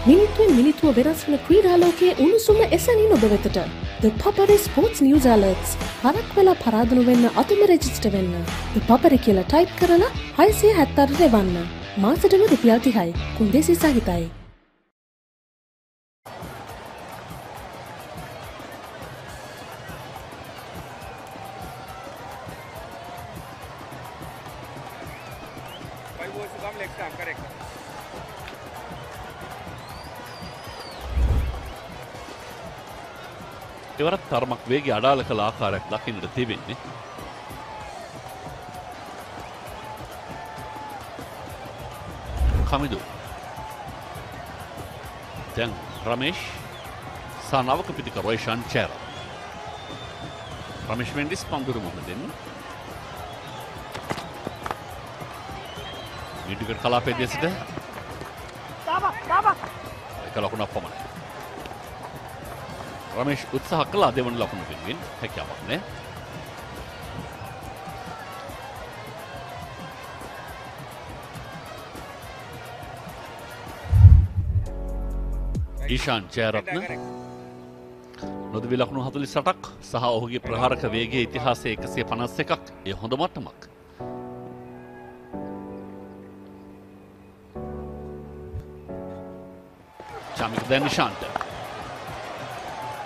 මිනිත්තුවෙන් මිනිත්තුව වෙනස් වන ක්‍රීඩාලෝකයේ උණුසුම එසැනින් ඔබ වෙතට. The Papare Sports News Alerts. හරක් වෙලා පරාදුණු වෙන්න අතුම රෙජිස්ටර් වෙන්න. The Papare කියලා ටයිප් කරලා 670 රෙවන්න. මාසෙටම රුපියල් 30යි. කුන්දේසි සහිතයි.
ඉවරත් තරමක් වේගය අඩාල කළ ආකාරයක් දකින්නට තිබෙන්නේ. කමිදු දැන් රමේෂ් සහ නවක පිටික රොයිෂාන් චේර රමේෂ් මෙන්ඩිස් පන්දුරු මොහොතෙන් මිඩ්විකට් කලාපයේ දෙසට එක ලකුණක් පමණයි. රමේෂ් උත්සාහ කළා දෙවන ලකුණු වෙනුවෙන් හැකියාවක් නැහැ. ඊශාන් ජයරත්න නොදවි ලකුණු 48ක් සහ ඔහුගේ ප්‍රහාරක වේගයේ ඉතිහාසයේ 151ක් ඒ හොඳ මට්ටමක්. චාමික දැන් නිශාන්ත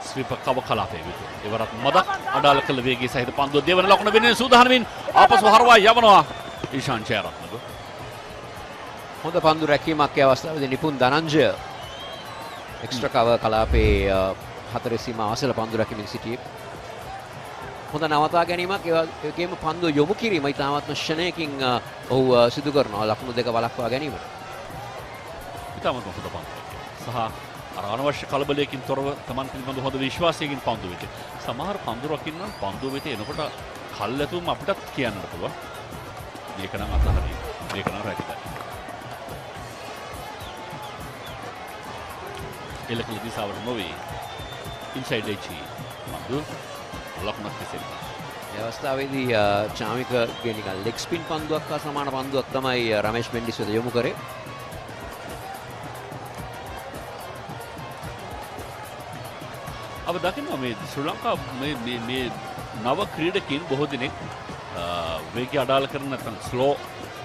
ස්වීප කව කලාපයේ විතර ඉවරත් මදක් අඩාල කළ වේගයේ සහිත පන්දුව දෙවන ලකුණ වෙනුවෙන් සූදානමින් ආපසු හරවා යවනවා ඊශාන් ජයරත්න.
හොඳ පන්දු රැකීමක් ඒ අවස්ථාවේදී නිපුන් ධනංජය එක්ස්ට්‍රා කව කලාපේ හතර සීමා අසල පන්දු රැකීමෙන් සිටියේ. හොඳ නවතා ගැනීමක් ඒ වගේම පන්දුව යොමු කිරීම ඉතාමත්ම ෂණයකින් ඔහු සිදු කරනවා ලකුණු දෙක වළක්වා ගැනීමට.
ඉතාමත්ම හොඳ පන්දු සහ අර අනවශ්‍ය කලබලයකින් තොරව තමන් පිළිබඳ හොඳ විශ්වාසයකින් පන්දු වෙත. සමහර පන්දු රකින්න පන්දු වෙත එනකොට කල්ැතුම් අපිටත් කියන්නට පුළුවන්. මේක නම් අතහරින්න. මේක නම් රැකිතයි. එලකල දිසාවට නොවේ ඉන්සයිඩ් එච් පන්දු ලකුණක් කෙසෙන්නේ.
මේ අවස්ථාවේදී චාමිකගේ නිකන් ලෙග් ස්පින් පන්දුවක් හා සමාන පන්දුවක් තමයි රමේෂ් මෙන්ඩිස් වෙත යොමු කරේ. අප දකිනවා මේ ශ්‍රී ලංකා මේ නව ක්‍රීඩකින් බොහෝ දෙනෙක් වේගය අඩාල කරන නැත්නම් ස්ලෝ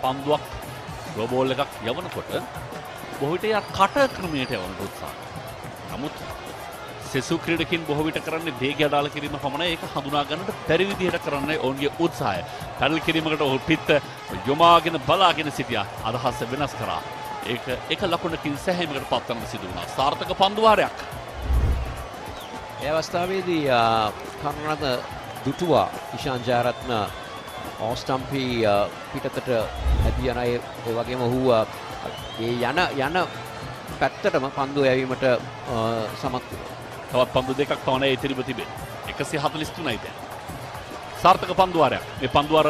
පන්දුවක් ස්ලෝ බෝල් එකක් යවනකොට බොහෝ විට යා කට ක්‍රමයට යවන උත්සාහ. නමුත් සෙසු ක්‍රීඩකින් බොහෝ විට කරන්නේ වේගය අඩාල කිරීම පමණයි. ඒක හඳුනා ගන්නට බැරි විදිහට කරන්නේ ඔවුන්ගේ උත්සාහය. පැනල් කිරීමකට ඔහු පිට යොමාගෙන බලාගෙන සිටියා. අදහස වෙනස් කරා. ඒක ලකුණකින් සෑහීමකට පත්වන්න සිදු වුණා. සාර්ථක පන්දුවාරයක්. ඒ අවස්ථාවේදී කරුණාරත්න දුටුවා ඉෂාන් ජයරත්න ඕස්ටම්පි පිටතට ඇදී යන ඒ වගේම ඔහු ඒ යන පැත්තටම පන්දුව යැවීමට සමත් වුණා. තවත් පන්දු දෙකක් පමණ ඉතිරිව තිබේ. 143යි දැන්. සාර්ථක පන්දුවාරයක්. මේ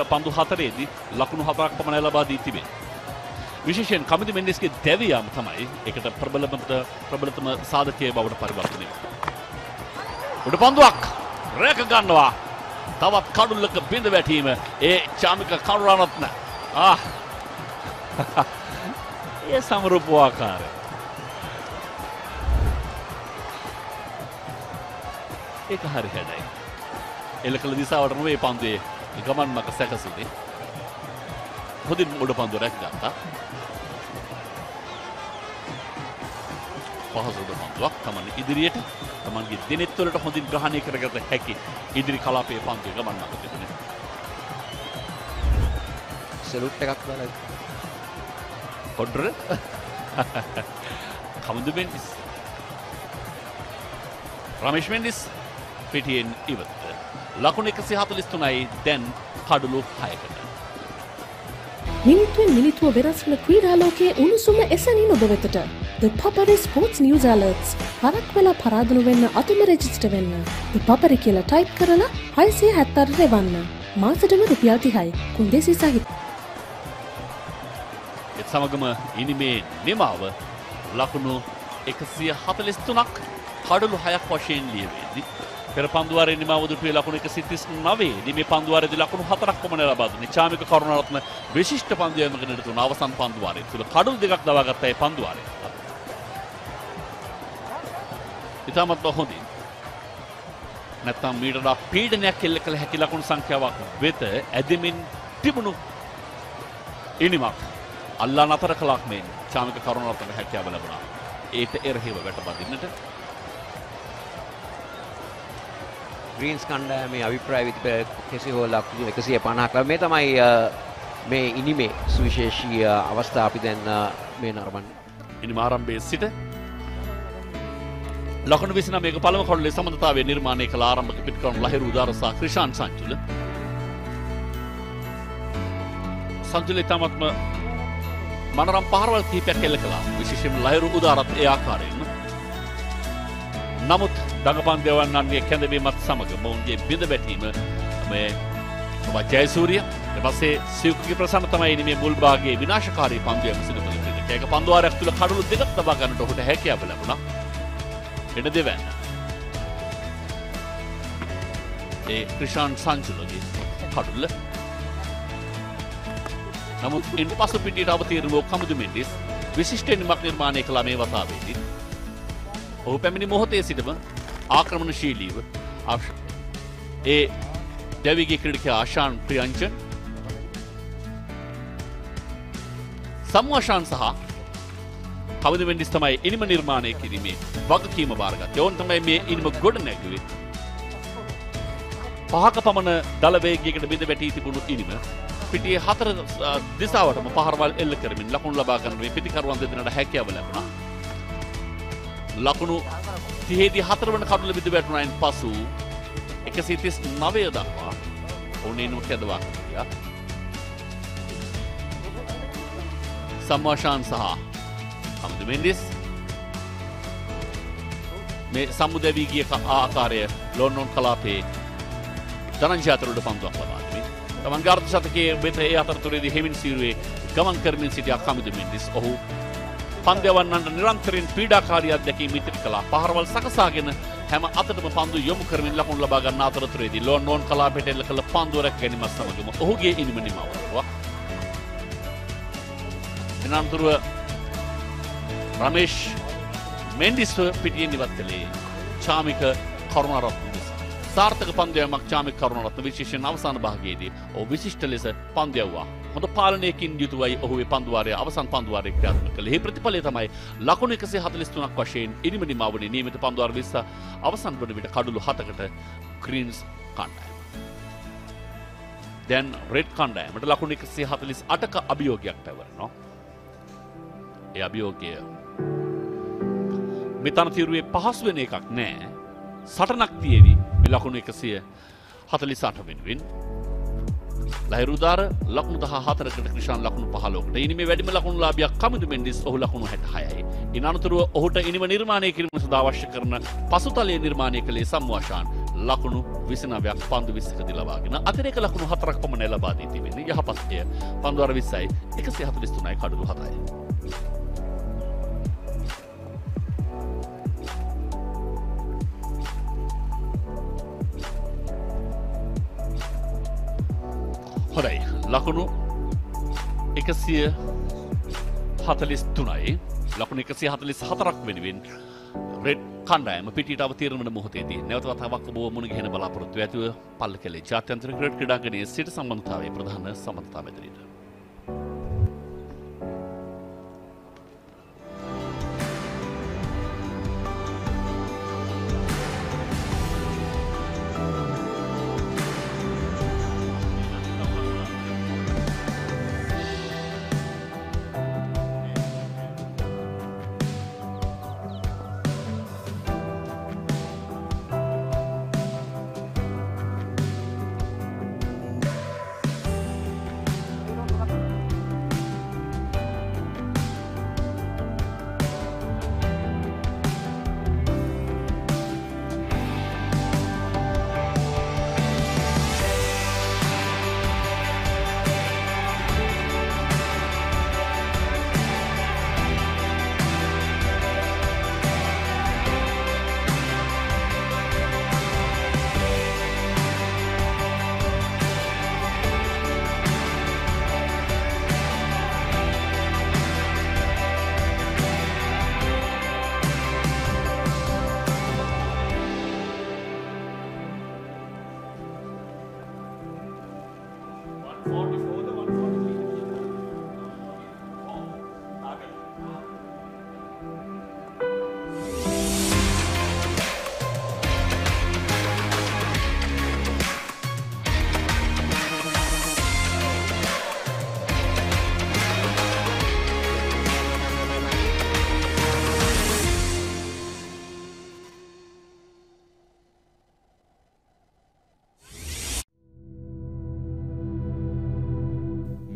පන්දු හතරේදී ලකුණු 4ක් පමණ ලබා දී තිබේ. විශේෂයෙන් කමිති මෙන්ඩිස්ගේ දැවියම තමයි ඒකට ප්‍රබලතම සාධකයේ බවට පරිවර්තනය වෙන්නේ. උඩ පන්දුවක් රැක ගන්නවා. තවත් කඩුල්ලක බිඳ වැටීම ඒ චාමික කරුණාරත්න. ඒ සමරූප ආකාරය. ඒක හරි හැඩයි. එලකල දිසාවට නොවේ පන්දුවේ ගමන් මඟ සැකසුනේ. හොඳින් උඩ පන්දුව රැක ගත්තා. පහසු උඩ පන්දුවක් තමන් ඉදිරියට තමන්ගේ දිනෙත් වලට හොඳින් ග්‍රහණය කරගත හැකි ඉදිරි කලාපයේ පන්දුවේ ගමන් මඟ තිබුණේ. සලූට් එකක් දාලා කොඩ්ර කමුදු මෙන්ඩිස් රමේෂ් මෙන්ඩිස් පිටියෙන් ඉවත්. ලකුණු 143යි දැන් කඩලු 6කට.
මිනිත්තුවෙන් මිනිත්තුව වෙනස් වන ක්‍රීඩාලෝකයේ උණුසුම එසැනින් ඔබ වෙතට. The Papare Sports News Alerts. හරක් වෙලා පරාදුණු වෙන්න අතුම රෙජිස්ටර් වෙන්න. The Papare කියලා ටයිප් කරලා 670 රෙවන්න. මාසෙටම රුපියල් 30යි. කුන්දේසි සහිත.
ඒත් සමගම ඉනිමේ නිමාව ලකුණු 143ක් කඩලු 6ක් වශයෙන් ලියවෙද්දී පෙර පන්දුවාරයේ නිමාව දුටුවේ ලකුණු 139 දී මේ පන්දුවාරයේදී ලකුණු 4ක් පමණ ලබා දුන්නේ චාමික කරුණාරත්න විශිෂ්ට පන්දුවයකට නිරතුන අවසන් පන්දුවාරයේ තුල කඩලු දෙකක් දවා ගත්ත ඒ පන්දුවාරයේ ඉතාමත් හොඳින් නැත්නම් මීටර පීඩනයක් එල්ල කළ හැකි ලකුණු සංඛ්‍යාවක් වෙත ඇදෙමින් තිබුණු ඉනිමක් අල්ලා නතර කළක් මෙන් චාමික කරුණාරත්නට හැකියාව ලැබුණා. ඒට එරෙහිව වැටබදින්නට ග්‍රීන්ස් කණ්ඩායමේ අභිප්‍රාය විදිහට කෙසේ හෝ ලකුණු 150ක් ලැබ මේ තමයි
මේ ඉනිමේ සුවිශේෂී අවස්ථා අපි දැන් මේ නරඹන්නේ.
ඉනිම ආරම්භයේ සිට ලකුණු 29ක පළමු කඩුලේ සමන්තතාවය නිර්මාණය කළ ආරම්භක පිටකරන ලහිරු උදාර සහ ක්‍රිෂාන් සංචුල. සංචුල තමත්ම මනරම් පහරවල් කිහිපයක් එල්ල කළා. විශේෂයෙන්ම ලහිරු උදාරත් ඒ ආකාරයෙන්. නමුත් දඟපන් දෙවන්නන්ගේ කැඳවීමත් සමග මොවුන්ගේ බිඳ වැටීම මේ ජයසූරිය ඊපස්සේ සිව්කගේ ප්‍රසන්න තමයි ඉන්නේ මේ මුල් භාගයේ විනාශකාරී පන්දුවම සිදු කළ ක්‍රීඩකයා. ඒක පන්දුවාරයක් තුල කඩළු දෙකක් තබා ගන්නට ඔහුට හැකියාව ලැබුණා. එන දෙවැන්න. ඒ ක්‍රිෂාන් සංචුලගේ කඩුල්ල. නමුත් ඉන්පසු පිටියට අවතීර්ණ වූ කමුදු මෙන්ඩිස් විශිෂ්ට නිමක් නිර්මාණය කළ මේ වතාවේදී ඔහු පැමිණි මොහොතේ සිටම ආක්‍රමණශීලීව ඒ දෙවිගේ ක්‍රීඩකයා ආශාන් ප්‍රියංජන් සම්වාශාන් සහ කවුද වෙන්ඩිස් තමයි ඉනිම නිර්මාණය කිරීමේ වගකීම බාරගත්තේ. ඔවුන් තමයි මේ ඉනිම ගොඩ නැගුවේ. පහක පමණ දල වේගයකට බිඳ වැටී තිබුණු ඉනිම පිටියේ හතර දිශාවටම පහරවල් එල්ල කරමින් ලකුණු ලබා ගන්න මේ පිටිකරුවන් දෙදෙනාට හැකියාව ලැබුණා. ලකුණු 30 දී 4 වන කඩුල බිඳ වැටුණායින් පසු 139 දක්වා ඔවුන් ඉනිම කැදවා ගියා. සම්වාශාන් සහ කමුදු මෙන්ඩිස් මේ සම්මුදවී ගිය ආකාරය ලොන්ඩන් කලාපයේ ධනංජය අතරුඩ පන්දුවක් ලබා දෙමින් තමන් ගාර්ධ ශතකයේ වෙත ඒ අතරතුරේදී හෙමින් සීරුවේ ගමන් කරමින් සිටි කමුදු මෙන්ඩිස් ඔහු පන්දයවන්නන්ට නිරන්තරයෙන් පීඩාකාරී අත්දැකීම් ඉතිරි කළා. පහරවල් සකසාගෙන හැම අතටම පන්දු යොමු කරමින් ලකුණු ලබා ගන්න අතරතුරේදී ලොන්ඩන් කලාපයට එල්ල කළ පන්දුව රැක ගැනීමත් සමගම ඔහුගේ ඉනිම නිමවුවා. එනතුරුව රමේෂ් මෙන්ඩිස්ව පිටියෙන් ඉවත් කළේ චාමික කරුණාරත්න නිසා. සාර්ථක පන්දුවීමක් චාමික කරුණාරත්න විශේෂයෙන් අවසාන භාගයේදී ඔහු විශිෂ්ට ලෙස පන්දුවුවා. හොඳ පාලනයකින් යුතුවයි ඔහු මේ පන්දුවාරය අවසන් පන්දුවාරයේ ක්‍රියාත්මක කළේ. මේ ප්‍රතිඵලය තමයි ලකුණු 143ක් වශයෙන් ඉනිම නිමාවනේ නියමිත පන්දුවාර 20 අවසන් වන විට කඩුළු 7කට ග්‍රීන්ස් කණ්ඩායම. දැන් රෙඩ් කණ්ඩායමට ලකුණු 148ක අභියෝගයක් පැවරෙනවා. ඒ අභියෝගය මෙතන තීරුවේ පහසු වෙන එකක් නෑ. සටනක් තියේවි මේ ලකුණු 148 වෙනුවෙන්. ලහිරුදාර ලකුණු 14කට ක්‍රිෂාන් ලකුණු 15කට. ඉනිමේ වැඩිම ලකුණු ලාභියක් කමුදු මෙන්ඩිස් ඔහු ලකුණු 66යි. ඉන් අනතුරුව ඔහුට ඉනිම නිර්මාණය කිරීම සඳහා අවශ්‍ය කරන පසුතලයේ නිර්මාණය කළේ සම්වාශාන් ලකුණු 29ක් පන්දු 20කදී ලබාගෙන අතිරේක ලකුණු 4ක් පමණ ලබා දී තිබෙන්නේ. යහපත් එය පන්දුවාර 20යි 143යි කඩළු 7යි. හොඳයි ලකුණු 143යි ලකුණු 144ක් වෙනුවෙන් රෙඩ් කණ්ඩායම පිටියට අවතීර්ණ වන මොහොතේදී නැවත වතාවක් ඔබ මුණ ගැහෙන බලාපොරොත්තු ඇතුව පල්ලකැලේ ජාත්‍යන්තර ක්‍රිකට් ක්‍රීඩාංගණයේ සිට සම්බන්ධතාවයේ ප්‍රධාන සම්බන්ධතා මැදිරියට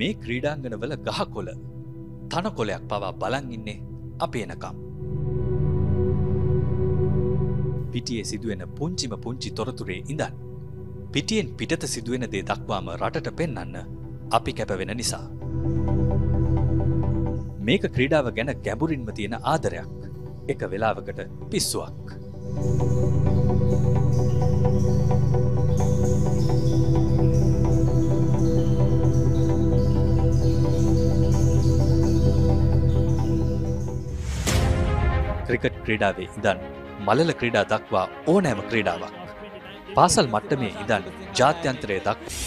මේ ක්‍රීඩාංගණවල ගහකොළ තනකොළයක් පවා බලන් ඉන්නේ අපි එනකම්. පිටියේ සිදුවෙන පුංචිම පුංචි තොරතුරේ ඉඳන් පිටියෙන් පිටත සිදුවෙන දේ දක්වාම රටට පෙන්වන්න අපි කැපවෙන නිසා. මේක ක්‍රීඩාව ගැන ගැඹුරින්ම තියෙන ආදරයක්. එක වෙලාවකට පිස්සුවක්. ක්‍රිකට් ක්‍රීඩාවේ ඉඳන් මලල ක්‍රීඩා දක්වා ඕනෑම ක්‍රීඩාවක්. පාසල් මට්ටමේ ඉඳන් ජාත්‍යන්තරය දක්වා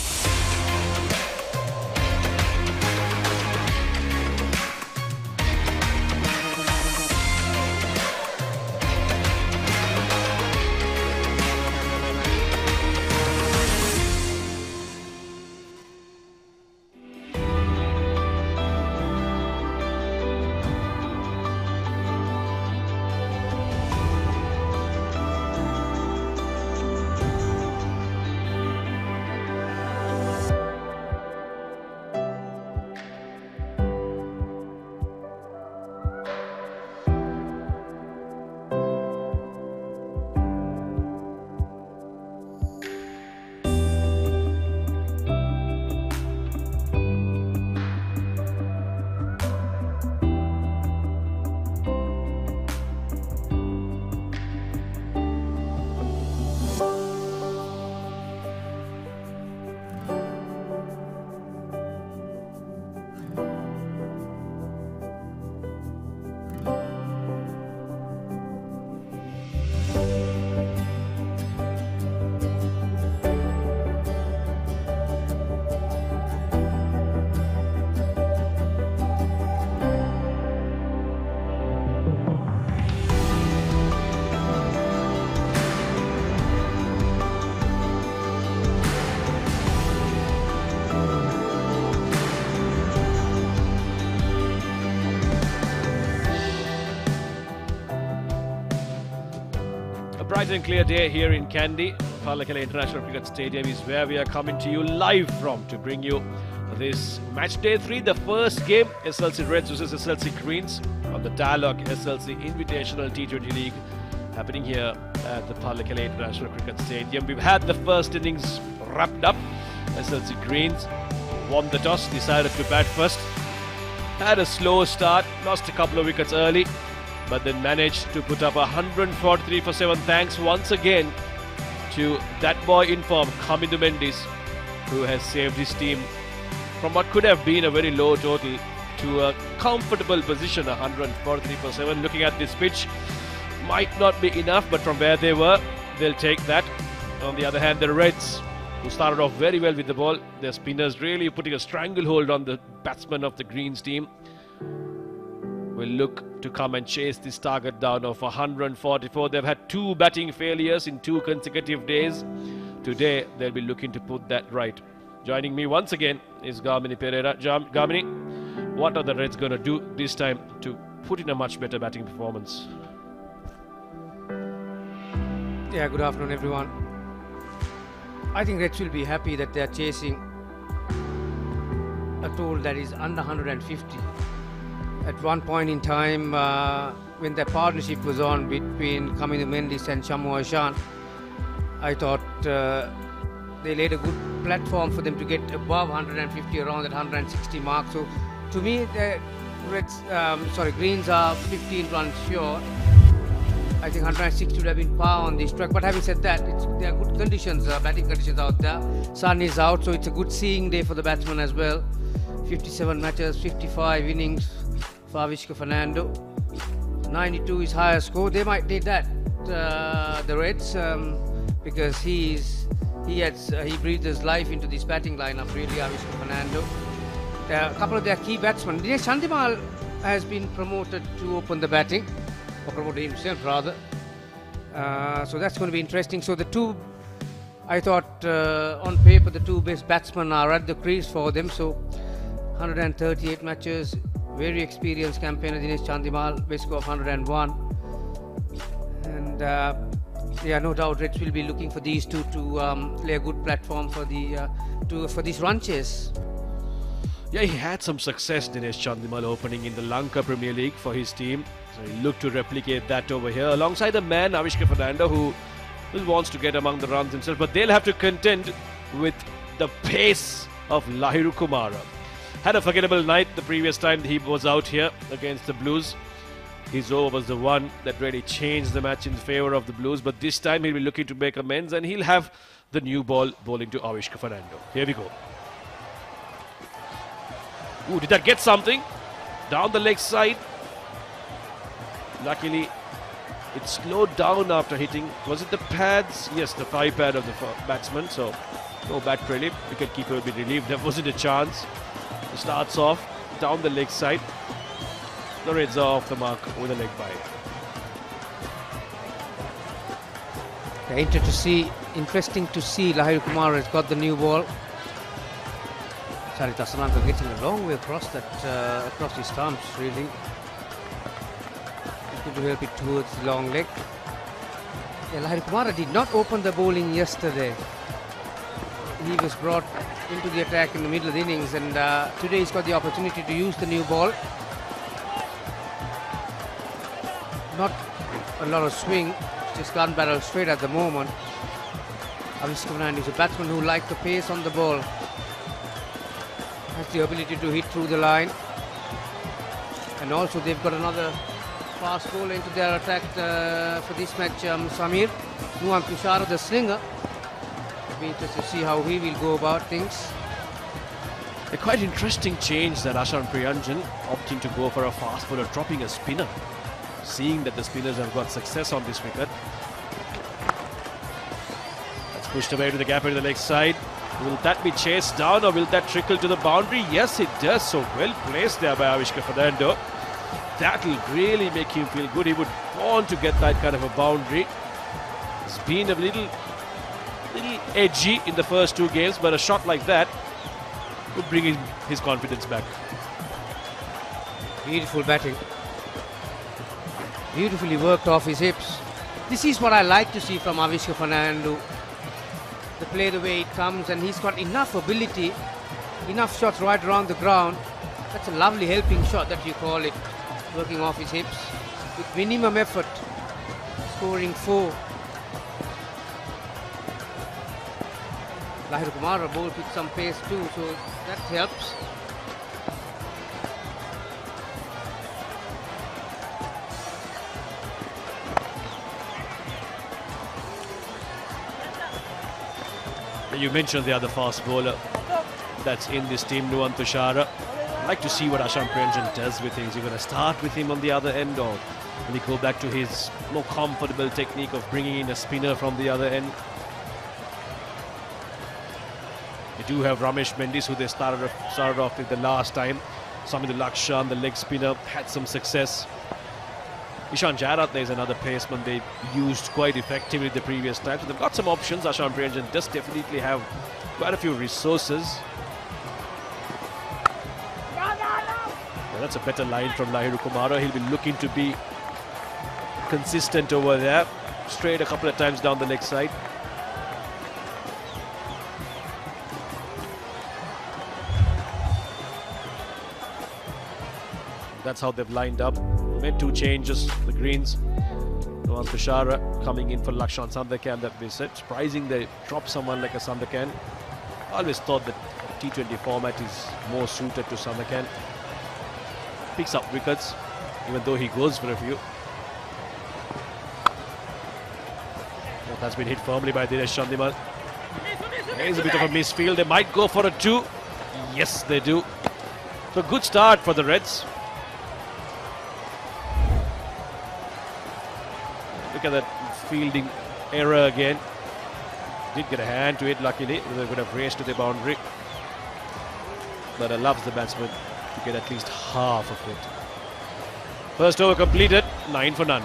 bright and clear day here in Kandy. Pallakele International Cricket Stadium is where we are coming to you live from to bring you this match day 3, the first game, SLC Reds versus SLC Greens on the Dialog-SLC Invitational T20 League happening here at the Pallakele International Cricket Stadium. We've had the first innings wrapped up. SLC Greens won the toss, decided to bat first. Had a slow start, lost a couple of wickets early, but then managed to put up 143 for 7. Thanks once again to that boy in form, Kamindu Mendis, who has saved his team from what could have been a very low total to a comfortable position, 143 for 7. Looking at this pitch, might not be enough, but from where they were, they'll take that. On the other hand, the Reds, who started off very well with the ball, their spinners really putting a stranglehold on the batsmen of the Greens team, will look to come and chase this target down of 144. They've had 2 batting failures in 2 consecutive days. Today, they'll be looking to put that right. Joining me once again is Gamini Pereira. Gamini, what are the Reds going to do this time to put in a much better batting performance?
Yeah, good afternoon everyone. I think Reds will be happy that they are chasing a total that is under 150. At one point in time, when the partnership was on between Kamindu Mendis and Shamu Ashan, I thought they laid a good platform for them to get above 150, around that 160 mark. So to me, the Greens are 15 runs short. I think 160 would have been par on this track. But having said that, there are good conditions, batting conditions out there. Sun is out, so it's a good seeing day for the batsmen as well. 57 matches, 55 innings for Avishka Fernando. 92 is higher score. They might need that, the Reds, because he breathes life into this batting lineup, really, Avishka Fernando. A couple of their key batsmen. Dinesh Chandimal has been promoted to open the batting, or promoted himself rather. So that's going to be interesting. So the two, I thought on paper, the 2 best batsmen are at the crease for them. So 138 matches, very experienced campaigner Dinesh Chandimal, best score of 101. And yeah, no doubt Reds will be looking for these 2 to play a good platform for the for this run chase.
Yeah, he had some success, Dinesh Chandimal, opening in the Lanka Premier League for his team. So he looked to replicate that over here alongside a man, Avishka Fernando, who wants to get among the runs himself. But they'll have to contend with the pace of Lahiru Kumara. Had a forgettable night the previous time he was out here against the Blues. His over was the one that really changed the match in favour of the Blues. But this time he'll be looking to make amends, and he'll have the new ball bowling to Avishka Fernando. Here we go. Ooh, did that get something? Down the leg side. Luckily, it slowed down after hitting. Was it the pads? Yes, the thigh pad of the batsman. So, no bat really. Wicketkeeper will be relieved. There wasn't a chance. It starts off down the leg side. The Reds are off the mark with a leg bite.
Interesting to see Lahiru Kumar has got the new ball. Sarita Sananka getting a long way across that across his stumps, really. Looking to help it towards the long leg. Yeah, Lahiru Kumar did not open the bowling yesterday. He was brought into the attack in the middle of the innings, and today he's got the opportunity to use the new ball. Not a lot of swing, just gun barrel straight at the moment. Avishka Fernando is a batsman who likes the pace on the ball. Has the ability to hit through the line. And also they've got another fast bowler into their attack for this match, Samir. Nuwan Tushara, the slinger. It'll be interesting to see how he will go about things.
A quite interesting change that Ashan Priyanjan opting to go for a fast bowler, dropping a spinner. Seeing that the spinners have got success on this wicket. That's pushed away to the gap into the leg side. Will that be chased down, or will that trickle to the boundary? Yes, it does. So well placed there by Avishka Fernando. That'll really make him feel good. He would want to get that kind of a boundary. It's been a little edgy in the first two games, but a shot like that would bring his confidence back.
Beautiful batting. Beautifully worked off his hips. This is what I like to see from Avishka Fernando. The play the way it comes, and he's got enough ability, enough shots right around the ground. That's a lovely helping shot that you call it, working off his hips with minimum effort, scoring 4. Lahiru Kumar bowled with some pace too, so that helps.
You mentioned the other fast bowler that's in this team, Nuwan Tushara. I'd like to see what Ashan Priyanjan does with him. Is he going to start with him on the other end, or will he go back to his more comfortable technique of bringing in a spinner from the other end? They do have Ramesh Mendis, who they started off with the last time. Samir Lakshan, the leg spinner, had some success. Ishan Jarat, there's another paceman they used quite effectively the previous time. So they've got some options. Ashan Priyanjan does definitely have quite a few resources. Well, that's a better line from Lahiru Kumara. He'll be looking to be consistent over there. Straight a couple of times down the leg side. That's how they've lined up. Made 2 changes, the Greens. Nuwan Tushara coming in for Lakshan Sandakan, that we said. Surprising they drop someone like a Sandakan. I always thought that T20 format is more suited to Sandakan. Picks up wickets, even though he goes for a few. That has been hit firmly by Dinesh Chandimal. There's a bit of a misfield. They might go for a 2. Yes, they do. So good start for the Reds. Look at that fielding error again. Did get a hand to it, luckily. They would have raced to the boundary. But allows the batsman to get at least half of it. First over completed, 9 for none.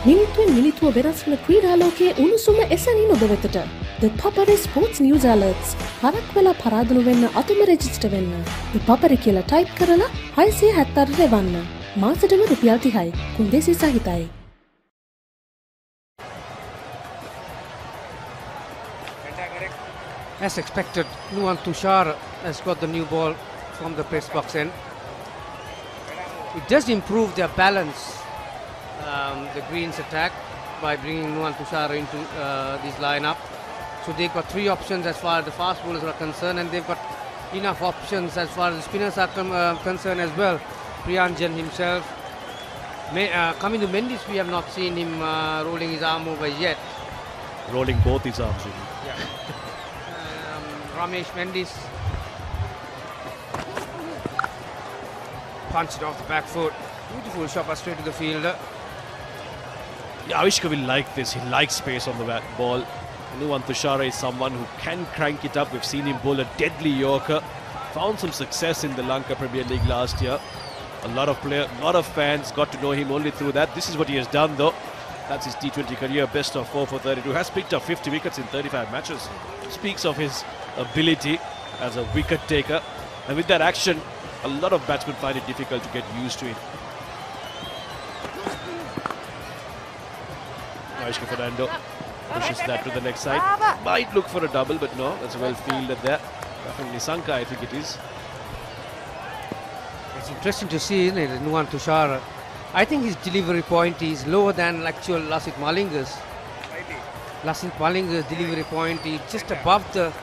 මිනිත්තුවෙන් මිනිත්තුව වෙනස් වන ක්‍රීඩාලෝකයේ උණුසුම එසැනින් ඔබ වෙතට. The Papare Sports News Alerts. හරක් වෙලා පරාදුණු වෙන්න අතුම register වෙන්න. The Papare කියලා ටයිප් කරලා 670 රෙවන්න. මාසෙටම රුපියල් 30යි. කුන්දේසි සහිතයි.
As expected, Nuwan Tushar has got the new ball from the press box end. It does improve their balance, the Greens attack, by bringing Nuwan Tushar into this lineup. So they've got three options as far as the fast bowlers are concerned, and they've got enough options as far as the spinners are concerned as well. Priyanjan himself. Coming to Mendes, we have not seen him rolling his arm over yet.
Rolling both his arms, really.
Yeah. Ramesh Mendes. Punch it off the back foot. Beautiful shot straight to the fielder.
Yeah, Avishka will like this. He likes space on the ball. Nuwan Tushar is someone who can crank it up. We've seen him bowl a deadly Yorker. Found some success in the Lanka Premier League last year. A lot of fans got to know him only through that. This is what he has done though. That's his T20 career, best of 4 for 32. Has picked up 50 wickets in 35 matches. Speaks of his ability as a wicket taker. And with that action, a lot of batsmen find it difficult to get used to it. Avishka Fernando pushes that to the leg side. Might look for a double, but no, that's well fielded there. Definitely Sanka, I think it is.
It's interesting to see, isn't it, Nuwan Tushar. I think his delivery point is lower than actual Lasith Malinga's. Lasith Malinga's delivery point is just above the,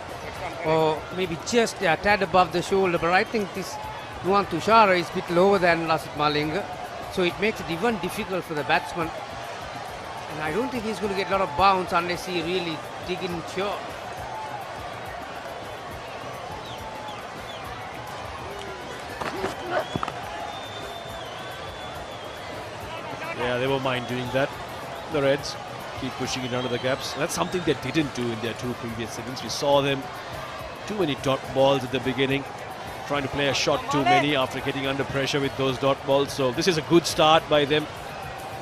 or maybe just a tad above the shoulder, but I think this Nuwan Tushar is a bit lower than Lasith Malinga, so it makes it even difficult for the batsman. And I don't think he's going to get a lot of bounce unless he really dig in short.
Yeah, they won't mind doing that. The Reds keep pushing it under the gaps. That's something they didn't do in their two previous innings. We saw them too many dot balls at the beginning, trying to play a shot too many after getting under pressure with those dot balls. So this is a good start by them.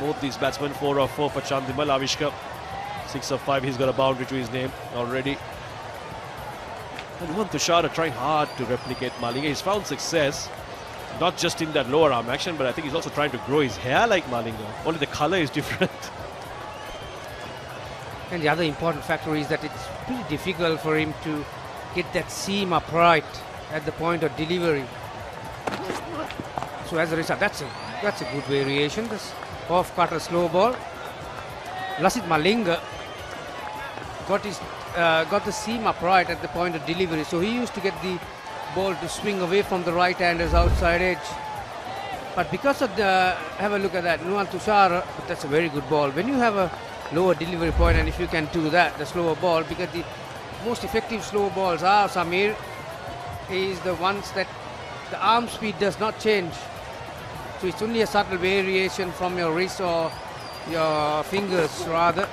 Both these batsmen, 4 of 4 for Chandimal. Avishka, 6 of 5. He's got a boundary to his name already. And Nuwan Tushar trying hard to replicate Malinga. He's found success, not just in that lower arm action, but I think he's also trying to grow his hair like Malinga. Only the colour is different.
And the other important factor is that it's pretty difficult for him to get that seam upright at the point of delivery. So as a result, that's a good variation. This off-cutter slow ball. Lasith Malinga got the seam upright at the point of delivery, so he used to get the ball to swing away from the right-hander's outside edge. But because of the, have a look at that, Nuwan Tushar, that's a very good ball. When you have a lower delivery point, and if you can do that, the slower ball, because the most effective slow balls are, Samir, is the ones that the arm speed does not change. So it's only a subtle variation from your wrist or your fingers rather.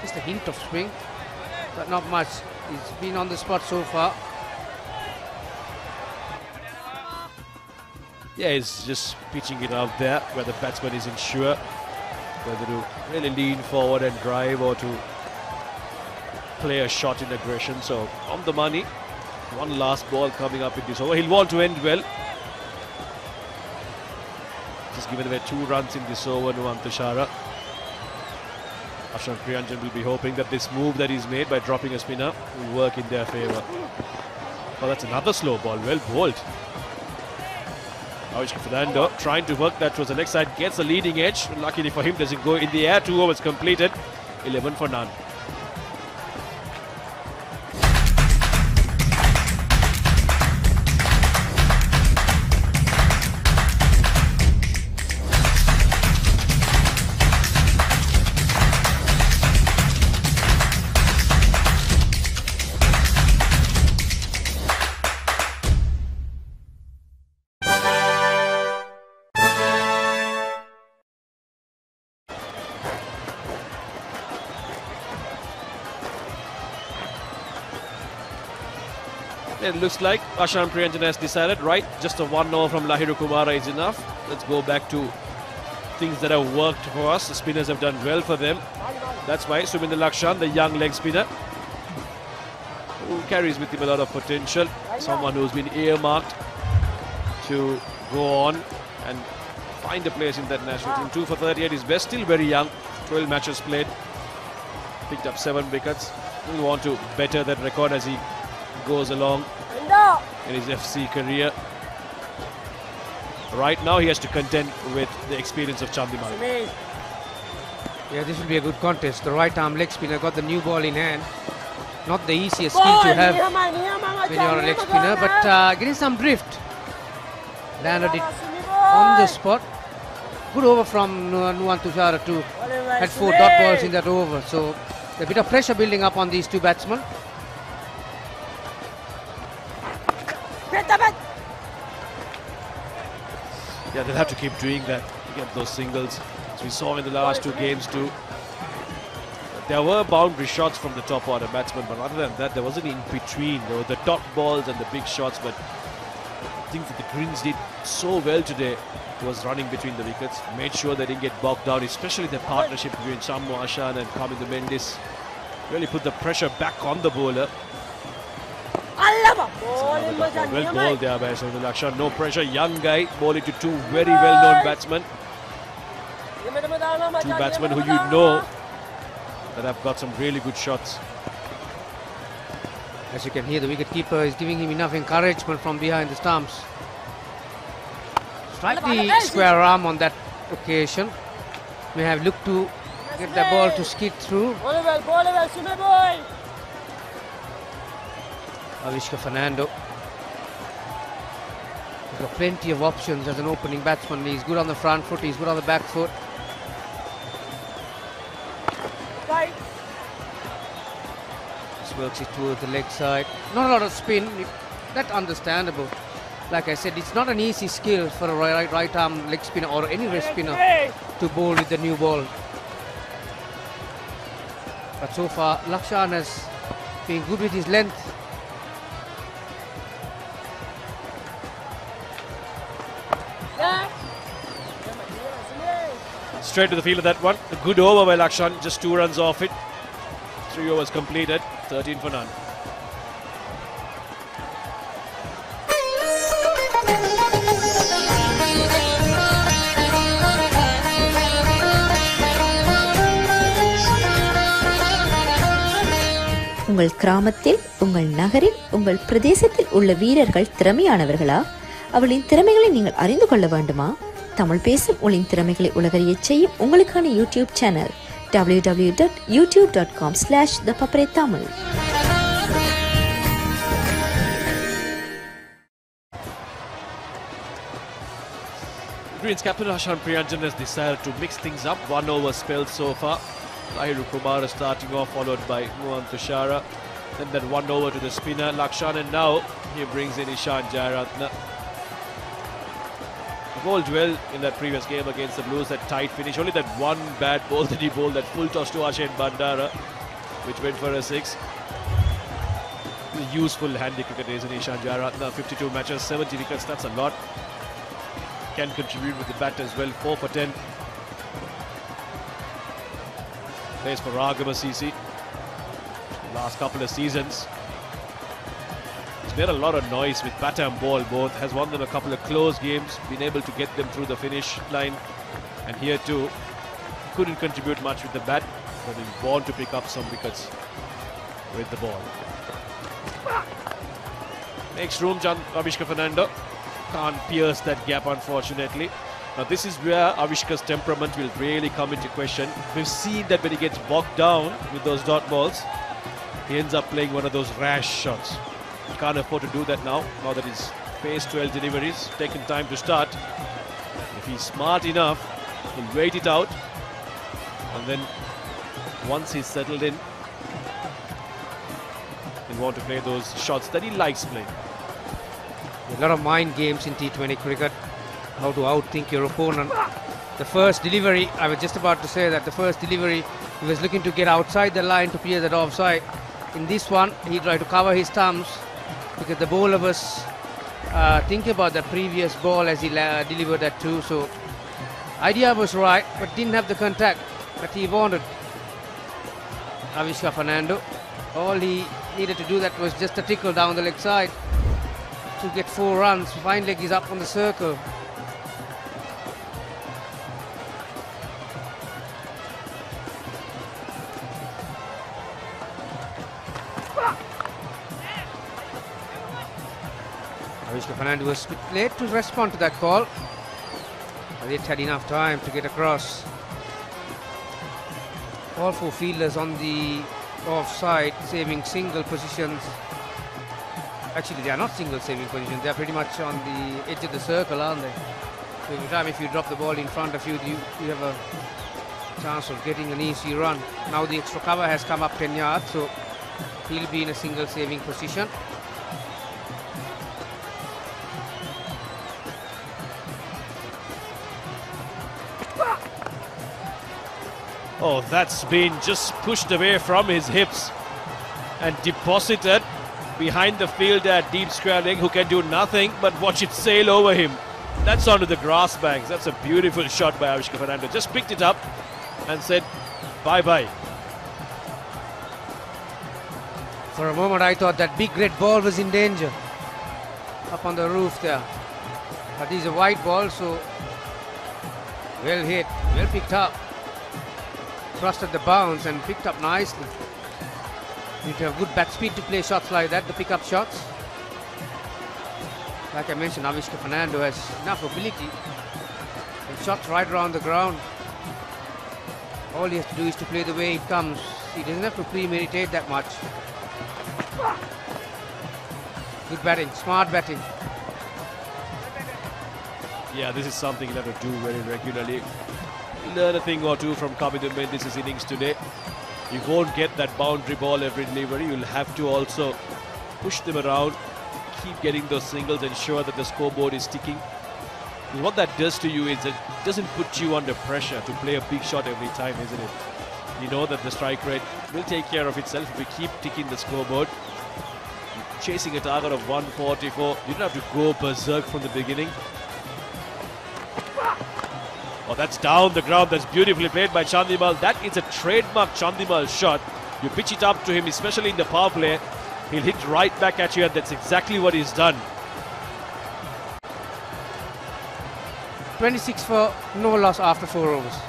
Just a hint of swing, but not much. He's been on the spot so far.
Yeah, he's just pitching it out there where the batsman isn't sure whether to really lean forward and drive or to play a shot in aggression. So on the money, one last ball coming up in this over. He'll want to end well. Just given away 2 runs in this over, Nuwan Tushar. Ashraf Priyanjan will be hoping that this move that he's made by dropping a spinner will work in their favour. Oh, that's another slow ball, well bowled. Avishka Fernando trying to work that towards the leg side, gets a leading edge. Luckily for him, doesn't go in the air. 2 overs completed, 11 for none. It looks like Ashan Priyanjan has decided, right, just a 1 over from Lahiru Kumara is enough. Let's go back to things that have worked for us. The spinners have done well for them. That's why Suminder Lakshan, the young leg spinner, who carries with him a lot of potential, someone who's been earmarked to go on and find a place in that national team. 2 for 38 is best, still very young, 12 matches played, picked up 7 wickets. He'll want to better that record as he goes along in his FC career. Right now he has to contend with the experience of Chandimal.
Yeah, this will be a good contest. The right arm leg spinner got the new ball in hand. Not the easiest skill to have when you're a leg spinner, but getting some drift. Landed it on the spot. Good over from Nuwan Tushara too. Had 4 dot balls in that over, so a bit of pressure building up on these two batsmen.
Yeah, they'll have to keep doing that to get those singles. As we saw in the last 2 games too. There were boundary shots from the top order batsmen, but other than that, there wasn't in between. There were the dot balls and the big shots, but I think that the Greens did so well today was running between the wickets, made sure they didn't get bogged down, especially the partnership between Shammu Ashan and Kamind Mendis. Really put the pressure back on the bowler. Well bowled there by Shammu Ashan. No pressure, young guy, bowling to 2 very well-known batsmen. 2 batsmen who you know that have got some really good shots.
As you can hear, the wicketkeeper is giving him enough encouragement from behind the stumps. Slightly square arm on that occasion. May have looked to get the ball to skid through. Avishka Fernando. He's got plenty of options as an opening batsman. He's good on the front foot, he's good on the back foot. Works it towards the leg side. Not a lot of spin. That's understandable. Like I said, it's not an easy skill for a right arm leg spinner or any wrist spinner to bowl with the new ball. But so far, Lakshan has been good with his length.
Straight to the field of that one. A good over by Lakshan, just 2 runs off it. 3 overs completed, 13 for none.
உங்கள் கிராமத்தில், உங்கள் நகரில், உங்கள் பிரதேசத்தில் உள்ள வீரர்கள் திறமையானவர்களா? அவளின் திறமைகளை நீங்கள் அறிந்து கொள்ள வேண்டுமா? தமிழ் பேசும் ஒளியின் திறமைகளை உலகறியச் செய்யும் உங்களுக்கான YouTube channel www.youtube.com/thepapare-tamil.
Greens captain Ashan Priyanjan has decided to mix things up. 1 over spell so far. Lahiru Kumar is starting off, followed by Nuwan Tushara. Then that 1 over to the spinner Lakshan, and now he brings in Ishan Jayaratne. Bowled well in that previous game against the Blues, that tight finish. Only that one bad ball that he bowled, that full toss to Ashen Bandara, which went for a 6. Useful handy cricket is in Ishan Jayaratne. 52 matches, 70 wickets, that's a lot. Can contribute with the bat as well, 4 for 10. Plays for Ragama CC. Last couple of seasons, he's made a lot of noise with bat and ball both. Has won them a couple of close games, been able to get them through the finish line. And here too, couldn't contribute much with the bat, but he's born to pick up some wickets with the ball. Makes room, Avishka Fernando. Can't pierce that gap, unfortunately. Now this is where Avishka's temperament will really come into question. We've seen that when he gets bogged down with those dot balls, he ends up playing one of those rash shots. He can't afford to do that now that he's faced 12 deliveries, taken time to start. If he's smart enough, he'll wait it out, and then once he's settled in, he'll want to play those shots that he likes playing.
A lot of mind games in T20 cricket. How to outthink your opponent. The first delivery, I was just about to say that the first delivery, he was looking to get outside the line to clear that offside. In this one, he tried to cover his thumbs because the bowler was thinking about the previous ball as he delivered that too. So, idea was right, but didn't have the contact that he wanted. Avishka Fernando, all he needed to do that was just a tickle down the leg side to get 4 runs. Fine leg is up on the circle. Avishka Fernando was a bit late to respond to that call. But it had enough time to get across. All four fielders on the offside, saving single positions. Actually, they are not single saving positions. They are pretty much on the edge of the circle, aren't they? So every time if you drop the ball in front of you, you have a chance of getting an easy run. Now the extra cover has come up 10 yards, so he'll be in a single saving position.
Oh, that's been just pushed away from his hips and deposited behind the fielder, deep square leg, who can do nothing but watch it sail over him. That's onto the grass banks. That's a beautiful shot by Avishka Fernando. Just picked it up and said bye-bye.
For a moment I thought that big red ball was in danger up on the roof there. But this is a white ball, so well hit, well picked up. Trusted the bounce and picked up nicely. You need to have good bat speed to play shots like that, the pick-up shots. Like I mentioned, Avishka Fernando has enough ability. And shots right around the ground. All he has to do is to play the way it comes. He doesn't have to premeditate that much. Good batting, smart batting.
Yeah, this is something he'll have to do very regularly. Learn a thing or two from Kamidun Mendis' innings today. You won't get that boundary ball every delivery. You'll have to also push them around, keep getting those singles, ensure that the scoreboard is ticking. And what that does to you is it doesn't put you under pressure to play a big shot every time, isn't it? You know that the strike rate will take care of itself if we keep ticking the scoreboard. Chasing a target of 144, you don't have to go berserk from the beginning. Oh, that's down the ground. That's beautifully played by Chandimal. That is a trademark Chandimal shot. You pitch it up to him, especially in the power play. He'll hit right back at you, and that's exactly what he's done.
26 for no loss after 4 overs.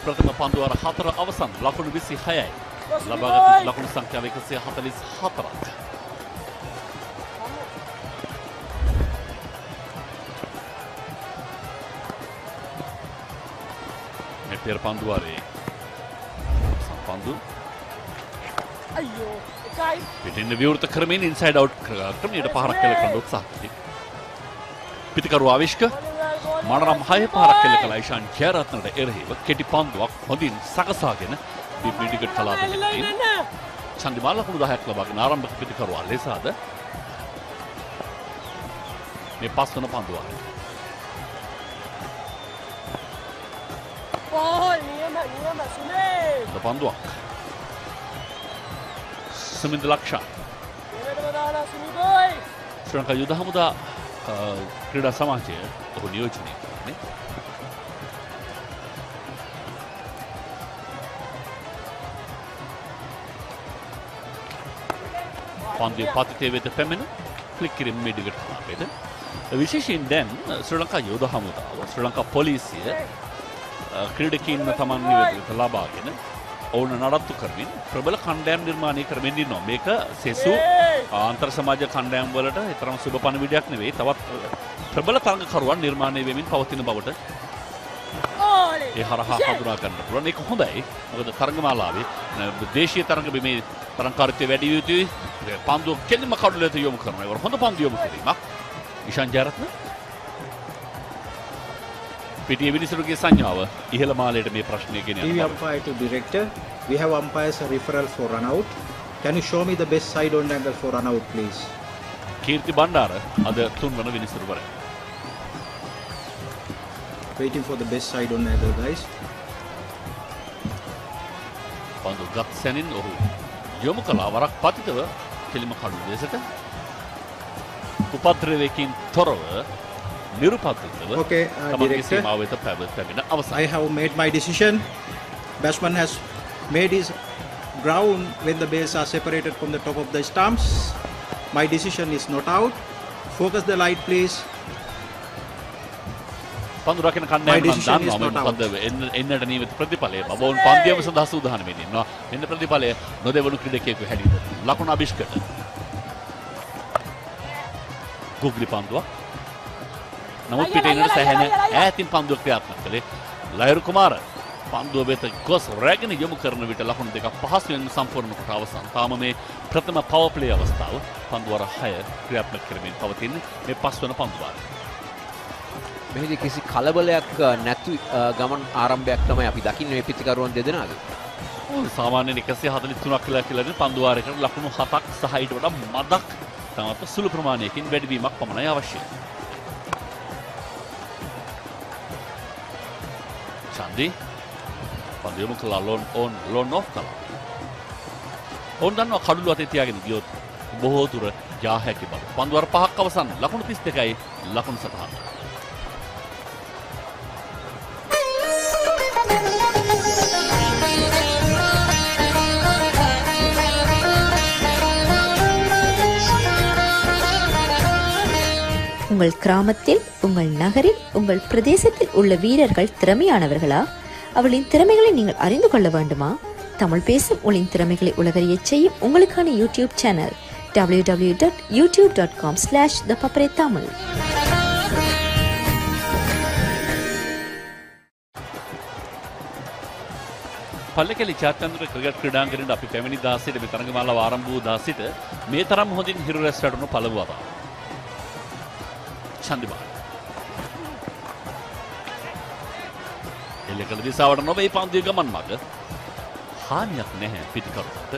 ප්‍රථම පන්දුවර 4 අවසන් ලකුණු 26යි. ලබාගත් ලකුණු සංඛ්‍යාව 144ක්. මේ පෙර පන්දුවරේ පන්දු
අයියෝ එකයි
පිටින් විවෘත කරමින් ඉන්සයිඩ් අවුට් ක්‍රමයට පහරක් කළ කරන උත්සාහයි. පිටිකරු ආවිෂ්ක මනරම් 6 පාරක් කෙල කළ යිෂාන් ජයරත්නට එරෙහිව කෙටි පන්දුවක් හොඳින් සකසාගෙන බිප්ලිටිකට් කලාපයකින් චන්දිමාල් ලකුණු 10ක් ලබාගෙන ආරම්භක පිටිකරුවා ලෙසද මේ පස්වන පන්දුව.
බෝල් නියම සුනේ
පන්දුවක්. සමින්ද ලක්ෂා
මේකට දාලා සුනි බෝයි
ශ්‍රී ලංකා යුද හමුදා ක්‍රීඩා සමාජය ඔහු නියෝජනය කරන්නේ. පන්දුවේ පතිතේ වෙත පැමිණ ක්ලික් කිරීම මිඩිගට කලාපයට. විශේෂයෙන් දැන් ශ්‍රී ලංකා යුද හමුදාව ශ්‍රී ලංකා පොලිසිය ක්‍රීඩකීන් තමන් නිවැරදිව ලබාගෙන ඔවුන් නඩත්තු කරමින් ප්‍රබල කණ්ඩායම් නිර්මාණය කරමින් ඉන්නවා. මේක සෙසු ආන්තර් සමාජ කණ්ඩායම් වලට තරම් සුබ පණිවිඩයක් නෙවෙයි. තවත් ප්‍රබල තරඟකරුවන් නිර්මාණය වෙමින් පවතින බවට ඒ හරහා හඳුනා ගන්න පුළුවන්. ඒක හොඳයි. මොකද තරඟමාලාවේ දේශීය තරඟ බිමේ තරඟකාරීත්වය වැඩි යුතුයි. පන්දුව කෙලින්ම කඩුලට යොමු කරනවා. ඒක හොඳ පන්දු යොමු කිරීමක්. ඉෂාන් ජයරත්න පිටියේ විනිසුරුගේ සංඥාව ඉහළ මාලයට මේ ප්‍රශ්නය ගෙන
TV umpire to director, we have umpires referral for run out. Can you show me the best side on angle for run out please?
කීර්ති බණ්ඩාර අද තුන්වන විනිසුරුවරයා.
Waiting for the best side on angle guys.
පන්දු ගත් සැනින් ඔහු යොමු කළා වරක් පතිතව කෙලිම කඩු දෙසට. උපද්‍රවයකින් තොරව නිරුපද්‍රිතව
Okay,
තමන්ගේ
director.
සීමාව වෙත පැමිණ අවසන්.
I have made my decision. Batsman has made his ground when the bails are separated from the top of the stumps. My decision is not out. Focus the light, please.
පන්දු රකින කණ්ඩායම නම් දන්නවා මොකද එන්නට නියමිත ප්‍රතිඵලය. බබෝන් පන්දියම සඳහා සූදානම් වෙන්නේ ඉන්නවා. මෙන්න ප්‍රතිඵලය නොදෙවණු ක්‍රීඩකයෙකු හැටියට. ලකුණ අභිෂ්කට. ගුග්ලි පන්දුවක්. නමුත් පිටින් සැහැණ ඈතින් පන්දුවක් ක්‍රියාත්මක කළේ ලයරු කුමාර. පන්දුව වෙත ගොස් රැගෙන යොමු කරන විට ලකුණු දෙකක් පහසුවෙන් සම්පූර්ණ කොට අවසන්. තාම මේ ප්‍රථම පවර් ප්ලේ අවස්ථාව පන්දු වර 6 ක්‍රියාත්මක කරමින් පවතින්නේ මේ පස්වන පන්දු වාරය.
මෙහිදී කිසි කලබලයක් නැති ගමන් ආරම්භයක් තමයි අපි දකින්නේ මේ පිටිකරුවන් දෙදෙනාගේ.
සාමාන්‍යයෙන් 143ක් කියලා පන්දු වාරයකට ලකුණු 7ක් සහ ඊට වඩා මදක් තමත් සුළු ප්‍රමාණයකින් වැඩිවීමක් පමණයි අවශ්‍යයි. චන්දි පන්දු යොමු කළා ලෝන් ඔෆ් කළා. ඕන් දන්නවා කඩුළු අතේ තියාගෙන ගියොත් බොහෝ දුර යා හැකි බව. පන්දු වාර 5ක් අවසන් ලකුණු 32යි ලකුණු සටහන.
உங்கள் கிராமத்தில், உங்கள் நகரில், உங்கள் பிரதேசத்தில் உள்ள வீரர்கள் திறமையானவர்களா? அவளின் திறமைகளை நீங்கள் அறிந்து கொள்ள வேண்டுமா? தமிழ் பேசும் உளின் திறமைகளை உலகறியச் செய்யும் உங்களுக்கான யூடியூப் சேனல் www.youtube.com/thepaparetamil.
පල්ලකැලි චාත්‍යන්තර ක්‍රිකට් ක්‍රීඩාංගණයට අපි පැමිණි දාසිට මේ තරඟමාලාව ආරම්භ වූ දාසිට මේ තරම් හොඳින් හිරු රැස් වැටුණු පළමු වතාව. චන්දිමාල් එල්ලකල දිසාවට නොවේ පන්දුවේ ගමන් මඟ හානියක් නැහැ පිටිකරුට.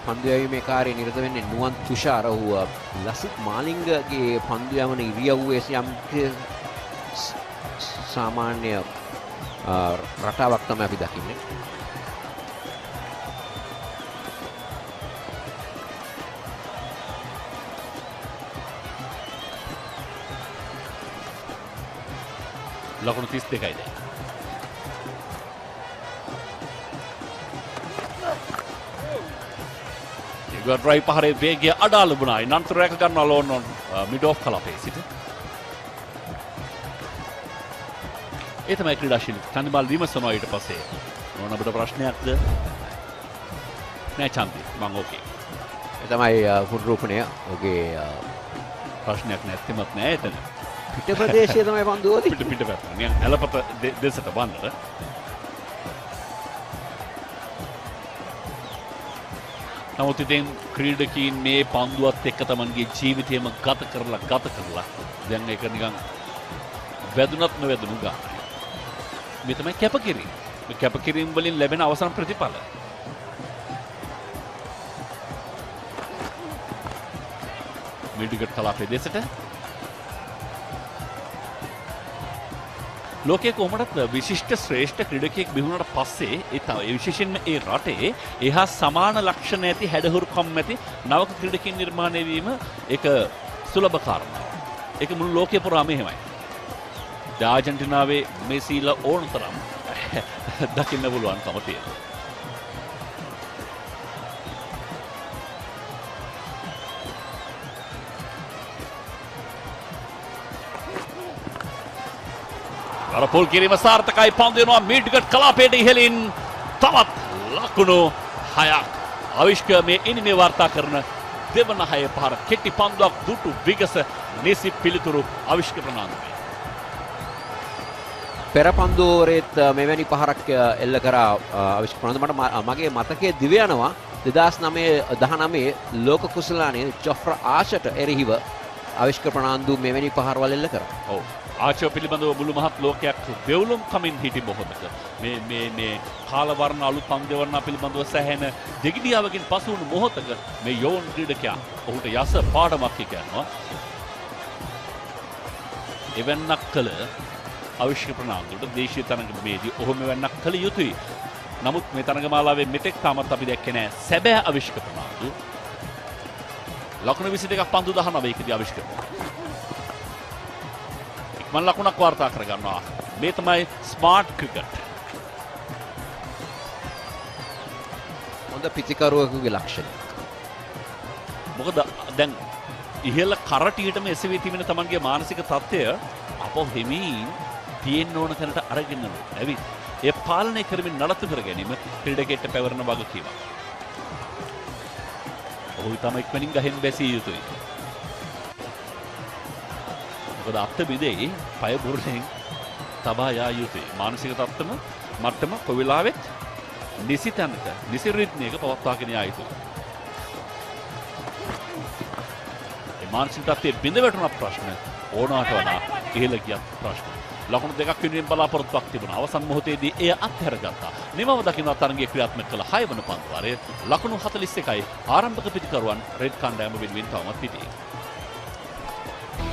පන්දු යැවීමේ කාර්යයේ නිරත වෙන්නේ නුවන් තුෂාර වූ ලසිත් මාලිංගගේ පන්දු යවන ඉරියව්වේ යම් සාමාන්‍ය රටාවක් තමයි අපි දකින්නේ.
ලකුණු 32යි දැන්. ඒගොල්ලෝ ඩ්‍රයිව් පහරේ වේගය අඩා ලැබුණායි. නන්තර රැක ගන්නවා ලෝන් ඔන් මිඩ් ඔෆ් කලපේ සිට. ඒ තමයි ක්‍රීඩාශීලී චන්දිමාල් විමසනවා ඊට පස්සේ. ඕන අපිට ප්‍රශ්නයක්ද? නෑ චන්දි මං ඕකේ.
ඒ තමයි පුරුරූපණය. ඔගේ
ප්‍රශ්නයක් නැත්තෙමත් නෑ එතන.
පිට ප්‍රදේශයේ තමයි පන්දුව
පිට පැත්ත. නිකන් ඇලපත දෙසට වන්නට. නමුත් ඉතින් ක්‍රීඩකීන් මේ පන්දුවත් එක්ක තමන්ගේ ජීවිතයම ගත කරලා දැන් ඒක නිකන් වැදුනත් නොවැදුණු ගානයි. මේ තමයි කැපකිරීම. මේ කැපකිරීම වලින් ලැබෙන අවසන් ප්‍රතිඵල. මිඩ්විකට් කලාපයේ දෙසට ලෝකයේ කොහොමදත් විශිෂ්ට ශ්‍රේෂ්ඨ ක්‍රීඩකයෙක් බිහුණාට පස්සේ ඒ විශේෂයෙන්ම ඒ රටේ එහා සමාන ලක්ෂණ ඇති හැඩහුරුකම් ඇති නවක ක්‍රීඩකයන් නිර්මාණය වීම ඒක සුලභ කාරණාවක්. ඒක මුළු ලෝකයේ පුරාම එහෙමයි. ආජන්ටිනාවේ මෙසීලා ඕන තරම් දකින්න පුළුවන්කම තියෙනවා. අර පොල් කිරීම සාර්ථකයි. පන්දු වෙනවා මිඩ්විකට් කලාපයට ඉහළින්. තවත් ලකුණු 6ක් අවිෂ්කමේ ඉනිමේ වාර්තා කරන දෙවන 6 පහර කෙටි පන්දුවක් දුටු විගස නිසි පිළිතුරු අවිෂ්ක ප්‍රනාන්දුයි.
පෙර පන්දුවරේත් මෙවැනි පහරක් එල්ල කරා අවිෂ්ක ප්‍රනාන්දු. මගේ මතකයේ දිව යනවා 2019 ලෝක කුසලානයේ ජොෆ්ර් ආෂට එරෙහිව අවිෂ්ක ප්‍රනාන්දු මෙවැනි පහරවල් එල්ල කරා.
ඔව්. ආචෝ පිළිබඳව මුළු මහත් ලෝකයක් වෙවුලුම් කමින් හිටි මොහොතක මේ කාල වර්ණ අලුත් පන්දු වර්ණ පිළිබඳව සැහැණ දෙගිඩියාවකින් පසු වුණු මොහොතක මේ යෝන් ක්‍රීඩකයා ඔහුට යස පාඩමක් කියනවා. එවන්නක් කළ අවිෂ්ක ප්‍රනාන්දුට දේශීය තරඟමේදී ඔහු මෙවන්නක් කළ යුතුයි. නමුත් මේ තරඟමාලාවේ මෙතෙක් තාමත් අපි දැක්කේ නැහැ සැබෑ අවිෂ්ක ප්‍රනාන්දු. ලකුණු 22ක් පන්දු 19කදී ආවිෂ්කරණය. ඉක්මන් ලකුණක් වාර්තා කර ගන්නවා. මේ තමයි ස්මාර්ට් ක්‍රිකට්.
හොඳ පිතිකරුවෙකුගේ ලක්ෂණ.
මොකද දැන් ඉහළ කරටියටම එසවී තිබෙන තමන්ගේ මානසික තත්ත්වය අපෝ හිමින් තියෙන්න ඕන තැනට අරගෙන ඇවිත් ඒ පාලනය කරමින් නඩත්තු කර ගැනීම ක්‍රීඩකයෙක්ට පැවරන වගකීමක්. ඔහු තම ඉක්මනින් ගහෙන් බැසිය යුතුයි. මොකද අත්ත බිඳෙයි පය බුරුලෙන් තබා යා යුතුයි. මානසික තත්ත්වම මට්ටම කොයි වෙලාවෙත් නිසි තැනක නිසි රිද්මයක පවත්වාගෙන යා යුතුයි. ඒ මානසික තත්ත්වයේ බිඳ වැටුණ ප්‍රශ්න ඕනකට වඩා ඉහළ ගියත් ප්‍රශ්න. ලකුණු දෙකක් වෙනුවෙන් බලාපොරොත්තුවක් තිබුණා. අවසන් මොහොතේදී එය අත්හැරගත්තා. නිමව දකින්න තරගයේ ක්‍රියාත්මක කළ 6 වන පන්දුවාරය ලකුණු 41යි ආරම්භක පිටිකරුවන් රෙඩ් කණ්ඩායම වෙනුවෙන් තවමත් පිටියේ.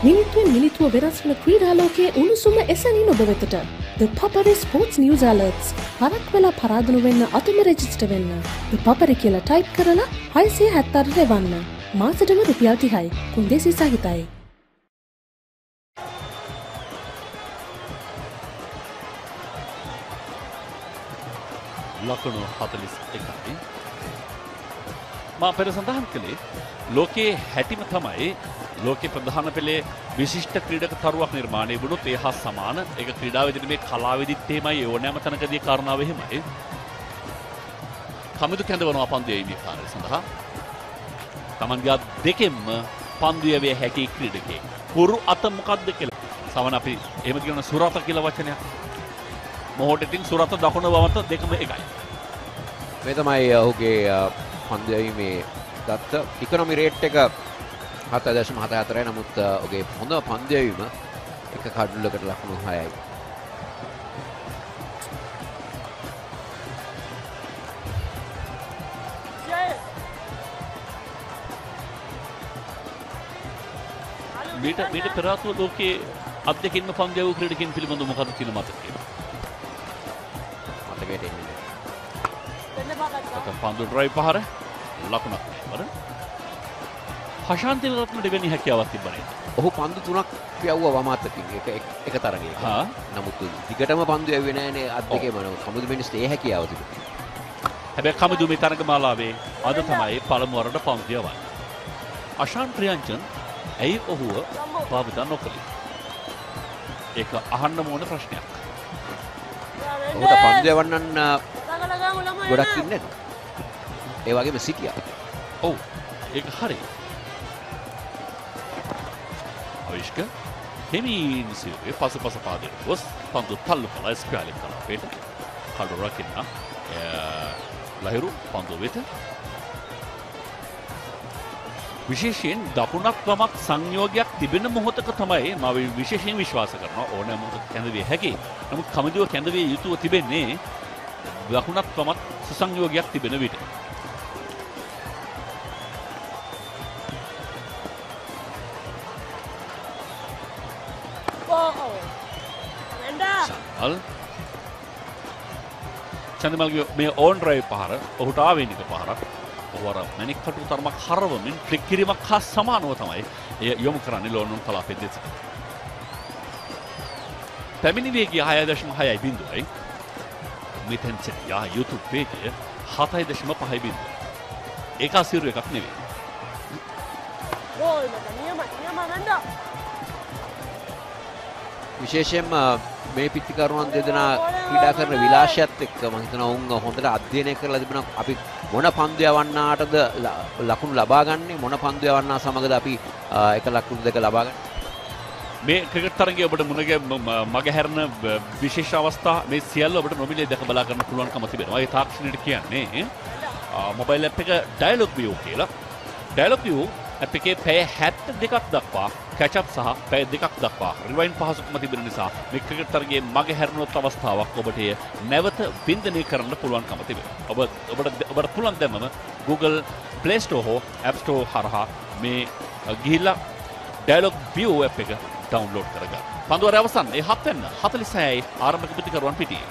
මිනිත්තුවෙන් මිනිත්තුව වෙනස් වන ක්‍රීඩා ලෝකයේ උණුසුම එසැනින් ඔබ වෙතට. The Papare Sports News Alerts. හරක් වෙලා පරාදුණු වෙන්න අතම රෙජිස්ටර් වෙන්න. The Papare කියලා ටයිප් කරලා 676 රෙවන්න. මාසෙටම රුපියල් 30යි. කුන්දේසි සහිතයි.
ලකුණු 41යි. මා පෙර සඳහන් කළේ ලෝකයේ හැටිම තමයි ලෝකයේ ප්‍රධාන පෙළේ විශිෂ්ට ක්‍රීඩක තරුවක් නිර්මාණය වුණොත් ඒ හා සමාන ඒක ක්‍රීඩාවේදී මේ කලාවේදීත් එහෙමයි ඕනෑම තැනකදී කාරණාව එහෙමයි. කමිදු කැඳවනවා පන්දු යැවීමේ කාර්යය සඳහා. තමන්ගේ අත් දෙකෙන්ම පන්දු යැවිය හැකි ක්‍රීඩකයෙක්. පුරු අත මොකක්ද කියලා. සමහර අපි එහෙම කියන සුරත කියලා වචනයක්. මොහොතකින් සුරත දකුණ වමත දෙකම එකයි.
මේ තමයි ඔහුගේ පන්දු යැවීමේ ගත්ත ඉකොනොමි රේට් එක 7.74යි. නමුත් ඔහුගේ හොඳ පන්දු යැවීම එක කඩුල්ලකට ලකුණු 6යි.
මීට පෙර ආතුව ලෝකයේ අත් දෙකින්ම පන්දු යැවූ ක්‍රීඩකයන් පිළිබඳව මොකද කියන මතකය?
මතකයට එන්නේ.
පන්දු ඩ්‍රයිව් පහර ලකුණක් නේද? හෂාන්ති රත්න දෙවෙනි හැකියාවක් තිබ්බනේ.
ඔහු පන්දු 3ක් යවුවා වම අතකින් එක තරගයක. නමුත් දිගටම පන්දු යවුවේ නැහැනේ අත් දෙකේම. කමුදු මිනිස්ට ඒ හැකියාව තිබුණා.
හැබැයි කමුදු මේ තරග මාලාවේ අද තමයි පළමු වරට පන්දු යවන්නේ. අශාන් ප්‍රියංජන් ඇයි ඔහුව භාවිත නොකළේ? ඒක අහන්න ඕන ප්‍රශ්නයක්.
ඔහුට පන්දු යවන්නන් ගොඩක් ඉන්නේ නැද්ද? ඒ වගේම සිටියා.
ඔව් ඒක හරි. අවිෂ්ක හිමින් සිව්වේ පසුපස පාදයට ගොස් පන්දු තල්ලු කළා ස්පෑලින් කරා පෙට කඩු රකින්න ලහිරු පන්දු වෙත විශේෂයෙන් දකුණක් වමක් සංයෝගයක් තිබෙන මොහොතක තමයි මම විශේෂයෙන් විශ්වාස කරනවා ඕනෑම මොහොතක කැඳවිය හැකි. නමුත් කමිදුව කැඳවිය යුතුව තිබෙන්නේ දකුණක් වමක් සුසංයෝගයක් තිබෙන විට. චන්දමල්ගේ මේ ඕන් ඩ්‍රයිව් පහර ඔහුට ආවේනික පහරක්. ඔහු අර මැණික් කටු තරමක් හරවමින් ෆ්ලික් කිරීමක් හා සමානව තමයි එය යොමු කරන්නේ ලෝනුන් කලාපයේ දෙස. පැමිණි වේගය 6.6යි බිඳුවයි. මෙතෙන් සිටියා YouTube පේජය 7.5 ඒක අසිරු එකක් නෙවෙයි.
විශේෂයෙන්ම මේ පිටිකරුවන් දෙදෙනා ක්‍රීඩා කරන විලාසයත් එක්ක මම හිතනවා උන් හොඳට අධ්‍යයනය කරලා තිබුණා අපි මොන පන්දු යවන්නාටද ලකුණු ලබා ගන්නේ මොන පන්දු යවන්නා සමගද අපි එක ලකුණු දෙක ලබා ගන්නේ
මේ ක්‍රිකට් තරගයේ ඔබට මගහැරන විශේෂ අවස්ථා මේ සියල්ල ඔබට නොමිලේ දැක බලා ගන්න පුළුවන්කම තිබෙනවා. ඒ තාක්ෂණයට කියන්නේ මොබයිල් ඇප් එක Dialog-View කියලා. Dialog-View ඇප් එකේ පැය 72ක් දක්වා කැචප් සහ පැය 2ක් දක්වා රිවයින්ඩ් පහසුකම තිබෙන නිසා මේ ක්‍රිකට් තරගයේ මගහැරුණොත් අවස්ථාවක් ඔබට නැවත වින්දනය කරන්න පුළුවන්කම තිබෙනවා. ඔබට පුළුවන් දැම්මම Google Play Store හෝ App Store හරහා මේ ගිහිල්ලා Dialog-View ඇප් එක ඩවුන්ලෝඩ් කරගන්න. පන්දුවර අවසන් ඒ 7 වෙනි 46යි ආරම්භක පිටිකරුවන් පිටියේ.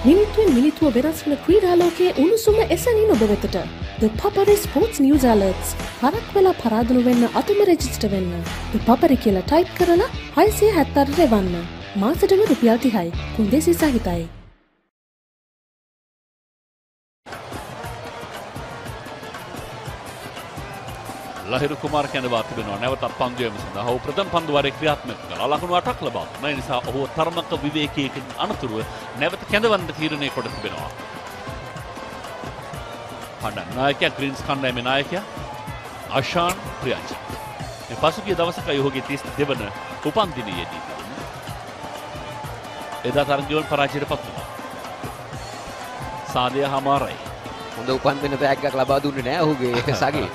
මිනිත්තුවෙන් මිනිත්තුව වෙනස් වන ක්‍රීඩා ලෝකයේ උණුසුම එසැනින් ඔබ වෙතට. The Papare Sports News Alerts. හරක් වෙලා පරාදුණු වෙන්න අතුම රෙජිස්ටර් වෙන්න. The Papare කියලා ටයිප් කරලා 670 රෙවන්න. මාසෙටම රුපියල් 30යි. කුන්දේසි සහිතයි.
ලහිරු කුමාර කැඳවා තිබෙනවා නැවතත් පන්දු යැවීම සඳහා. ඔහු ප්‍රථම පන්දු වාරයේ ක්‍රියාත්මක කළා. ලකුණු 8ක් ලබා දුන්නා. ඒ නිසා ඔහු තරමක විවේකයකින් අනතුරුව නැවත කැඳවන්න තීරණය කොට තිබෙනවා. හඬන් නායකයා ග්‍රීන්ස් කණ්ඩායමේ නායකයා අෂාන් ප්‍රියංජ. මේ පසුගිය දවසකයි ඔහුගේ 32 වන උපන්දිනයේදී එදා තරගයෙන් පරාජයට පත් වුණා. සාදියා හමාරයි.
හොඳ උපන්දින බෑග් එකක් ලබා දුන්නේ නැහැ ඔහුගේ සගේ.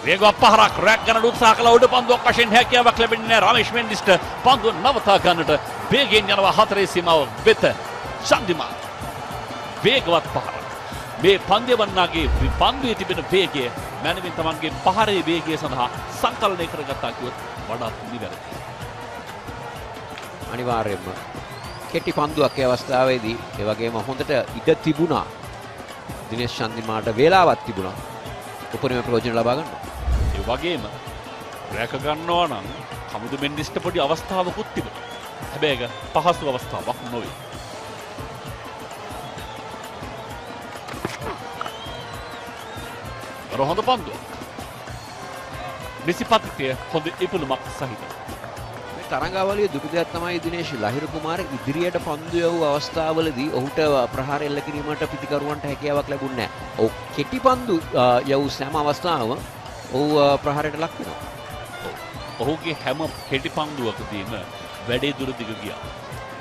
වේගවත් පහරක් රැක් ගන්න උත්සාහ කළ උඩ පන්දුවක් වශයෙන් හැකියාවක් ලැබෙන්නේ නැහැ රමේෂ් මෙන්ඩිස්ට. පන්දුව නවතා ගන්නට වේගයෙන් යනවා හතරේ සීමාව වෙත චන්දිමාල්. වේගවත් පහර. මේ පන්දය වන්නාගේ පන්දුවේ තිබෙන වේගය මැනවින් තමන්ගේ පහරේ වේගය සඳහා සංකලනය කරගත්තා කිව්වොත් වඩාත් නිවැරදි.
අනිවාර්යයෙන්ම කෙටි පන්දුවක් ඒ අවස්ථාවේදී ඒ වගේම හොඳට ඉඩ තිබුණා. දිනේෂ් චන්දිමාල්ට වේලාවක් තිබුණා. උපරිම ප්‍රයෝජන ලබා ගන්න.
ඒ වගේම රැක ගන්නවා නම් කමුදු මෙන්ඩිස්ට පොඩි අවස්ථාවකුත් තිබුණා. හැබැයි ඒක පහසු අවස්ථාවක් නොවේ. හොඳ පන්දුවක්. නිසිපත්තිය හොඳ ඉපුලමක් සහිතයි.
මේ තරඟාවලියේ දුටු දෙයක් තමයි දිනේෂ් ලහිරු කුමාර ඉදිරියට පන්දු යවූ අවස්ථාවලදී ඔහුට ප්‍රහාර එල්ල කිරීමට පිටිකරුවන්ට හැකියාවක් ලැබුණේ නැහැ. ඔහු කෙටි පන්දු යවූ සෑම අවස්ථාවම ඔහු ප්‍රහාරයට ලක් වෙනවා.
ඔහුගේ හැම කෙටි පන්දුවකදීම වැඩේ දුර දිග ගියා.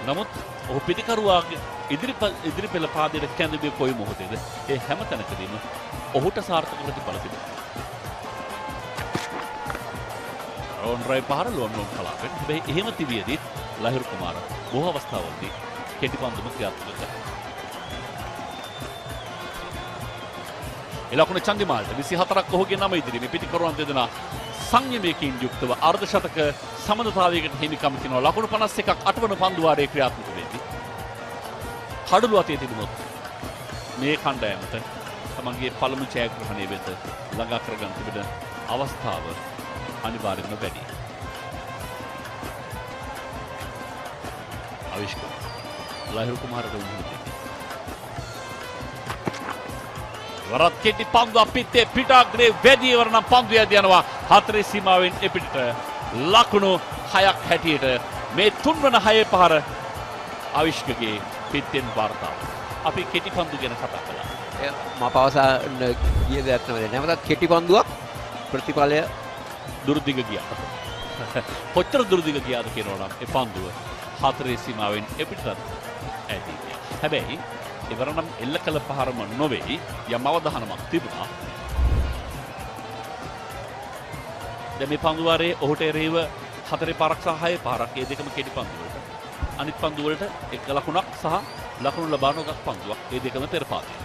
නමුත් ඔහු පිටිකරුවාගේ ඉදිරි පෙළ පාදයට කැඳවුවේ කොයි මොහොතේද? ඒ හැම තැනකදීම ඔහුට සාර්ථක ප්‍රතිඵල තිබුණා. රොන්රයි පහර ලොන් කලාපෙන්. හැබැයි එහෙම තිබියදී ලහිරු කුමාර බොහෝ අවස්ථාවලදී කෙටි පන්දුම ක්‍රියාත්මක කළා. එලකුණ චන්දිමාල්ට 24ක් ඔහුගේ නම ඉදිරියේ පිටිකරුවන් දෙදෙනා සංයමයකින් යුක්තව අර්ධශතක සමනතාවයකට හිමිකම් තිනවා. ලකුණු 51ක් 8 වන පන්දු වාරයේ ක්‍රියාත්මක වෙද්දී කඩළු අතේ තිබුණොත් මේ කණ්ඩායමට තමන්ගේ පළමු ජයග්‍රහණය වෙත ළඟා කරගන්න තිබෙන අවස්ථාව අනිවාර්යයෙන්ම වැඩි. අවිෂ්ක ලහිරු කුමාරට උන්වහන්සේ වරත් කෙටි පන්දු අපිත්තේ පිටාග්‍රේ වැඩි වරනම් පන්දු යනවා හතරේ සීමාවෙන් එපිටට ලකුණු 6ක් හැටියට මේ තුන්වන 6 පහර අවිෂ්කගේ පිටෙන් වාර්තාව. අපි කෙටි පන්දු ගැන කතා කළා.
මම පවසන්න ගිය දෙයක් නෙවෙයි. නැවතත් කෙටි පන්දුවක් ප්‍රතිඵලය
දුරදිග ගියා. කොච්චර දුරදිග ගියාද කියනවා නම් ඒ පන්දුව හතරේ සීමාවෙන් එපිටට ඇදී ගියා. හැබැයි ඉවරනම් එල්ල කළ පහරම නොවේ යම් අවධානමක් තිබුණා. දැන් මේ පන්දු වාරයේ ඔහුට එරෙහිව 4 පාරක් සහ 6 පාරක් ඒ දෙකම කෙටි පන්දු වලට. අනිත් පන්දු වලට එක ලකුණක් සහ ලකුණු ලබා නොගත් පන්දුවක් ඒ දෙකම පෙරපාතේ.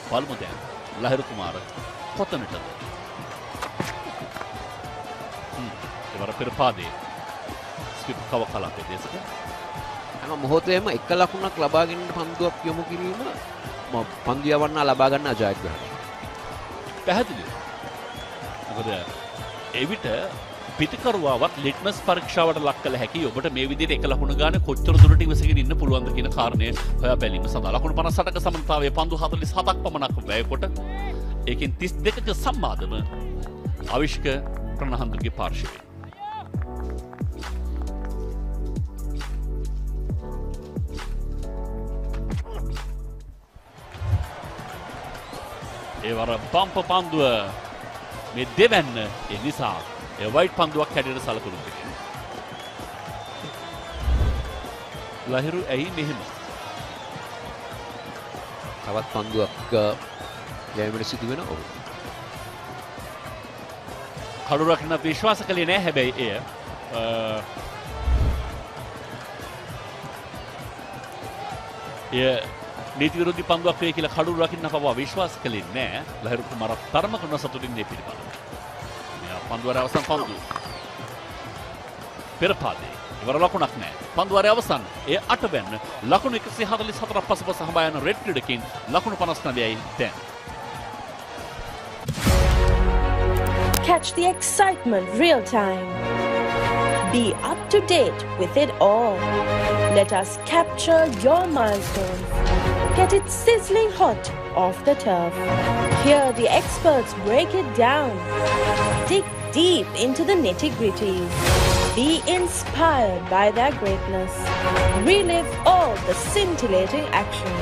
බලමු දැන් ලහිරු කුමාර කොතනටද? ඒවර පෙරපාතේ ස්විප් කව කලාපේ දේශක
හැම මොහොතේම එක ලකුණක් ලබා ගැනීම පන්දුවක් යොමු කිරීම පන්දු යවන්න ලබා ගන්න ජයග්‍රහණය.
පැහැදිලිද? මොකද එවිට පිටිකරුවාවත් ලිට්මස් පරීක්ෂාවට ලක් කළ හැකි. ඔබට මේ විදිහට එක ලකුණ ගන්න කොච්චර දුරට ඉවසගෙන ඉන්න පුළුවන්ද කියන කාරණය හොයා බැලීම සඳහා ලකුණු 58ක සමතාවයේ පන්දු 47ක් පමණක් වැය කොට ඒකෙන් 32ක සම්මාදම අවිෂ්ක ප්‍රනහන්දුගේ පාර්ශවයේ. ඒවර බම්ප පන්දුව මේ දෙවැන්න ඒ නිසා ඒ වයිට් පන්දුවක් හැටියට සලකුණු දෙකේ. ලහිරු ඇයි මෙහෙම?
තවත් පන්දුවක් යැවීමට සිදු වෙනවා.
කඩු රකින්න විශ්වාස කළේ නැහැ. හැබැයි එය නීති විරෝධී පන්දුවක් වේ කියලා කඩු රකින්න පවා විශ්වාස කළේ නැහැ. ලහිරු කුමාර තරමක නොසතුටින් මේ පිළිබඳව. මෙයා පන්දුවර අවසන් පන්දුව පෙරපාදේ ඉවර ලකුණක් නැහැ. පන්දුවාරය අවසන්. ඒ 8 බැන්න. ලකුණු 144ක් පසුපස හඹා යන රෙඩ් ක්‍රීඩකින් ලකුණු 59යි දැන්.
Catch the excitement real time. Be up to date with it all. Let us capture your milestones. Get it sizzling hot off the turf. Hear the experts break it down. Dig deep into the nitty-gritties. Be inspired by their greatness. Relive all the scintillating action.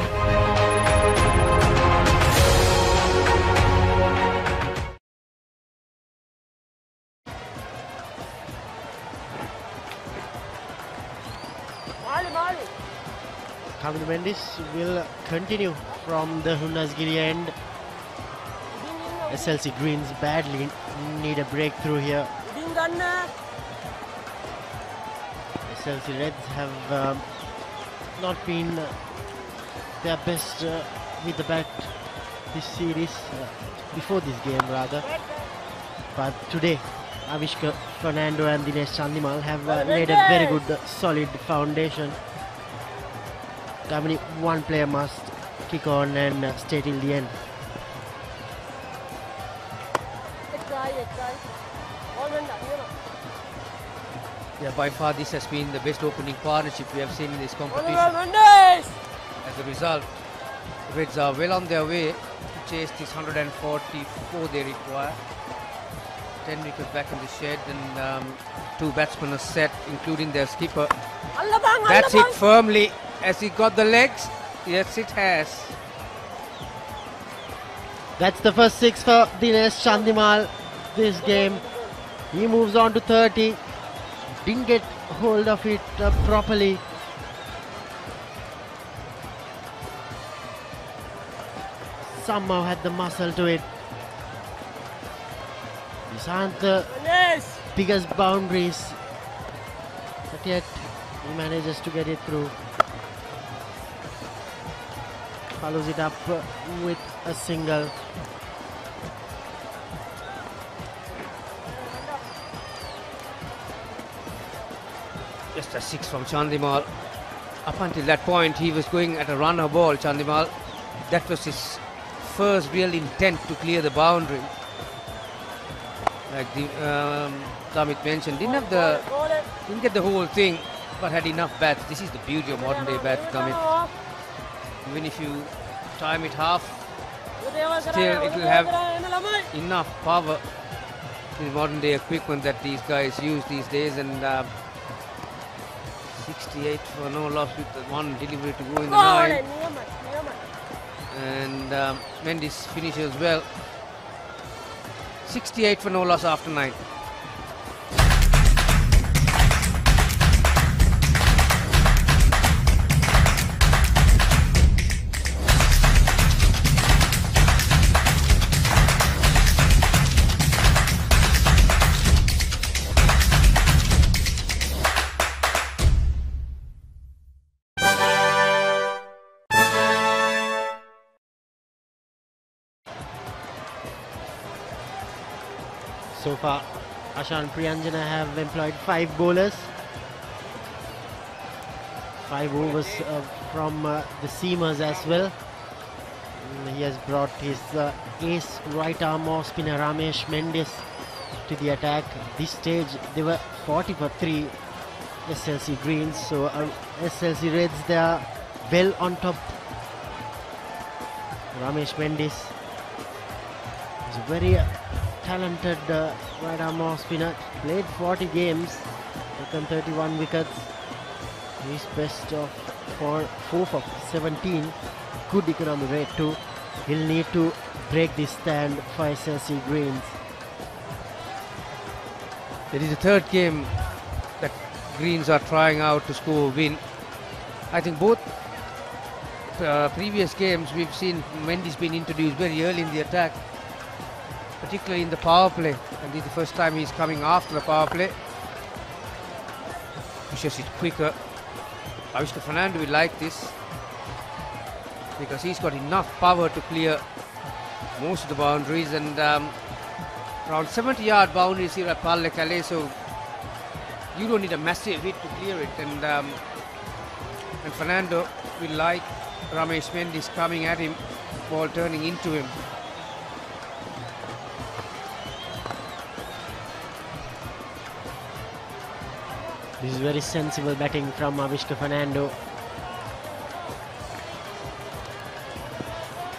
Kamil Mendis will continue from the Hunasgiri end. SLC Greens badly need a breakthrough here. SLC Reds have not been their best with the bat this series, before this game rather. But today, Avishka Fernando and Dinesh Chandimal have laid a very good solid foundation. Kamini, one player must kick on and stay till the end.
Yeah, by far this has been the best opening partnership we have seen in this competition. As a result, the Reds are well on their way to chase this 144 they require. 10 wickets back in the shed, and 2 batsmen are set, including their skipper. That's it firmly. Has he got the legs? Yes, it has.
That's the first 6 for Dinesh Chandimal this game. He moves on to 30. Didn't get hold of it properly. Somehow had the muscle to it. These aren't the biggest boundaries, but yet he manages to get it through. Follows it up with a single.
Just a 6 from Chandimal. Up until that point, he was going at a runner ball, Chandimal. That was his first real intent to clear the boundary. Like Damit mentioned, didn't get the whole thing, but had enough bats. This is the beauty of modern day bats, Damit. Even if you time it half, still it will have enough power in modern day equipment that these guys use these days. And 68 for no loss with one delivery to go in the 9. And Mendis finishes well. 68 for no loss after 9.
So far, Ashan Priyanjana have employed 5 bowlers. 5 overs from the seamers as well. He has brought his ace right arm off spinner Ramesh Mendis to the attack. This stage they were 40 for 3 SLC Greens, so SLC Reds they are well on top. Ramesh Mendis is a very talented right arm off spinner. Played 40 games, taken 31 wickets. He's best of 4 for 17. Good economy rate too. He'll need to break this stand for SLC Greens.
It is the third game that Greens are trying out to score a win. I think both previous games we've seen Mendy's been introduced very early in the attack, particularly in the power play, and this is the first time he's coming after the power play. Pushes it quicker. Avishka Fernando will like this because he's got enough power to clear most of the boundaries, and around 70-yard boundaries here at Palle Calais, so you don't need a massive hit to clear it. And Fernando will like Ramesh Mendes coming at him, ball turning into him.
This is very sensible batting from Avishka Fernando.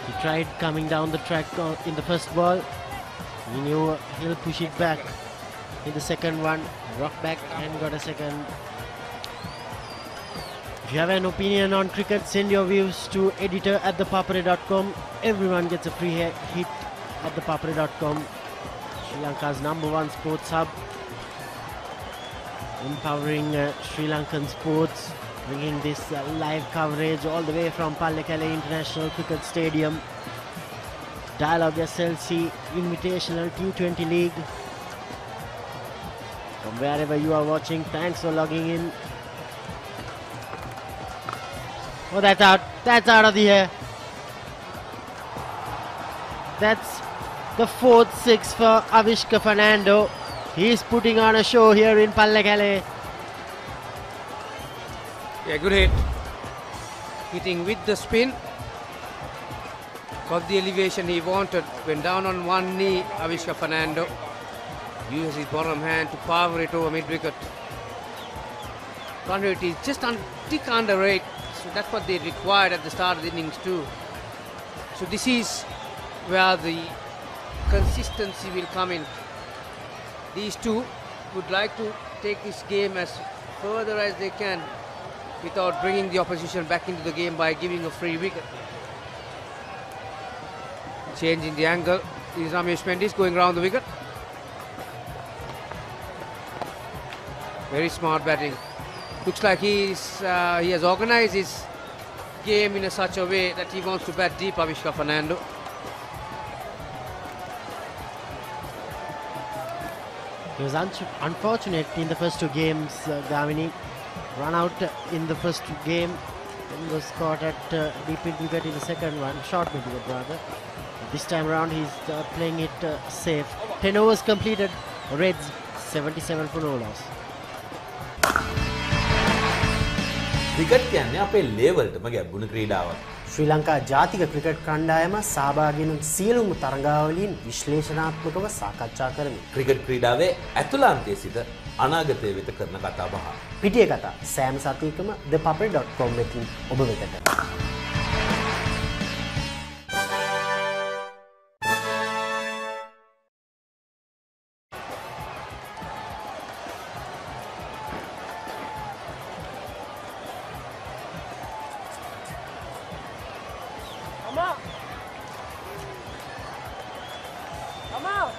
He tried coming down the track in the first ball. He knew he'll push it back in the second one. Rock back and got a second. If you have an opinion on cricket, send your views to editor@thepapare.com. Everyone gets a free hit at thepapare.com. Sri Lanka's #1 sports hub. Empowering Sri Lankan sports, bringing this live coverage all the way from Pallekele International Cricket Stadium. Dialog-SLC Invitational T20 League. From wherever you are watching, thanks for logging in. Oh, that's out. That's out of the air. That's the 4th 6 for Avishka Fernando. He's putting on a show here in Pallekele.
Yeah, good hit. Hitting with the spin. Got the elevation he wanted. Went down on one knee, Avishka Fernando. Uses his bottom hand to power it over mid-wicket. Run rate is just tick under 8. So that's what they required at the start of the innings too. So this is where the consistency will come in. These two would like to take this game as further as they can without bringing the opposition back into the game by giving a free wicket. Changing the angle is Ramesh Mendes going round the wicket. Very smart batting. Looks like he has organized his game in such a way that he wants to bat deep, Avishka Fernando.
He was unfortunate in the first two games, Gavini. Run out in the first game and was caught at deep mid-wicket in the second one, short mid-wicket rather. This time around he's playing it safe. 10 overs completed, Reds 77 for no loss.
Cricket කියන්නේ අපේ ලේවල්ටම ගැඹුණු ක්‍රීඩාවක්.
ශ්‍රී ලංකා ජාතික cricket කණ්ඩායම සහභාගී වන සියලුම තරගාවලීන් විශ්ලේෂණාත්මකව සාකච්ඡා කරමි.
Cricket ක්‍රීඩාවේ ඇතුළාන්තයේ සිට අනාගතය වෙත කරන කතා බහ.
පිටියේ කතා සෑම සතියකම thepapare.com එකකින් ඔබ වෙතට.
Come on!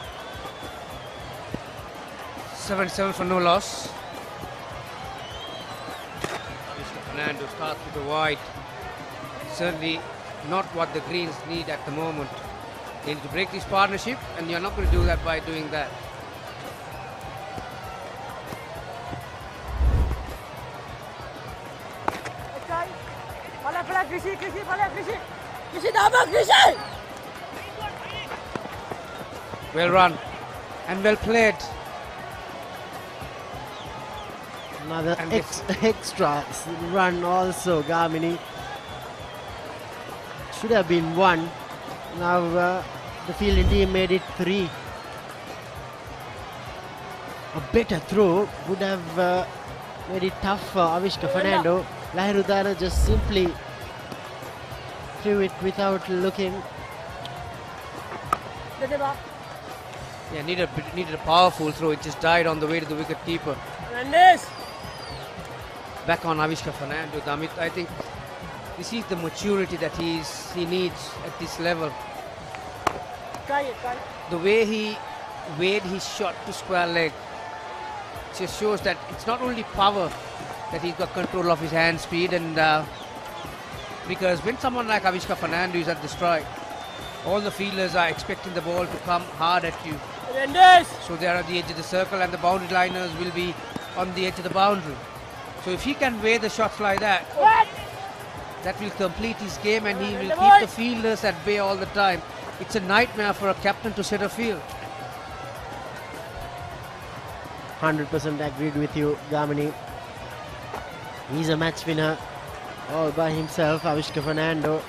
7 for no loss. Fernando starts with a wide. Certainly not what the Greens need at the moment. They need to break this partnership, and you're not going to do that by doing that. Well run and well played.
Another extra run also, Gamini. Should have been 1. Now the fielding team made it 3. A better throw would have made it tough for Avishka Fernando. Lahirudana just simply threw it without looking.
Yeah, needed a powerful throw. It just died on the way to the wicket keeper. Back on Avishka Fernando, Damit. I think this is the maturity that he needs at this level. The way he weighed his shot to square leg just shows that it's not only power that he's got control of his hand speed, and because when someone like Avishka Fernando is at the strike, all the fielders are expecting the ball to come hard at you. So they are at the edge of the circle, and the boundary liners will be on the edge of the boundary. So if he can weigh the shots like that, that will complete his game, and he will keep the fielders at bay all the time. It's a nightmare for a captain to set a field.
100% agreed with you, Gamini. He's a match winner all by himself, Avishka Fernando.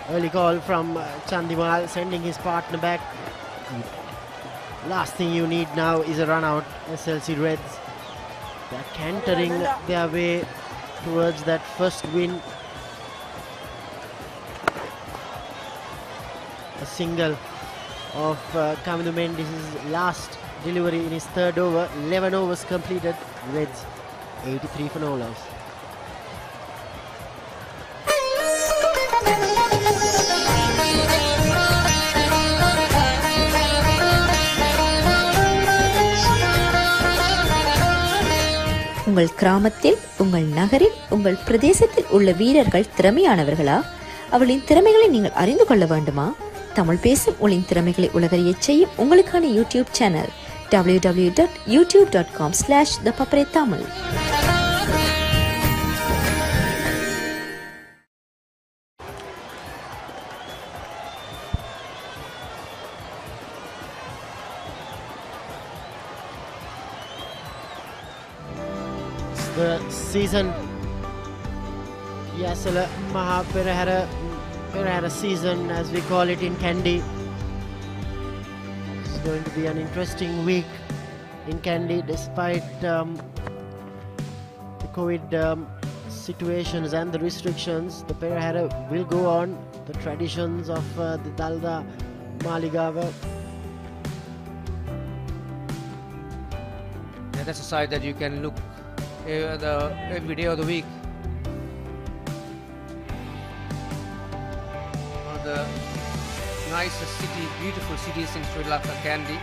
Early call from Chandimal, sending his partner back. Last thing you need now is a run out. SLC Reds, they're cantering their way towards that first win. A single of Kamindu Mendes' last delivery in his third over. 11 overs completed. Reds 83 for no loss.
உங்கள் கிராமத்தில், உங்கள் நகரில், உங்கள் பிரதேசத்தில் உள்ள வீரர்கள் திறமையானவர்களா? அவளின் திறமைகளை நீங்கள் அறிந்து கொள்ள வேண்டுமா? தமிழ் பேசும் உங்களின் திறமைகளை உலகறியச் செய்யும் உங்களுக்கான YouTube channel www.youtube.com/thepaparetamil.
The season Yasala Maha Perahara season, as we call it in Kandy. It's going to be an interesting week in Kandy despite the COVID situations and the restrictions. The Perahara will go on. The traditions of the Dalda Maligava.
Yeah, that's a side that you can look every day of the week. One of the nicest city, beautiful cities in Sri Lanka, Kandy.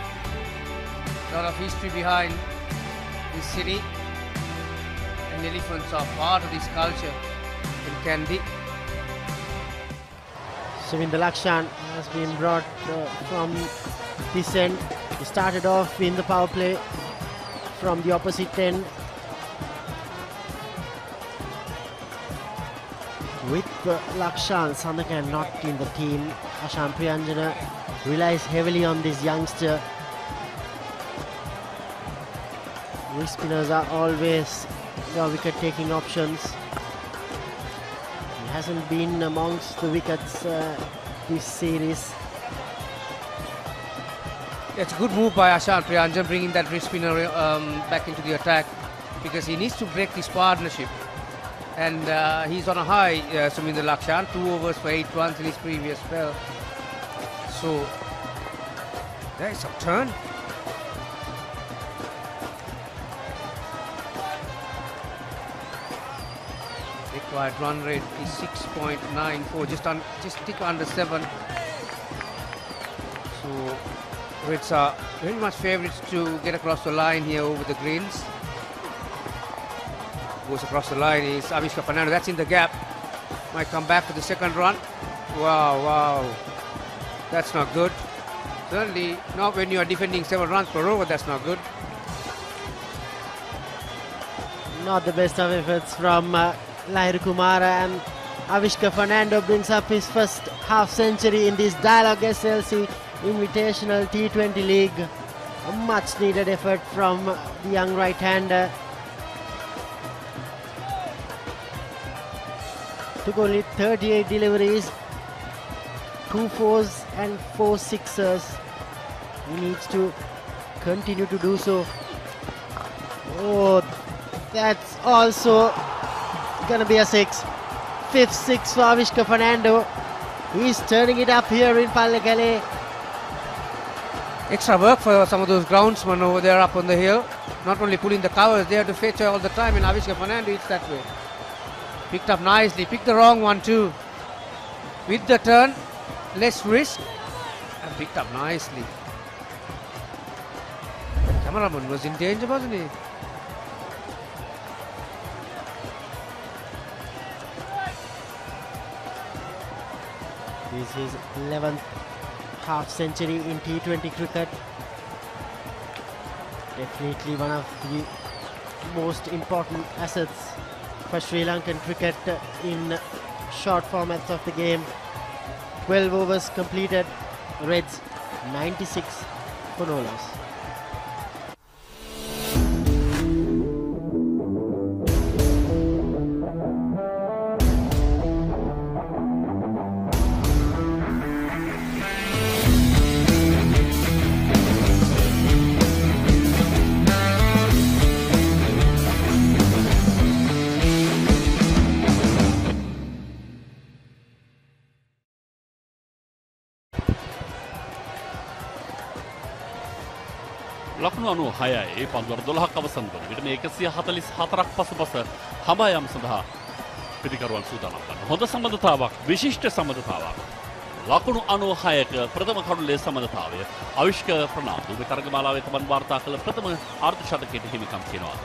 A lot of history behind this city, and elephants are part of this culture in Kandy.
Suminda Lakshan has been brought from this end. He started off in the power play from the opposite end. With Lakshan, Sandakan not in the team, Ashan Priyanjana relies heavily on this youngster. Wrist spinners are always your wicket-taking options. He hasn't been amongst the wickets this series.
It's a good move by Ashan Priyanjan, bringing that wrist spinner back into the attack, because he needs to break this partnership. And he's on a high, Suminda Lakshan, 2 overs for 8 runs in his previous spell. So there is some turn. Required run rate is 6.94, just tick under 7. So Reds are very much favourites to get across the line here over the greens. Goes across the line is Avishka Fernando. That's in the gap. Might come back for the second run. Wow. That's not good. Certainly not when you are defending 7 runs per over. That's not good.
Not the best of efforts from Lahiri Kumara, and Avishka Fernando brings up his first half century in this Dialog-SLC Invitational T20 League. A much needed effort from the young right-hander. Took only 38 deliveries, 2 fours and 4 sixers. He needs to continue to do so. Oh, that's also gonna be a 6. 5th 6 for Avishka Fernando. He's turning it up here in Pallekele.
Extra work for some of those groundsmen over there up on the hill. Not only pulling the covers, they have to fetch all the time, and Avishka Fernando eats that way. Picked up nicely, picked the wrong one too. With the turn, less risk, and picked up nicely. The cameraman was in danger, wasn't he?
This is his 11th half century in T20 cricket. Definitely one of the most important assets for Sri Lankan cricket in short formats of the game. 12 overs completed. Reds 96 for no loss.
ලකුණු 96 පන්දුවර 12ක් අවසන් වන විට මේ 144ක් පසුපස හඹා යාම සඳහා පිටිකරුවන් සූදානම් වන හොඳ සම්බන්ධතාවක් විශිෂ්ට සම්බන්ධතාවක් ලකුණු 96ක ප්‍රථම කඩුල්ලේ සම්බන්ධතාවය අවිෂ්ක ප්‍රනාන්දු මේ තරගමාලාවේ තමන් වාර්තා කළ ප්‍රථම අර්ධ ශතකයට හිමිකම් කියනවා.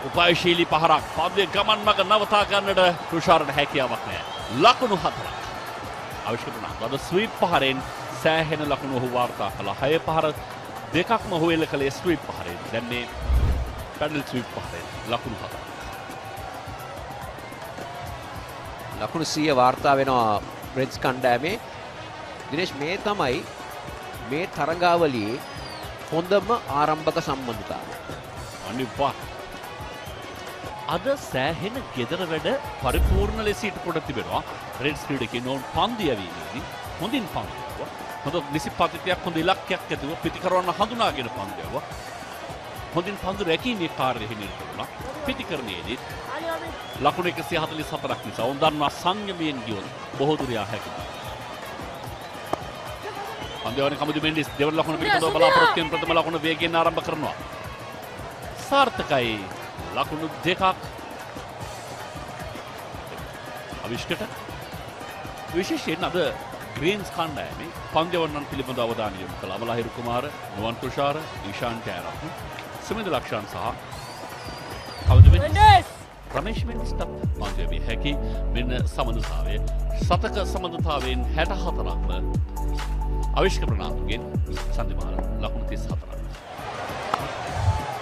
උපායශීලී පහරක් පන්දුවේ ගමන් මඟ නවතා ගන්නට තුෂාරට හැකියාවක් නැහැ. ලකුණු 4ක් අවිෂ්ක ප්‍රනාන්දු අද ස්වීප් පහරෙන් සෑහෙන ලකුණු ඔහු වාර්තා කළා. 6 පහර දෙකක්ම ඔහු එල්ල කළේ ස්වීප් පහරෙන්. දැන් මේ පැඩල් ස්වීප් පහරෙන් ලකුණු 4ක්.
ලකුණු 100 වාර්තා වෙනවා රෙඩ්ස් කණ්ඩායමේ. දිනේෂ් මේ තමයි මේ තරගාවලියේ හොඳම ආරම්භක සම්බන්ධතාවය.
අනිවාර්ය. අද සෑහෙන ගෙදර වැඩ පරිපූර්ණ ලෙස ඊට කොට තිබෙනවා. රෙඩ්ස් ක්‍රීඩකයන් ඔවුන් පන්දු යැවීමේදී හොඳින් පන්දු යැවුවා. හොඳ නිසිපතිතයක් හොඳ ඉලක්කයක් ඇතුව පිටිකරවන්න හඳුනාගෙන පන්දු යැවුවා. හොඳින් පන්දු රැකීමේ කාර්යය හිමිට වුණා. පිටිකරණයේදී ලකුණු 144ක් නිසා ඔවුන් දන්නවා සංයමයෙන් ගියොත් බොහෝ දුර යා හැකියි. පන්දුවනේ කමුදු මෙන්ඩිස් දෙවන ලකුණ පිළිබඳව බලාපොරොත්තු වෙන ප්‍රථම ලකුණ වේගයෙන් ආරම්භ කරනවා. සාර්ථකයි. ලකුණු දෙකක් අවිෂ්කට විශේෂයෙන් අද ග්‍රීන්ස් කණ්ඩායමේ පන්දවන්නන් පිළිබඳව අවධානය යොමු කළ අමලාහිරු කුමාර, නුවන් තුෂාර, ඊශාන් ජයරත්න, සුමින්ද ලක්ෂාන් සහ රමේෂ් මෙන්ඩිස්ට පන්දුවේ හැකි මෙන්න සමඳතාවය සතක සමඳතාවයෙන් 64ක්ම අවිෂ්ක ප්‍රනාන්දුගෙන් සන්දිමාල ලකුණු 34ක්.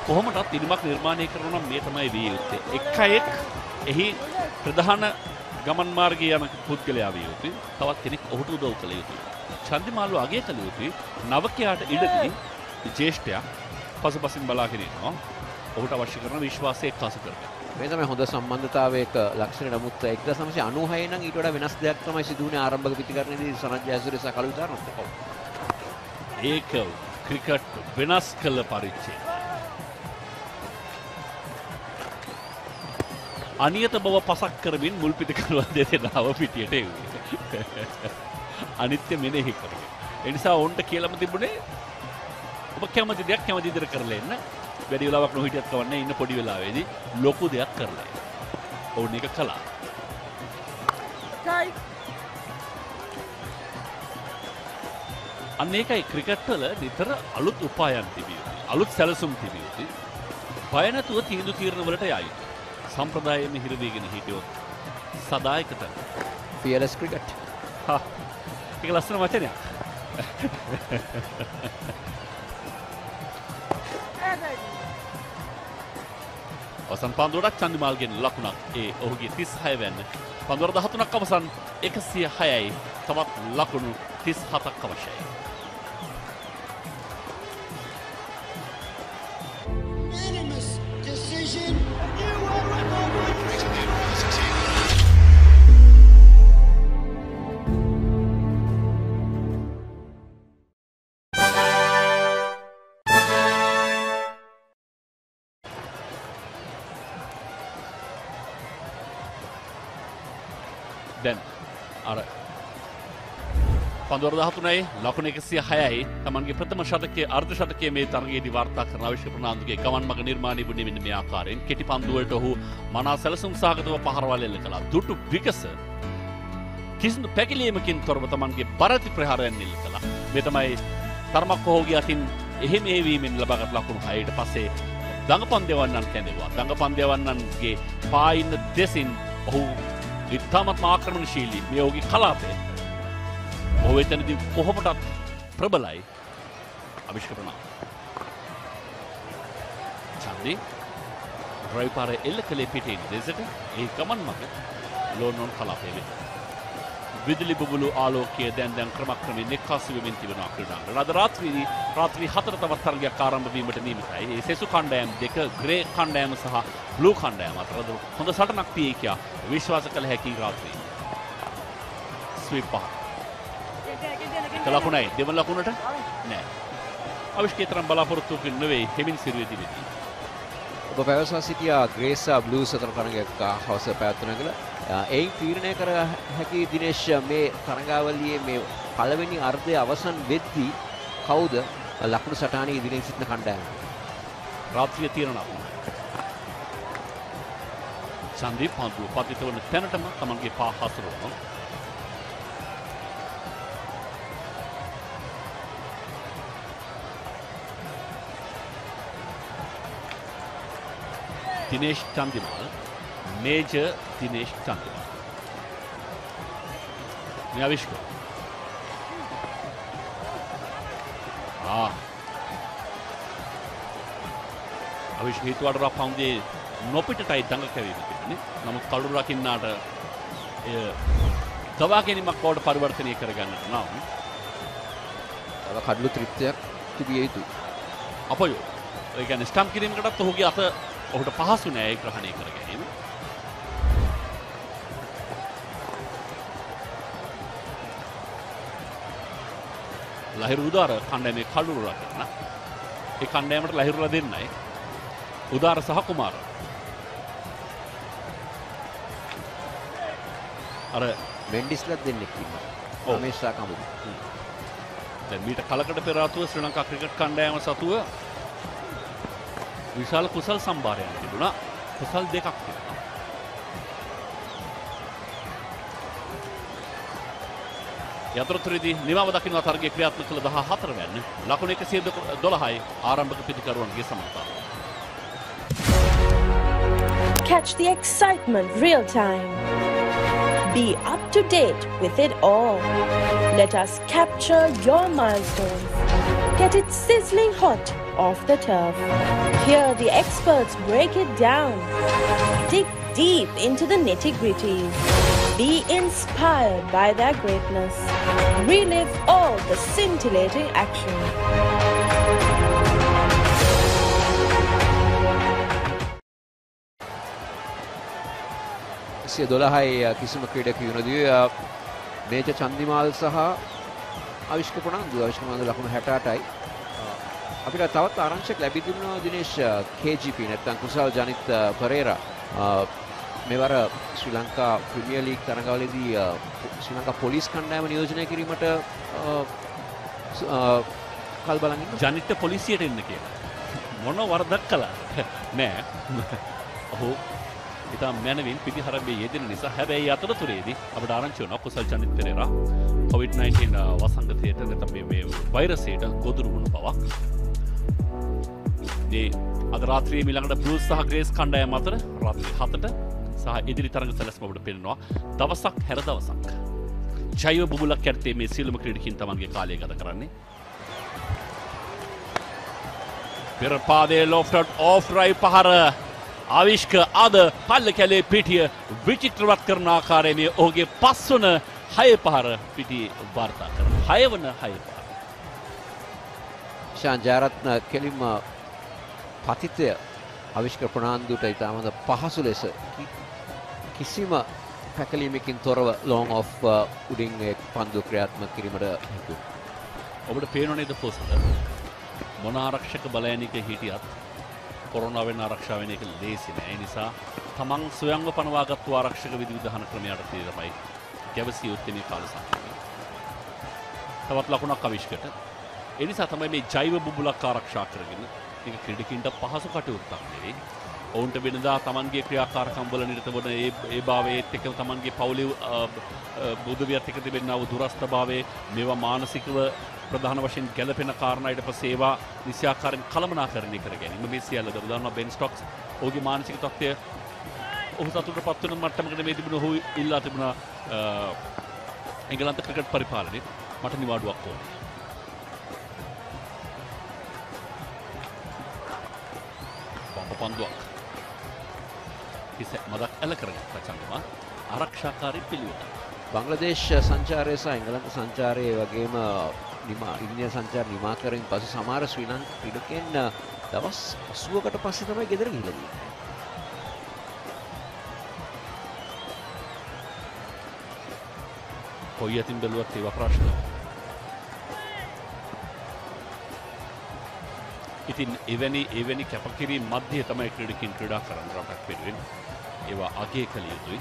කොහොමදත් ඉනිමක් නිර්මාණය කරනවා නම් මේ තමයි විය යුත්තේ. 1-1 එහි ප්‍රධාන ගමන් මාර්ගයේ යන පුද්ගලයා විය යුතුයි. තවත් කෙනෙක් ඔහුට උදව් කළ යුතුයි. චන්දිමාල්ව අගය කළ යුතුයි. නවකයාට ඉඩදී ජේෂ්ඨයා පසුපසින් බලාගෙන ඉන්නවා. ඔහුට අවශ්‍ය කරන විශ්වාසය එක්කාසු කරගන්න.
මේ තමයි හොඳ සම්බන්ධතාවයක ලක්ෂණ. නමුත් 1996 නම් ඊට වඩා වෙනස් දෙයක් තමයි සිදු වුණේ ආරම්භක පිටිකරණයේදී සනත් ජයසූරිය සහ කළු විතරක්.
ඒක ක්‍රිකට් වෙනස් කළ පරිච්ඡේදය. අනියත බව පසක් කරමින් මුල් පිටිකරුවන් දෙදෙනාව පිටියට එව්වේ. අනිත්‍ය මෙනෙහි කරගෙන. ඒ නිසා ඔවුන්ට කියලාම තිබුණේ ඔබ කැමති දෙයක් කැමති විදිහට කරලා එන්න. වැඩි වෙලාවක් නොහිටියත් කවන්නේ ඉන්න පොඩි වෙලාවේදී ලොකු දෙයක් කරලා එන්න. ඔවුන් ඒක කළා. අන්න ඒකයි ක්‍රිකට් වල නිතර අලුත් උපායන් තිබිය යුතුයි. අලුත් සැලසුම් තිබිය යුතුයි. බය නැතුව තීන්දුව తీරන වලට යයි. සම්ප්‍රදායෙම හිරවීගෙන හිටියොත් සදායකට
fearless cricket.
හා ඒක ලස්සන වචනයක්. අවසන් පන්දුවට චන්දිමාල්ගෙන් ලකුණක්. ඒ ඔහුගේ 36 වෙනි. පන්දුවර 13ක් අවසන් 106යි. තවත් ලකුණු 37ක් අවශ්‍යයි. දැන් අර පන්දුවර 13යි ලකුණු 106යි තමන්ගේ ප්‍රථම ශතකයේ අර්ධ ශතකයේ මේ තරගයේදී වාර්තා කරන අවිෂ්ක ප්‍රනාන්දුගේ ගමන් මඟ නිර්මාණය වුණේ මෙන්න මේ ආකාරයෙන්. කෙටි පන්දුවලට ඔහු මනා සැලසුම් සහගතව පහරවල් එල්ල කළා. දුටු විකස කිසිදු පැකිලීමකින් තොරව තමන්ගේ පරති ප්‍රහාරයන් එල්ල කළා. මේ තමයි තරමක් ඔහුගේ අතින් එහෙම වීමෙන් ලබාගත් ලකුණු 6. ඊට පස්සේ දඟපන්දවන්නන් කැඳෙවුවා. දඟපන්දවන්නන්ගේ පායින්න දෙසින් ඔහු ඉතාමත් ආක්‍රමණශීලී මේ ඔහුගේ කලාපය. ඔහු එතනදී කොහොමදත් ප්‍රබලයි අවිෂ්ක ප්‍රනාන්දු. චන්දි ඩ්‍රයිව් පාරේ එල්ල කළේ පිටින් දෙසට ඒ ගමන් මඟ ලෝනොන් කලාපයේ විදුලි බුබුලු ආලෝකයේ දැන් ක්‍රමක්‍රමයෙන් එක්කාසු වෙමින් තිබෙනවා ක්‍රීඩාංගණය. අද රාත්‍රී 4 තවත් තරගයක් ආරම්භ වීමට නියමිතයි. ඒ සෙසු කණ්ඩායම් දෙක ග්‍රේ කණ්ඩායම සහ බ්ලූ කණ්ඩායම අතර හොඳ සටනක් තියේ කියා විශ්වාස කළ හැකි රාත්‍රී. ස්වීප් පහ. ලකුණයි දෙවන ලකුණට නෑ. අවිෂ්කේතරම් බලාපොරොත්තුකින් නෙවෙයි හෙමින් සිරුවේදී වෙදී.
ඔබ පැවසවා සිටියා ග්‍රේස් සහ බ්ලූස් අතර තරගයක් හවස පැවැත්වෙන කියලා. එයින් තීරණය කර හැකි දිනේෂ් මේ තරගාවලියේ මේ පළවෙනි අර්ධය අවසන් වෙද්දී කවුද ලකුණු සටහනේ ඉදිරියෙන් සිටින කණ්ඩායම?
රාත්‍රිය තීරණ චන්දීප් පන්දුව පතිත වන තැනටම තමන්ගේ පා හසුරුවනවා. दिनेश चंदिमाल मेजर दिनेश चंदिमाल न्याविष्क අවිෂ් හිතුවඩරා පවුන්දේ නොපිටටයි දඟ කැවීම තිබුණේ. නමුත් කළුරු රකින්නාට එය ගවා ගැනීමක් බවට පරිවර්තනය කරගන්නට නම්
තව කඩළු තෘප්තියක් තිබිය යුතුයි.
අපයෝ ඒ කියන්නේ ස්ටම්ප් කිරීමකටත් ඔහුගේ අත ඔහුට පහසු නෑ ඒ ග්‍රහණය කර ගැනීම. ලහිරු උදාර කණ්ඩායමේ කළුරු රකින්න. ඒ කණ්ඩායමට ලහිරුලා දෙන්නයි. උදාර සහ කුමාර. අර
මෙන්ඩිස්ලත් දෙන්නෙක් ඉන්නවා. රමේෂ් කමුදු.
දැන් මීට කලකට පෙර ආතුව ශ්‍රී ලංකා ක්‍රිකට් කණ්ඩායම සතුව විශාල කුසල් සම්භාරයක් තිබුණා. කුසල් දෙකක් තිබුණා. යතරතුරේදී නිමව දකින්න තරගයේ ක්‍රියාත්මක කළ 14 වැන්න ලකුණු 112යි ආරම්භක පිටිකරුවන්ගේ සමතාව.
Catch the excitement real time. Be up to date with it all. Let us capture your milestones. Get it sizzling hot off the turf. Hear the experts break it down. Dig deep into the nitty-gritties. Be inspired by their greatness. Relive all the scintillating action.
කිසිම ක්‍රීඩකයෙකු නොදී major Chandimal සහ අවිෂ්ක ප්‍රනාන්දු ලකුණු 68යි. අපිට තවත් ආරංචියක් ලැබී තිබුණා Dinesh KGP නැත්නම් කුසල් ජනිත් පෙරේරා මෙවර ශ්‍රී ලංකා ප්‍රීමියර් ලීග් තරගවලදී ශ්‍රී ලංකා පොලිස් කණ්ඩායම නියෝජනය කිරීමට කල් බලන් ඉන්නවා.
ජනිත් පොලිසියට එන්න කියලා. මොන වරදක් කළාද? නෑ. ඔහු ඉතාම මැනවින් පිටිහරඹේ යෙදෙන නිසා. හැබැයි අතරතුරේදී අපිට ආරංචි වුණා කුසල් ජනිත් පෙරේරා COVID-19 වසංගතයට නැත්නම් මේ වෛරසයට ගොදුරු වුණු බවක්. අද රාත්‍රියේ ඊළඟට බ්ලූස් සහ ග්‍රේස් කණ්ඩායම අතර රාත්‍රී 7ට සහ ඉදිරි තරඟ සැලැස්ම අපිට පෙනෙනවා. දවසක් හැර දවසක්. ජෛව බුබුලක් යටතේ මේ සියලුම ක්‍රීඩකින් තමන්ගේ කාලය ගත කරන්නේ. පෙර පාදයේ ලොෆ්ටඩ් ඔෆ් රයිට් පහර ආවිෂ්ක අද පල්ල කැලේ පිටිය විචිත්‍රවත් කරන ආකාරයේ මේ ඔහුගේ පස්වන 6 පහර පිටියේ වාර්තා කරන 6 වන 6 පහර.
ශාන් ජයරත්න කෙලින්ම පතිතය අවිෂ්ක ප්‍රනාන්දුට ඉතාමද පහසු ලෙස කිසිම පැකලීමකින් තොරව ලොන් ඔෆ් උඩින් පන්දු ක්‍රියාත්මක කිරීමට හැකියි.
ඔබට පේනව නේද පොසට මොන ආරක්ෂක බලයනික හිටියත් කොරෝනාවෙන් ආරක්ෂා වෙන එක ලේසි නෑ. ඒ නිසා තමන් ස්වයංව පනවාගත්තු ආරක්ෂක විධිවිධාන ක්‍රමයට තමයි ගැවසිය යුත්තේ මේ කාලසටහනේ. තවත් ලකුණක් අවිෂ්කට. ඒ නිසා තමයි මේ ජෛව බුබුලක් ආරක්ෂා කරගෙන ඒක ක්‍රීඩකින්ට පහසු කටයුත්තක් නෙවෙයි. ඔවුන්ට වෙනදා තමන්ගේ ක්‍රියාකාරකම් වල නිරත වන ඒ භාවයේත් එක්ක තමන්ගේ පවුලේ බුදුවියත් එක්ක තිබෙනා වූ දුරස්ථභාවයේ මේවා මානසිකව ප්‍රධාන වශයෙන් ගැළපෙන කාරණා ඊට පස්සේ ඒවා නිසියාකාරයෙන් කළමනාකරණය කර ගැනීම මේ සියල්ල උදාහරණ බෙන් ස්ටොක්ස් ඔහුගේ මානසික තත්ත්වය ඔහු සතුටටපත් වෙන මට්ටමකට මේ තිබුණ ඔහු ඉල්ලා තිබුණා එංගලන්ත ක්‍රිකට් පරිපාලනයේ මට නිවාඩුවක් ඕනේ. පන්දුවක් කිස මදක් ඇල කරගත්තා චන්දිමා. ආරක්ෂාකාරී පිළිවෙල.
බංග්ලාදේශ සංචාරය සහ එංගලන්ත සංචාරය වගේම ඉන්දියා සංචාර නිමා කරමින් පසු සමහර ශ්‍රී ලංකා ක්‍රීඩකයන් දවස් 80කට පස්සේ තමයි ගෙදර ගිහිල්ලා තියෙන්නේ.
කොයි අතින් බැලුවත් ඒවා ප්‍රශ්න. ඉතින් එවැනි කැපකිරීම මැද්දේ තමයි ක්‍රීඩකින් ක්‍රීඩා කරන රටක් වෙනුවෙන් ඒවා අගය කළ යුතුයි.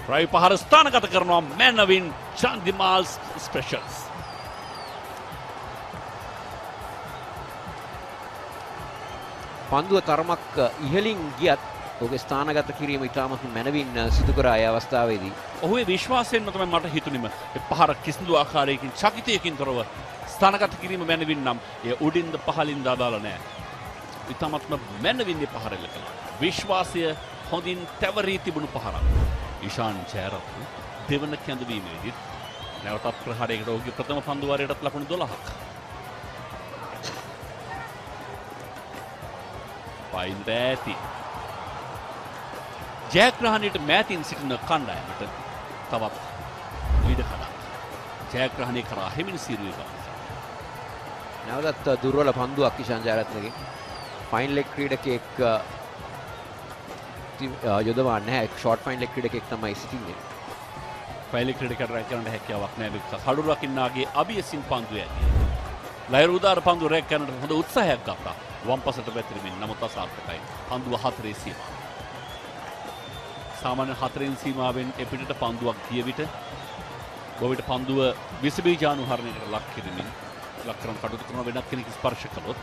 රයි පහර ස්ථානගත කරනවා මැනවින් චන්දිමාල් ස්පෙෂල්ස්.
පන්දුව තරමක් ඉහළින් ගියත් ඔහුගේ ස්ථානගත කිරීම ඉතාමත් මැනවින් සිදු කර ආය අවස්ථාවේදී
ඔහුගේ විශ්වාසයෙන්ම තමයි මට හිතුණෙම ඒ පහර කිසිදු ආකාරයකින් චකිතයකින් තොරව ස්ථානගත කිරීම මැනවින් නම් එය උඩින්ද පහළින්ද අදාළ නැහැ. ඉතාමත්ම මැනවින් ඒ පහර එල්ල කළා. විශ්වාසය හොඳින් තැවරී තිබුණු පහරක්. ඉෂාන් ජයරත්න දෙවන කැඳවීමේදී නැවතත් ප්‍රහාරයකට ඔහුගේ ප්‍රථම පන්දු වාරයටත් ලකුණු 12ක්. පයින්ට ඇති ජයග්‍රහණයට මෑතින් සිටින කණ්ඩායමට තවත් ඉඩකඩක්. ජයග්‍රහණය කරා හෙමින් සිරුවේ ගමන.
නැවතත් දුර්වල පන්දුවක් ඉෂාන් ජයරත්නගේ. ෆයින් ලෙග් ක්‍රීඩකයෙක් යොදවන්නේ නැහැ. ෂෝට් ෆයින් ලෙග් ක්‍රීඩකයෙක් තමයි සිටින්නේ.
ෆයින් ලෙග් ක්‍රීඩකයට රැක් කරන්න හැකියාවක් නැහැ. කඩු රකින්නාගේ අබියසින් පන්දුව ඇති. ලයිර් උදාර පන්දුව රැක් කරන්නට හොඳ උත්සාහයක් ගත්තා. වම්පසට පැතිරෙමින් නමුත් අසාර්ථකයි. පන්දුව 4 සීමාව. සාමාන්‍ය 4 සීමාවෙන් එපිටට පන්දුවක් ගිය විට ගොවිට පන්දුව විස බීජානුහරණයකට ලක් කිරීමෙන් ලක් කරන කටයුතු කරන වෙනත් කෙනෙක් ස්පර්ශ කළොත්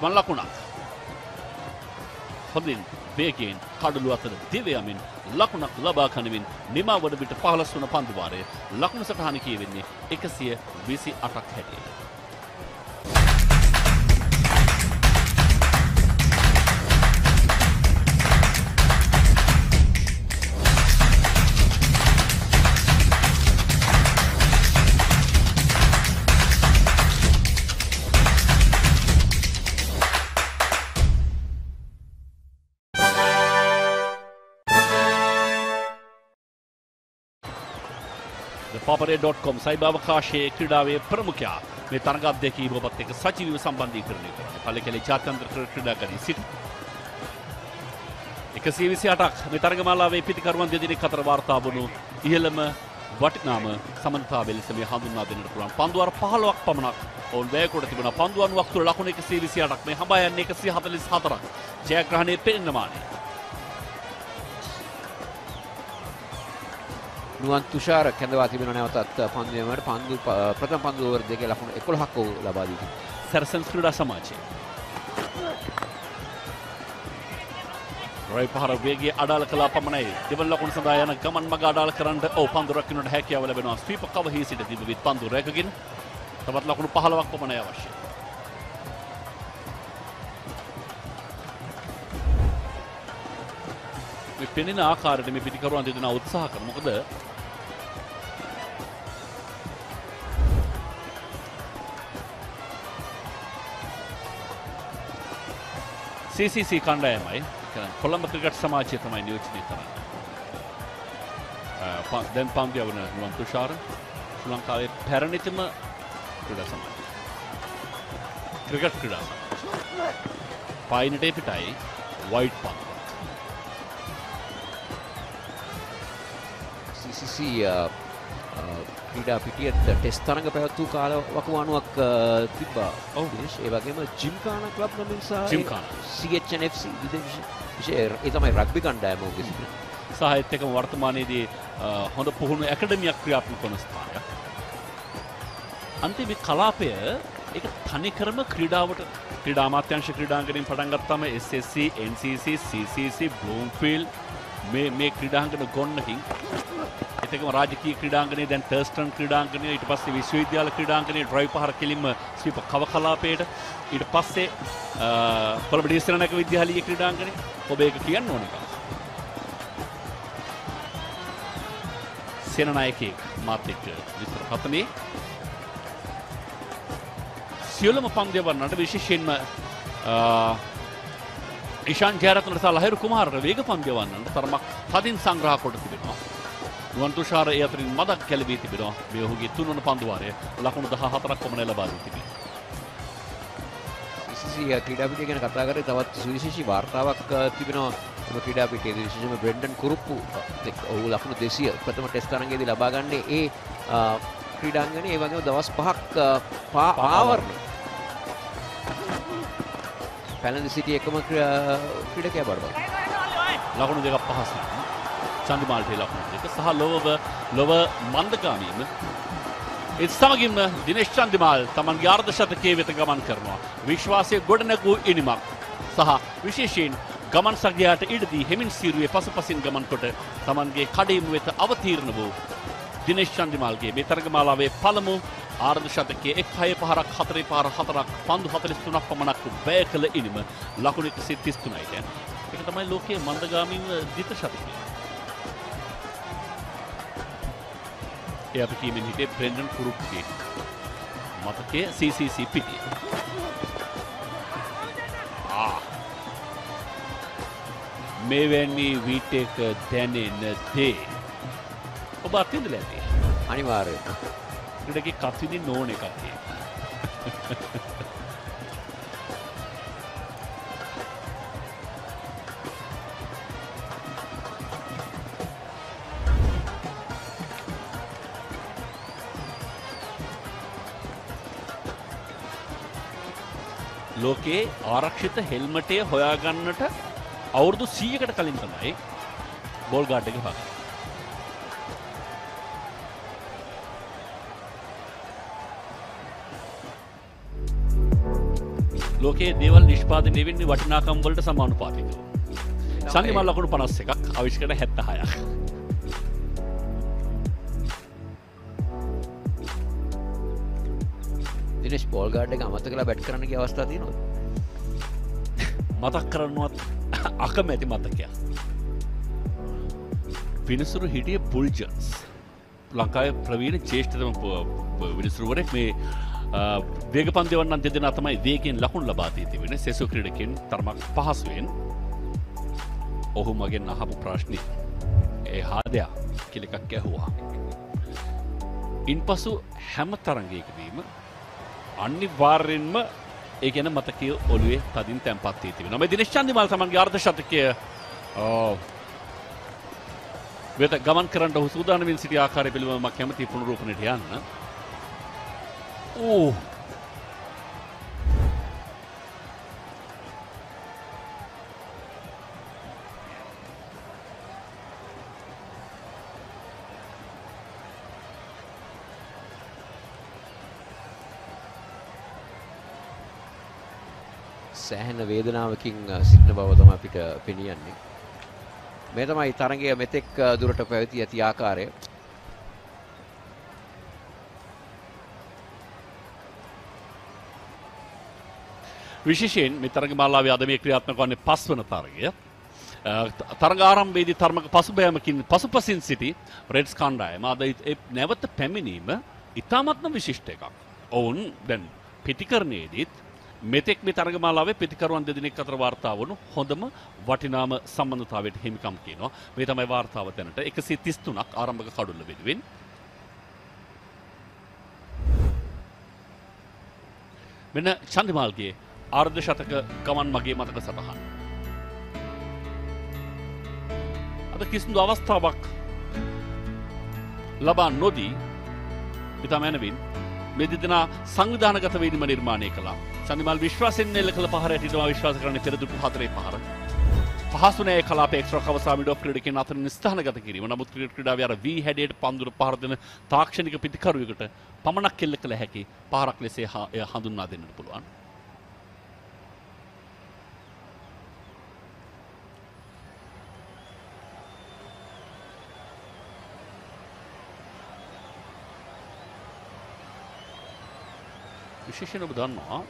මන් ලකුණක්. හොඳින් වේගයෙන් කඩළු අතර දිව යමින් ලකුණක් ලබා ගනිමින් නිමා වන විට 15 වන පන්දු වාරය ලකුණු සටහන කියවෙන්නේ 128ක් හැටියට. Papare.com සයිබාවකාශයේ ක්‍රීඩාවේ ප්‍රමුඛයා මේ තරඟ අධ්‍යක්ෂක ඔබත් එක්ක සජීවීව සම්බන්ධීකරණය කරන්නේ. පළකෙලේ ජාත්‍යන්තර ක්‍රීඩා ගණයේ සිට 128ක් මේ තරඟමාලාවේ පිටිකරුවන් දෙදෙනෙක් අතර වාර්තා වුණු ඉහළම වටිනාම සමන්තාවය ලෙස මේ හඳුන්වා දෙන්නට පුළුවන්. පන්දුවර 15ක් පමණක් ඔවුන් වැයකොට තිබුණා. පන්දු 90ක් තුළ ලකුණු 128ක් මේ හඹා යන්නේ 144ක්. ජයග්‍රහණයේ පෙන්නමානේ.
නුවන් තුෂාර කැඳවා තිබෙන නැවතත් පන්දුවේමට පන්දු ප්‍රථම පන්දු ඕවර් දෙකේ ලකුණු 11ක් ලබා දී තිබෙනවා.
සරසන්ස් ක්‍රීඩා සමාජය. රොයි පහර වේගයේ අඩාල කළා පමණයි. දෙවන ලකුණු සඳහා යන ගමන් මඟ අඩාල කරන්න පන්දු රකින්නට හැකියාව ලැබෙනවා. ස්වීපර් කව හි සිට දිවිවිත් පන්දු රැකගෙන තවත් ලකුණු 15ක් පමණයි අවශ්‍යයි. මේ පෙනෙන ආකාරයට මේ පිටිකරුවන් දෙදෙනා උත්සාහ කරන මොකද CCC කණ්ඩායමයි කොළඹ ක්‍රිකට් සමාජය තමයි නියෝජනය කරන්නේ. දැන් පන්දු යවන නුවන් තුෂාර ශ්‍රී ලංකාවේ පැරණිතම ක්‍රීඩා සමාජය. ක්‍රිකට් ක්‍රීඩා සමාජය. පයින්ට පිටයි වයිට් පන්දු.
CCC ක්‍රීඩා පිටියට ටෙස්ට් තරඟ පැවැත්වූ කාල වකවානුවක් තිබ්බා. ඒ වගේම ජිම්කානා ක්ලබ් නමින් සහ CHNFC විශේෂ ඒ තමයි රග්බි කණ්ඩායම ඔහුගේ සිටින.
සහයත් එක්කම වර්තමානයේදී හොඳ පුහුණු ඇකඩමියක් ක්‍රියාත්මක වන ස්ථානයක්. අන්තිම කලාපය ඒක තනිකරම ක්‍රීඩා අමාත්‍යාංශ ක්‍රීඩාංගණයෙන් පටන් ගත්තාම SSC, NCC, CCC, බ්ලූම්ෆීල්ඩ් මේ ක්‍රීඩාංගන ගොන්නකින් ඒකම රාජකීය ක්‍රීඩාංගණයේ දැන් තර්ස්ටන් ක්‍රීඩාංගණය ඊට පස්සේ විශ්වවිද්‍යාල ක්‍රීඩාංගණයේ ඩ්‍රයිව් පහර කෙලින්ම ස්වීප කව කලාපයට ඊට පස්සේ කොළඹ ඩීස්තරණක විද්‍යාලීය ක්‍රීඩාංගණය ඔබ ඒක කියන්න ඕන එකක්. සේනානායකයෙක් මාත් එක්ක විස්තර කතමේ සියලුම පන්දු යවන්නට විශේෂයෙන්ම ඉෂාන් ජයරත්න සහ ලහිරු කුමාර වේග පන්දු යවන්නට තරමක් තදින් සංග්‍රහ කොට තිබෙනවා. නුවන් තුෂාර ඒ අතරින් මදක් කැළවී තිබෙනවා. මේ ඔහුගේ තුන්වන පන්දු වාරය ලකුණු 14ක් පමණ ලබා දී තිබේ.
විශේෂී ක්‍රීඩා පිටිය ගැන කතා කරේ තවත් සුවිශේෂී වාර්තාවක් තිබෙනවා. මේ ක්‍රීඩා පිටියේදී විශේෂයෙන්ම බ්‍රෙන්ඩන් කුරුප්පු ඔහු ලකුණු 200 ප්‍රථම ටෙස්ට් තරඟයේදී ලබා ගන්නේ ඒ ක්‍රීඩාංගණයේ ඒ වගේම දවස් 5ක් පාවරණය. පැලඳ සිටි එකම ක්‍රීඩකයා බඩ.
ලකුණු දෙකක් පහසුයි. චන්දිමාල්ට ලකුණු දෙක සහ ලොව මන්දගාමීම ඒ සමගින්ම දිනේෂ් චන්දිමාල් තමන්ගේ අර්ධ ශතකයේ වෙත ගමන් කරනවා. විශ්වාසයේ ගොඩනැගූ ඉනිමක් සහ විශේෂයෙන් ගමන් සගයාට ඉඩදී හෙමින් සීරුවේ පසුපසින් ගමන් කොට තමන්ගේ කඩේම වෙත අවතීර්ණ වූ දිනේෂ් චන්දිමාල්ගේ මේ තරගමාලාවේ පළමු ආර්ධ ශතකයේ 1 පහරක් 4 පහර 4ක් පන්දු 43ක් පමණක් වැය කළ ඉනිම ලකුණු 133යි දැන්. ඒක තමයි ලෝකයේ මන්දගාමීව දිත ශතකය. ඒ අපි කීමෙන් හිටියේ බ්‍රෙන්ඩන් කුරුප්ගේ මතකයේ CCC පිටිය. මෙවැනි විටක දැනෙන දේ ඔබ අත්විඳලා ඇති.
අනිවාර්යයෙන්.
ක්‍රීඩකෙක් අත්විඳින්න ඕන එකක් ඒක. ලෝකයේ ආරක්ෂිත හෙල්මටය හොයාගන්නට අවුරුදු 100කට කලින් තමයි බෝල් ගාඩ් එක හොයන්නේ. ලෝකයේ දේවල් නිෂ්පාදනය වෙන්නේ වටිනාකම් වලට සමානුපාතිකව. සංගීත ලකුණු 51ක් ආවිෂ්කරණ 76ක්.
දිනේෂ් බෝල් ගාඩ් එක අමතක කරලා බැට් කරන්න ගිය අවස්ථා තියෙනවද?
මතක් කරන්නවත් අකමැති මතකයක්. විනිසුරු හිටියේ බුල්ජන්ස්. ලංකාවේ ප්‍රවීණ ජ්‍යෙෂ්ඨතම විනිසුරුවරයෙක් මේ වේග පන්දු යවන්නන් දෙදෙනා තමයි වේගයෙන් ලකුණු ලබා දී තිබෙන්නේ. සෙසු ක්‍රීඩකයන් තරමක් පහසුවෙන් ඔහු මගෙන් අහපු ප්‍රශ්නේ ඒ හාදයා කියලා එකක් ඇහුවා. ඉන්පසු හැම තරඟයකදීම අනිවාර්යෙන්ම ඒ කියන මතකයේ ඔළුවේ තදින් තැම්පත් වී තිබෙනවා. මේ දිනේෂ් චන්දිමාල් තමන්ගේ අර්ධ ශතකය වෙත ගමන් කරන්න ඔහු සූදානමින් සිටි ආකාරය පිළිබඳව මම කැමති පුනරූපණයට යන්න.
සෑහෙන වේදනාවකින් සිටින බව තමයි අපිට පෙනියන්නේ. මේ තමයි තරගය මෙතෙක් දුරට පැවති ඇති ආකාරය.
විශේෂයෙන් මේ තරගමාලාවේ අද මේ ක්‍රියාත්මක වන්නේ 5 වන තරගය. තරග ආරම්භයේදී තරමක පසුබෑමකින් පසුපසින් සිටි රෙඩ්ස් කණ්ඩායම අද නැවත පැමිණීම ඉතාමත්ම විශිෂ්ට එකක්. ඔවුන් දැන් පිටිකරණයේදීත් මෙතෙක් මේ තරගමාලාවේ පිටිකරුවන් දෙදෙනෙක් අතර වාර්තා වුණු හොඳම වටිනාම සම්බන්ධතාවයට හිමිකම් කියනවා. මේ තමයි වාර්තාව දැනට 133ක් ආරම්භක කඩුල්ල වෙනුවෙන්. මෙන්න චන්දිමාල්ගේ අර්ධ ශතක ගමන් මගේ මතක සටහන්. අද කිසිදු අවස්ථාවක් ලබා නොදී ඉතා මැනවින් මේ දෙදෙනා සංවිධානගත වීම නිර්මාණය කළා. චන්දිමාල් විශ්වාසයෙන් එල්ල කළ පහරට ඊටම විශ්වාස කරන්නේ පෙරදුටු 4 පහර. පහසු නෑ කලාපයේ එක්ස්ට්‍රා කවසා මිඩ් ඔෆ් ක්‍රීඩකයන් අතරින් ස්ථානගත කිරීම. නමුත් ක්‍රීඩාවේ අර වී හැඩයට පන්දුර පහර දෙන තාක්ෂණික පිටිකරුවෙකුට පමණක් එල්ල කළ හැකි පහරක් ලෙස හඳුන්වා දෙන්නට පුළුවන්. විශේෂයෙන් ඔබ දන්නවා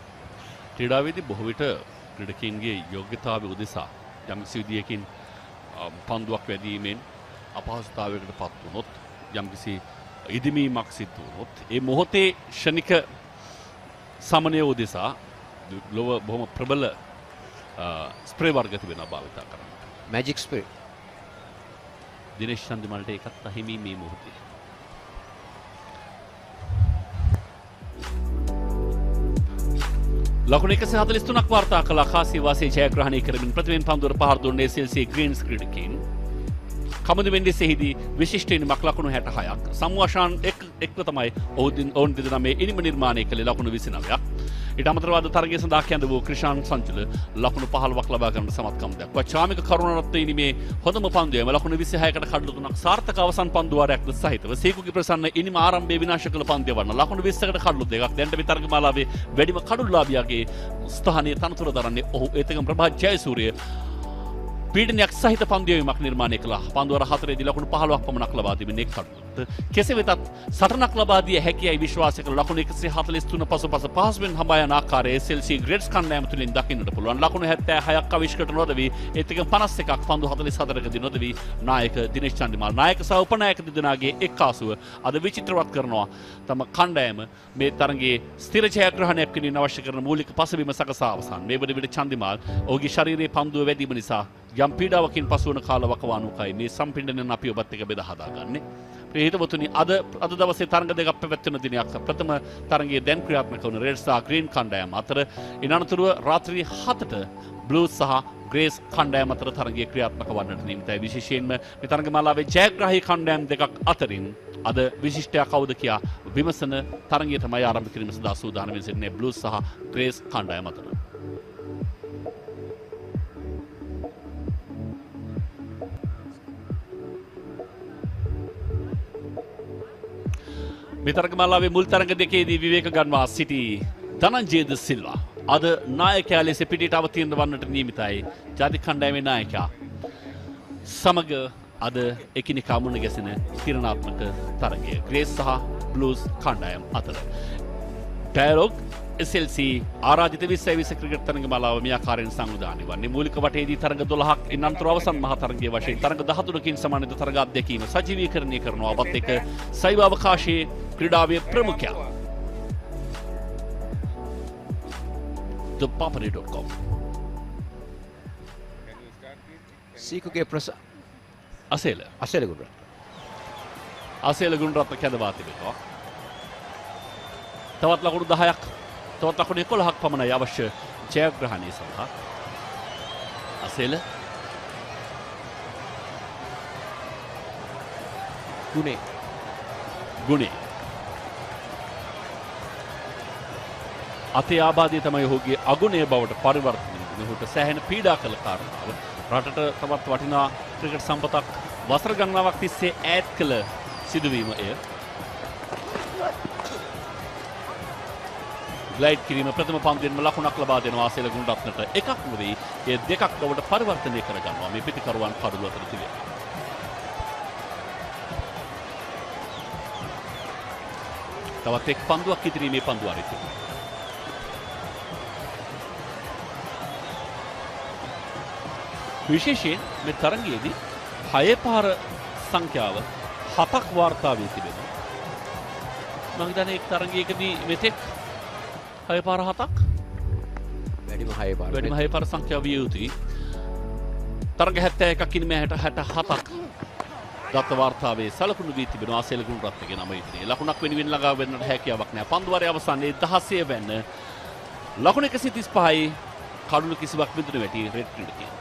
ක්‍රීඩාවේදී බොහෝ විට ක්‍රීඩකයන්ගේ යෝග්‍යතාවය උදෙසා යම්කිසි විදියකින් පන්දුවක් වැදීමෙන් අපහසුතාවයකට පත් වුණොත් යම්කිසි ඉදිමීමක් සිදු වුණොත් ඒ මොහොතේ ෂණික සමනය උදෙසා ලොව බොහොම ප්‍රබල ස්ප්‍රේ වර්ග තිබෙනවා භාවිතා කරන්න.
Magic spray.
දිනේෂ් චන්දිමල්ට ඒකත් අහිමි මේ මොහොතේ. ලකුණු 143ක් වාර්තා කළ කාසිය වාසිය ජයග්‍රහණය කරමින් ප්‍රතිවෙන් පන්දුවට පහර දුන්නේ SLC ග්‍රීන්ස් ක්‍රීඩකයින්. කමදු මෙන්ඩිසෙහිදී විශිෂ්ට ඉනිමක් ලකුණු 66ක්. සම්වාෂාන් එක්ව තමයි ඔවුන් දෙදෙනා මේ ඉනිම නිර්මාණය කළේ ලකුණු 29ක්. ඊට අමතරව අද තරගය සඳහා කැඳ වූ ක්‍රිෂාන් සංජුල ලකුණු 15ක් ලබා ගන්න සමත්කම් දක්වා චාමික කරුණාරත්න ඉනිමේ හොඳම පන්දුවේම ලකුණු 26කට කඩලු 3ක් සාර්ථක අවසන් පන්දු වාරයක්ද සහිතව සීකුගේ ප්‍රසන්න ඉනිම ආරම්භයේ විනාශ කළ පන්දුව වන්න ලකුණු 20කට කඩලු 2ක් දැන්ට මේ තරග මාලාවේ වැඩිම කඩුලාභියාගේ ස්ථානයේ තනතුර දරන්නේ ඔහු ඒතකම් ප්‍රභා ජයසූරිය පීඩනයක් සහිත පන්දුවීමක් නිර්මාණය කළා. පන්දුවර 4ේදී ලකුණු 15ක් පමණක් ලබා තිබෙන එක් කඩුවකට. කෙසේ වෙතත් සටනක් ලබා දිය හැකියි විශ්වාස කළ ලකුණු 143 පසුපස පහසුවෙන් හඹා යන ආකාරය SLC ග්‍රේඩ්ස් කණ්ඩායම තුලින් දකින්නට පුළුවන්. ලකුණු 76ක් අවිෂ්කృత නොදවි ඒතක 51ක් පන්දු 44කදී නොදවි නායක දිනේෂ් චන්දිමාල් නායක සහ උපනායක දෙදෙනාගේ එක් ආසුව අද විචිත්‍රවත් කරනවා. තම කණ්ඩායම මේ තරගයේ ස්ථිර ජයග්‍රහණයක් කිරීම අවශ්‍ය කරන මූලික පසුබිම සකසා අවසන්. මේ වන විට චන්දිමාල් ඔහුගේ ශරීරයේ පන්දුව වැඩිම නිසා යම් පීඩාවකින් පසුවන කාලවකවානුකයි මේ සම්පින්ඩනයෙන් අපි ඔබත් එක්ක බෙදා හදාගන්නේ. ප්‍රේහිතවතුනි අද දවසේ තරඟ දෙකක් පැවැත්වෙන දිනයක්. ප්‍රථම තරගයේ දැන් ක්‍රියාත්මක වන රෙඩ් ස්ටාර් ග්‍රීන් කණ්ඩායම අතර ඉන් අනතුරුව රාත්‍රී 7ට බ්ලූස් සහ ග්‍රේස් කණ්ඩායම අතර තරගයේ ක්‍රියාත්මක වන්නට නියමිතයි. විශේෂයෙන්ම මේ තරගමාලාවේ ජයග්‍රාහී කණ්ඩායම් දෙකක් අතරින් අද විශිෂ්ටයා කවුද කියා විමසන තරගය තමයි ආරම්භ කිරීම සඳහා සූදානම් වෙමින් සිටින්නේ බ්ලූස් සහ ග්‍රේස් කණ්ඩායම අතර. මේ තරගමාලාවේ මුල් තරග දෙකේදී විවේක ගන්වා සිටි ධනංජය ද සිල්වා අද නායකයා ලෙස පිටිට අවතීර්ණ වන්නට නියමිතයි. ජාතික කණ්ඩායමේ නායකයා සමග අද එකිනෙකා මුණ ගැසෙන තීරණාත්මක තරගය ග්‍රේස් සහ බ්ලූස් කණ්ඩායම් අතර. Dialog-SLC ආරාධිත 2020 ක්‍රිකට් තරගමාලාව මේ ආකාරයෙන් සංවිධානය වන්නේ. මූලික වටේදී තරග 12ක් ඉන් අනතුරු අවසන් මහා තරගයේ වශයෙන් තරග 13කින් සමානිත තරග අධ්‍යක්ීම සජීවීකරණය කරනවා. අපත් එක්ක සයිව අවකාශයේ ක්‍රීඩාවේ ප්‍රමුඛයා thepapare.com
සීකුගේ ප්‍රස
අසේල ගුණරත්න කැඳවා තිබෙනවා. තවත් ලකුණු 10ක් තවත් ලකුණු 11ක් පමණයි අවශ්‍ය ජයග්‍රහණය සඳහා. අසේල ගුණේ අතේ ආබාධය තමයි ඔහුගේ අගුණය බවට පරිවර්තනය වුණේ. ඔහුට සෑහෙන පීඩා කළ කාරණාව රටට තවත් වටිනා ක්‍රිකට් සම්පතක් වසර ගණනාවක් තිස්සේ ඈත් කළ සිදුවීම එය. ග්ලයිඩ් කිරීම ප්‍රථම පන්දුවෙන්ම ලකුණක් ලබා දෙනවා ආසේල ගුණරත්නට. එකක් නෙවෙයි ඒ දෙකක් බවට පරිවර්තනය කර ගන්නවා මේ පිටිකරුවන් කඩුව අතර තිබෙන. තවත් එක් පන්දුවක් ඉදිරියේ මේ පන්දුව අරිත. විශේෂයෙන් මේ තරගයේදී 6 පාර සංඛ්‍යාව 7ක් වාර්තා වී තිබෙනවා. මම හිතන්නේ එක් තරගයකදී මෙතෙක් 6 පාර 7ක්
වැඩිම 6
පාර සංඛ්‍යාව විය යුතුයි. තරග 71කින් මේ 67ක් දත්ත වාර්තාවේ සලකුණු වී තිබෙනවා. ආසේල ගුණරත්නගේ නම ඉදිරියේ ලකුණක් වෙනුවෙන් ළඟා වෙන්නට හැකියාවක් නැහැ. පන්දුවරේ අවසානයේ 16 වෙන්න ලකුණු 135යි කඩුළු කිසිවක් විදුන වැටි රෙඩ් ක්‍රීඩකයන්.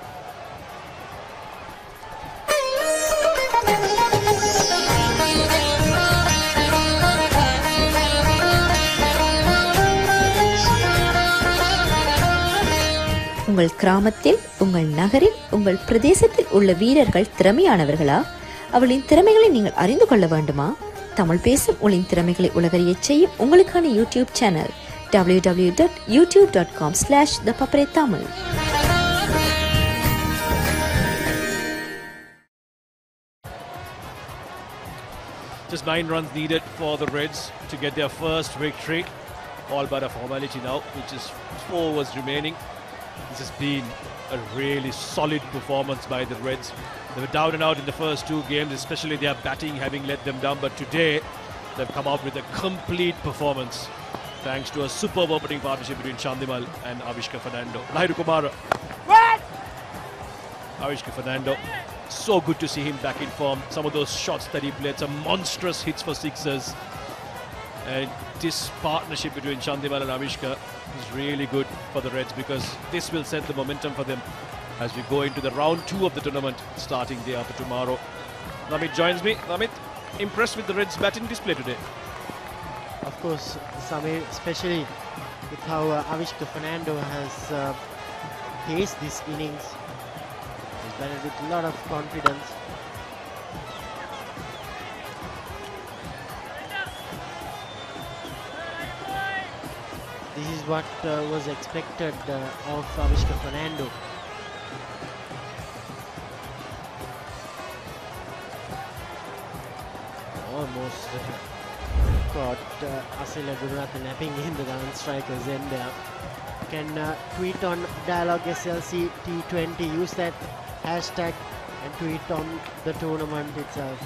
உங்கள் கிராமத்தில், உங்கள் நகரில், உங்கள் பிரதேசத்தில் உள்ள வீரர்கள் திறமையானவர்களா? அவளின் திறமைகளை நீங்கள் அறிந்து கொள்ள வேண்டுமா? தமிழ் பேசும் உங்களின் திறமைகளை உலகறியச் செய்யும் உங்களுக்கான YouTube channel www.youtube.com/thepaparetamil.
Just 9 runs needed for the Reds to get their first victory. All but a formality now, which is 4 overs remaining. This has been a really solid performance by the Reds. They were down and out in the first 2 games, especially their batting having let them down. But today, they've come out with a complete performance. thanks to a superb opening partnership between Chandimal and Avishka Fernando. Lahiru Kumara. Avishka Fernando. So good to see him back in form. Some of those shots that he played, some monstrous hits for sixers. And this partnership between Chandimal and Avishka is really good for the Reds, because this will set the momentum for them as we go into the round 2 of the tournament starting day after tomorrow. Namit joins me. Namit, impressed with the Reds' batting display today?
Of course, Samir, especially with how Avishka Fernando has paced this innings. He's batted with a lot of confidence. This is what was expected of Avishka Fernando. Almost got Asila Gurunath napping in the down strikers end there. You can tweet on Dialog-SLC T20, use that hashtag and tweet on the tournament itself.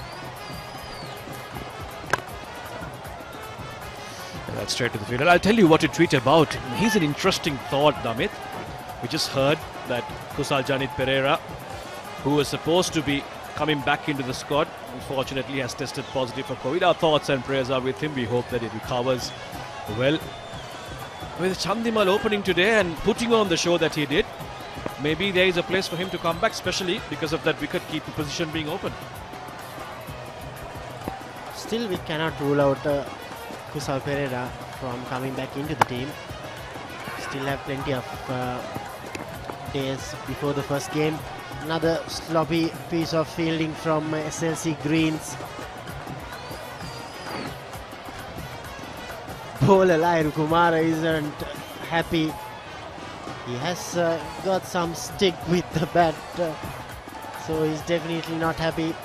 That's straight to the field. And I'll tell you what to tweet about. Here's an interesting thought, Namit. We just heard that Kusal Janit Pereira, who was supposed to be coming back into the squad, unfortunately has tested positive for COVID. Our thoughts and prayers are with him. We hope that he recovers well. With Chandimal opening today and putting on the show that he did, maybe there is a place for him to come back, especially because of that wicket-keeper position being open.
Still, we cannot rule out Kusal Pereira from coming back into the team. Still have plenty of days before the first game. Another sloppy piece of fielding from SLC Greens. Bowler Lahiru Kumara isn't happy. He has got some stick with the bat, so he's definitely not happy.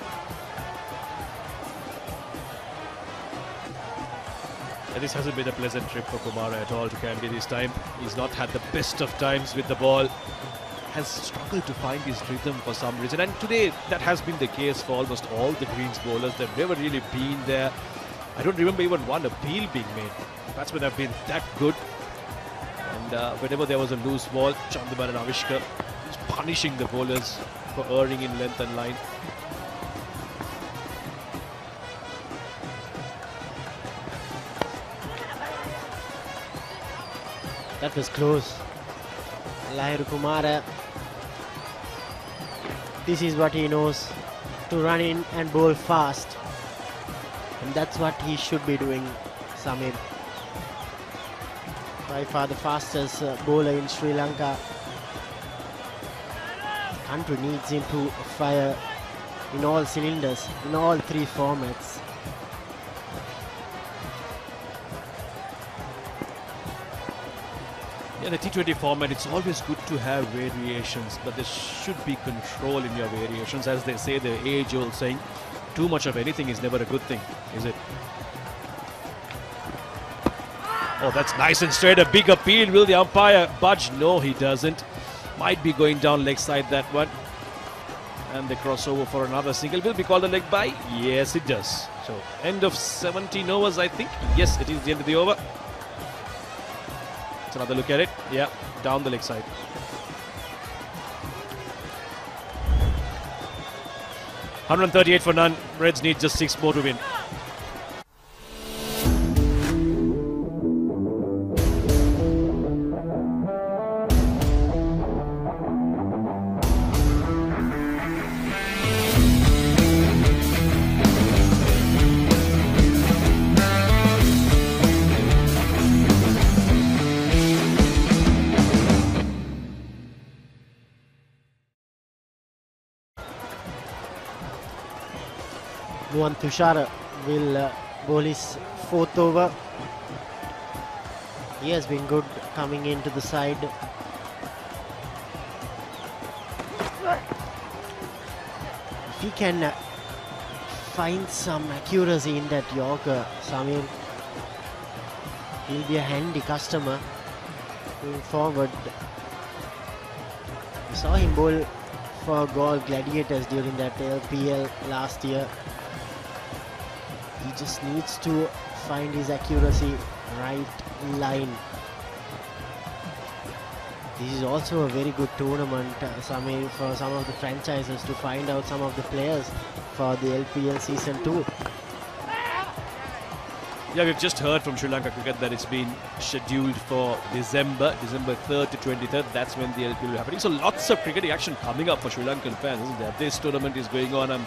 This hasn't been a pleasant trip for Kumara at all to Kandy this time. He's not had the best of times with the ball. Has struggled to find his rhythm for some reason. And today, that has been the case for almost all the Greens bowlers. They've never really been there. I don't remember even one appeal being made. Batsmen have been that good. And whenever there was a loose ball, Chandimal and Avishka was punishing the bowlers for erring in length and line.
That was close. Lahiru Kumara, this is what he knows, to run in and bowl fast. And that's what he should be doing, Samir. By far the fastest bowler in Sri Lanka. Country needs him to fire in all cylinders, in all 3 formats.
In the T20 format, it's always good to have variations, but there should be control in your variations. As they say, the age-old saying, too much of anything is never a good thing, is it? Oh, that's nice and straight. A big appeal. Will the umpire budge? No, he doesn't. Might be going down leg side, that one. And the crossover for another single. Will be called a leg bye? Yes, it does. So, end of 17 overs, I think. Yes, it is the end of the over. Let's another look at it. Yeah, down the leg side. $138 for none. Reds need just 6 more to win.
Nuwan Tushara will bowl his 4th over. He has been good coming into the side. If he can find some accuracy in that Yorker, Samir, he'll be a handy customer going forward. We saw him bowl for Galle Gladiators during that LPL last year. He just needs to find his accuracy right line. This is also a very good tournament, Samir, for some of the franchises to find out some of the players for the LPL Season 2.
Yeah, we've just heard from Sri Lanka Cricket that it's been scheduled for December 3rd to 23rd. That's when the LPL will happen. So lots of cricket action coming up for Sri Lankan fans, isn't there? This tournament is going on. I'm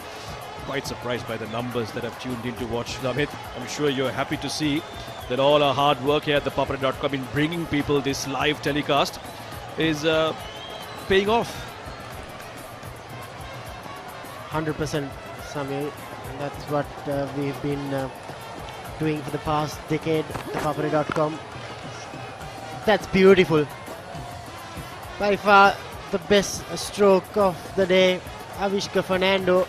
quite surprised by the numbers that have tuned in to watch. Amit, I'm sure you're happy to see that all our hard work here at the Papare.com in bringing people this live telecast is paying off.
100%, Samir. That's what we've been doing for the past decade, the Papare.com. That's beautiful. By far the best stroke of the day, Avishka Fernando.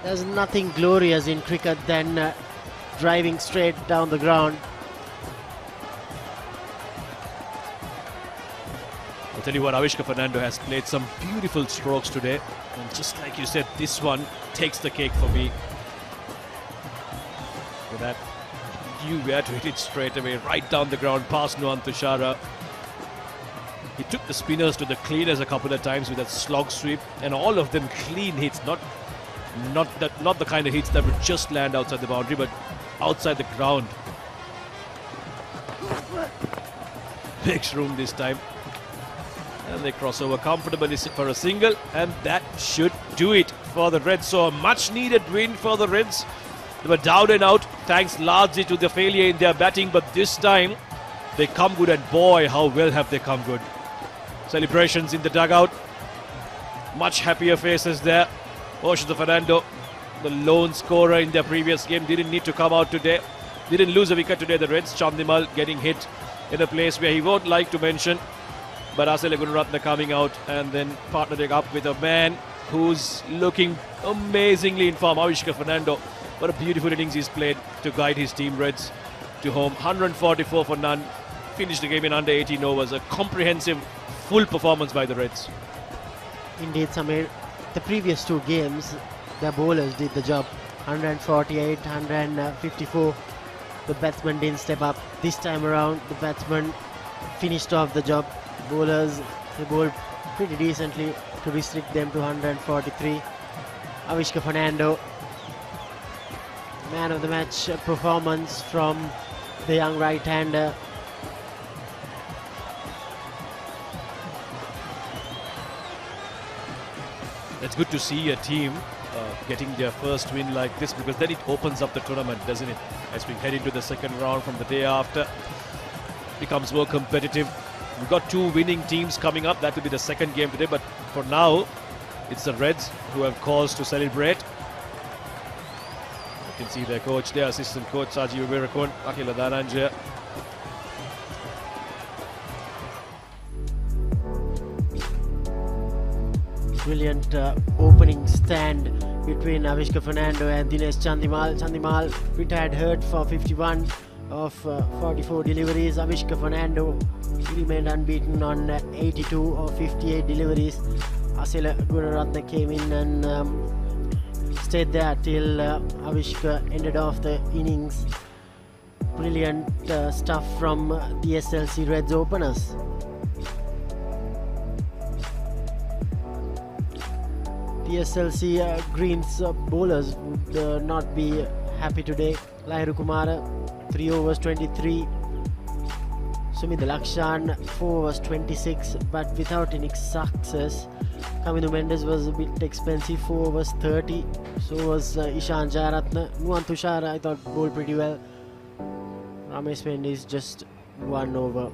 There's nothing glorious in cricket than driving straight down the ground.
I'll tell you what, Avishka Fernando has played some beautiful strokes today. And just like you said, this one takes the cake for me. For that, you were to hit it straight away, right down the ground, past Nuwan Tushara. He took the spinners to the cleaners a couple of times with that slog sweep, and all of them clean hits, not the kind of hits that would just land outside the boundary, but outside the ground. Makes room this time. And they cross over comfortably for a single, and that should do it for the Reds. So a much needed win for the Reds. They were down and out thanks largely to the failure in their batting, but this time they come good, and boy, how well have they come good. Celebrations in the dugout. Much happier faces there. Avishka Fernando, the lone scorer in their previous game, didn't need to come out today. Didn't lose a wicket today, the Reds. Chandimal getting hit in a place where he won't like to mention. But Asile Gunaratne coming out and then partnering up with a man who's looking amazingly in form, Avishka Fernando. What a beautiful innings he's played to guide his team Reds to home. 144 for none. Finished the game in under 18 overs. A comprehensive, full performance by the Reds.
Indeed, Samir. The previous two games, the bowlers did the job. 148, 154. The batsman didn't step up. This time around, the batsman finished off the job. Bowlers, they bowled pretty decently to restrict them to 143. Avishka Fernando, man of the match performance from the young right-hander.
It's good to see a team getting their first win like this, because then it opens up the tournament, doesn't it? As we head into the second round from the day after, becomes more competitive. We've got two winning teams coming up. That will be the second game today, but for now it's the Reds who have cause to celebrate. You can see their coach there, assistant coach Saji Uberakon, Akila Dhananjaya.
Brilliant opening stand between Avishka Fernando and Dinesh Chandimal. Chandimal retired hurt for 51 of 44 deliveries. Avishka Fernando remained unbeaten on 82 of 58 deliveries. Asile Gunaratne came in and stayed there till Avishka ended off the innings. Brilliant stuff from the SLC Reds openers. The SLC Greens bowlers would not be happy today. Lahiru Kumara, 3 overs 23. Sumit Lakshan, 4 overs 26, but without any success. Kamindu Mendes was a bit expensive, 4 overs 30. So was Ishan Jayaratne. Nuwan Tushara, I thought, bowled pretty well. Ramesh Mendes just 1 over.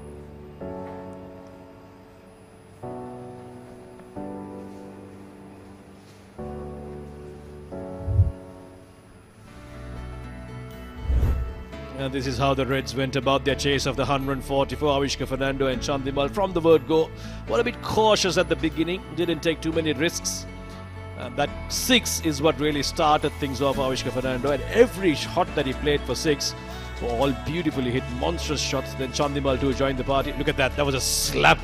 And this is how the Reds went about their chase of the 144. Avishka Fernando and Chandimal from the word go were a bit cautious at the beginning, didn't take too many risks. And that 6 is what really started things off Avishka Fernando, and every shot that he played for 6 were all beautifully hit, monstrous shots. Then Chandimal too joined the party. Look at that, that was a slap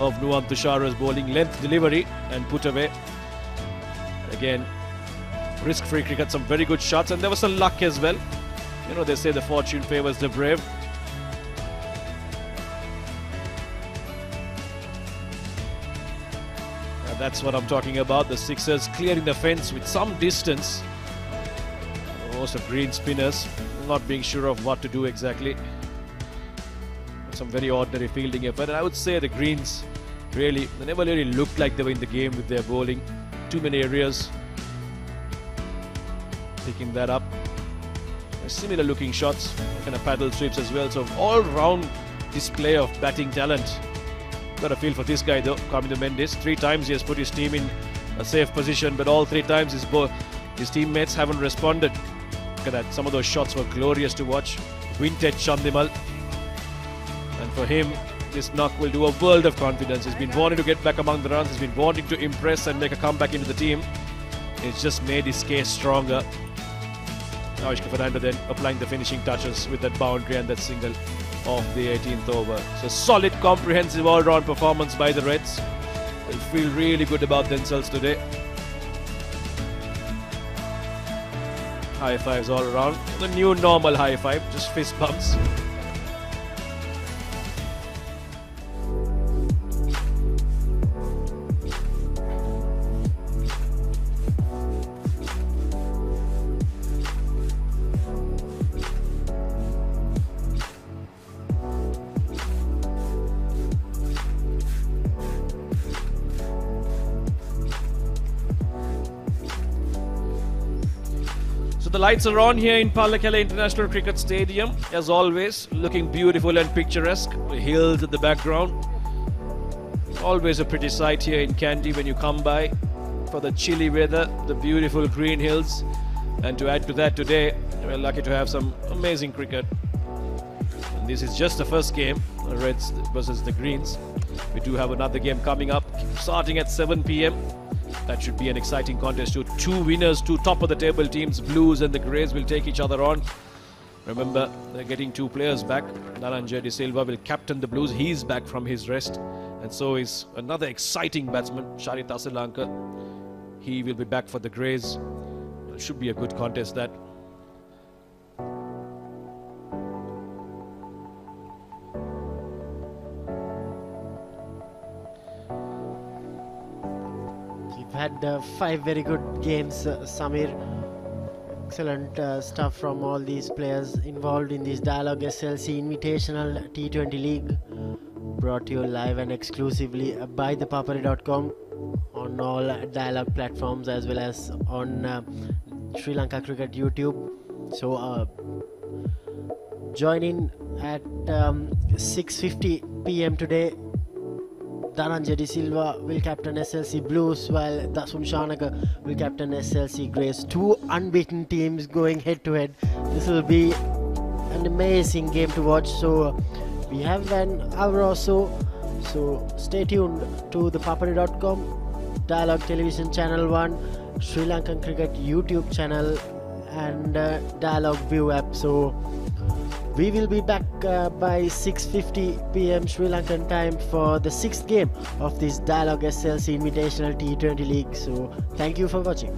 of Nuwan Tushara's bowling, length delivery and put away. Again, risk-free cricket, some very good shots, and there was some luck as well. You know, they say the fortune favors the brave. That's what I'm talking about. The Sixers clearing the fence with some distance. Most of green spinners not being sure of what to do exactly. Some very ordinary fielding effort. And I would say the greens they never really looked like they were in the game with their bowling. Too many areas. Picking that up. Similar looking shots, kind of paddle sweeps as well. So all-round display of batting talent. Got a feel for this guy though, Carmine Mendes. 3 times he has put his team in a safe position, but all 3 times his teammates haven't responded. Look at that, some of those shots were glorious to watch. Vintage Chandimal. And for him, this knock will do a world of confidence. He's been wanting to get back among the runs. He's been wanting to impress and make a comeback into the team. It's just made his case stronger. Now Ishka Fernando then applying the finishing touches with that boundary and that single of the 18th over. So solid, comprehensive all-round performance by the Reds. They'll feel really good about themselves today. High fives all around. The new normal high five, just fist bumps. So the lights are on here in Pallekele International Cricket Stadium, as always, looking beautiful and picturesque. The hills at the background. Always a pretty sight here in Kandy when you come by for the chilly weather, the beautiful green hills. And to add to that today, we're lucky to have some amazing cricket. And this is just the first game, the Reds versus the Greens. We do have another game coming up, starting at 7 p.m. That should be an exciting contest too. 2 winners, 2 top of the table teams, Blues and the Greys, will take each other on. Remember, they're getting 2 players back. Naranja De Silva will captain the Blues. He's back from his rest. And so is another exciting batsman, Sharit Asalanka. He will be back for the Greys. It should be a good contest, that.
Had 5 very good games, Samir. Excellent stuff from all these players involved in this Dialog-SLC Invitational T20 League, brought to you live and exclusively by thepapare.com on all Dialog platforms as well as on Sri Lanka Cricket YouTube. So join in at 6:50 p.m. today. Dhananjay De Silva will captain SLC Blues, while Dasum Shanaka will captain SLC Greys. 2 unbeaten teams going head to head. This will be an amazing game to watch. So we have an hour or so. So stay tuned to thepapare.com, Dialog Television Channel 1, Sri Lankan Cricket YouTube channel and Dialog View app. So we will be back by 6:50 p.m. Sri Lankan time for the 6th game of this Dialog-SLC Invitational T20 League. So thank you for watching.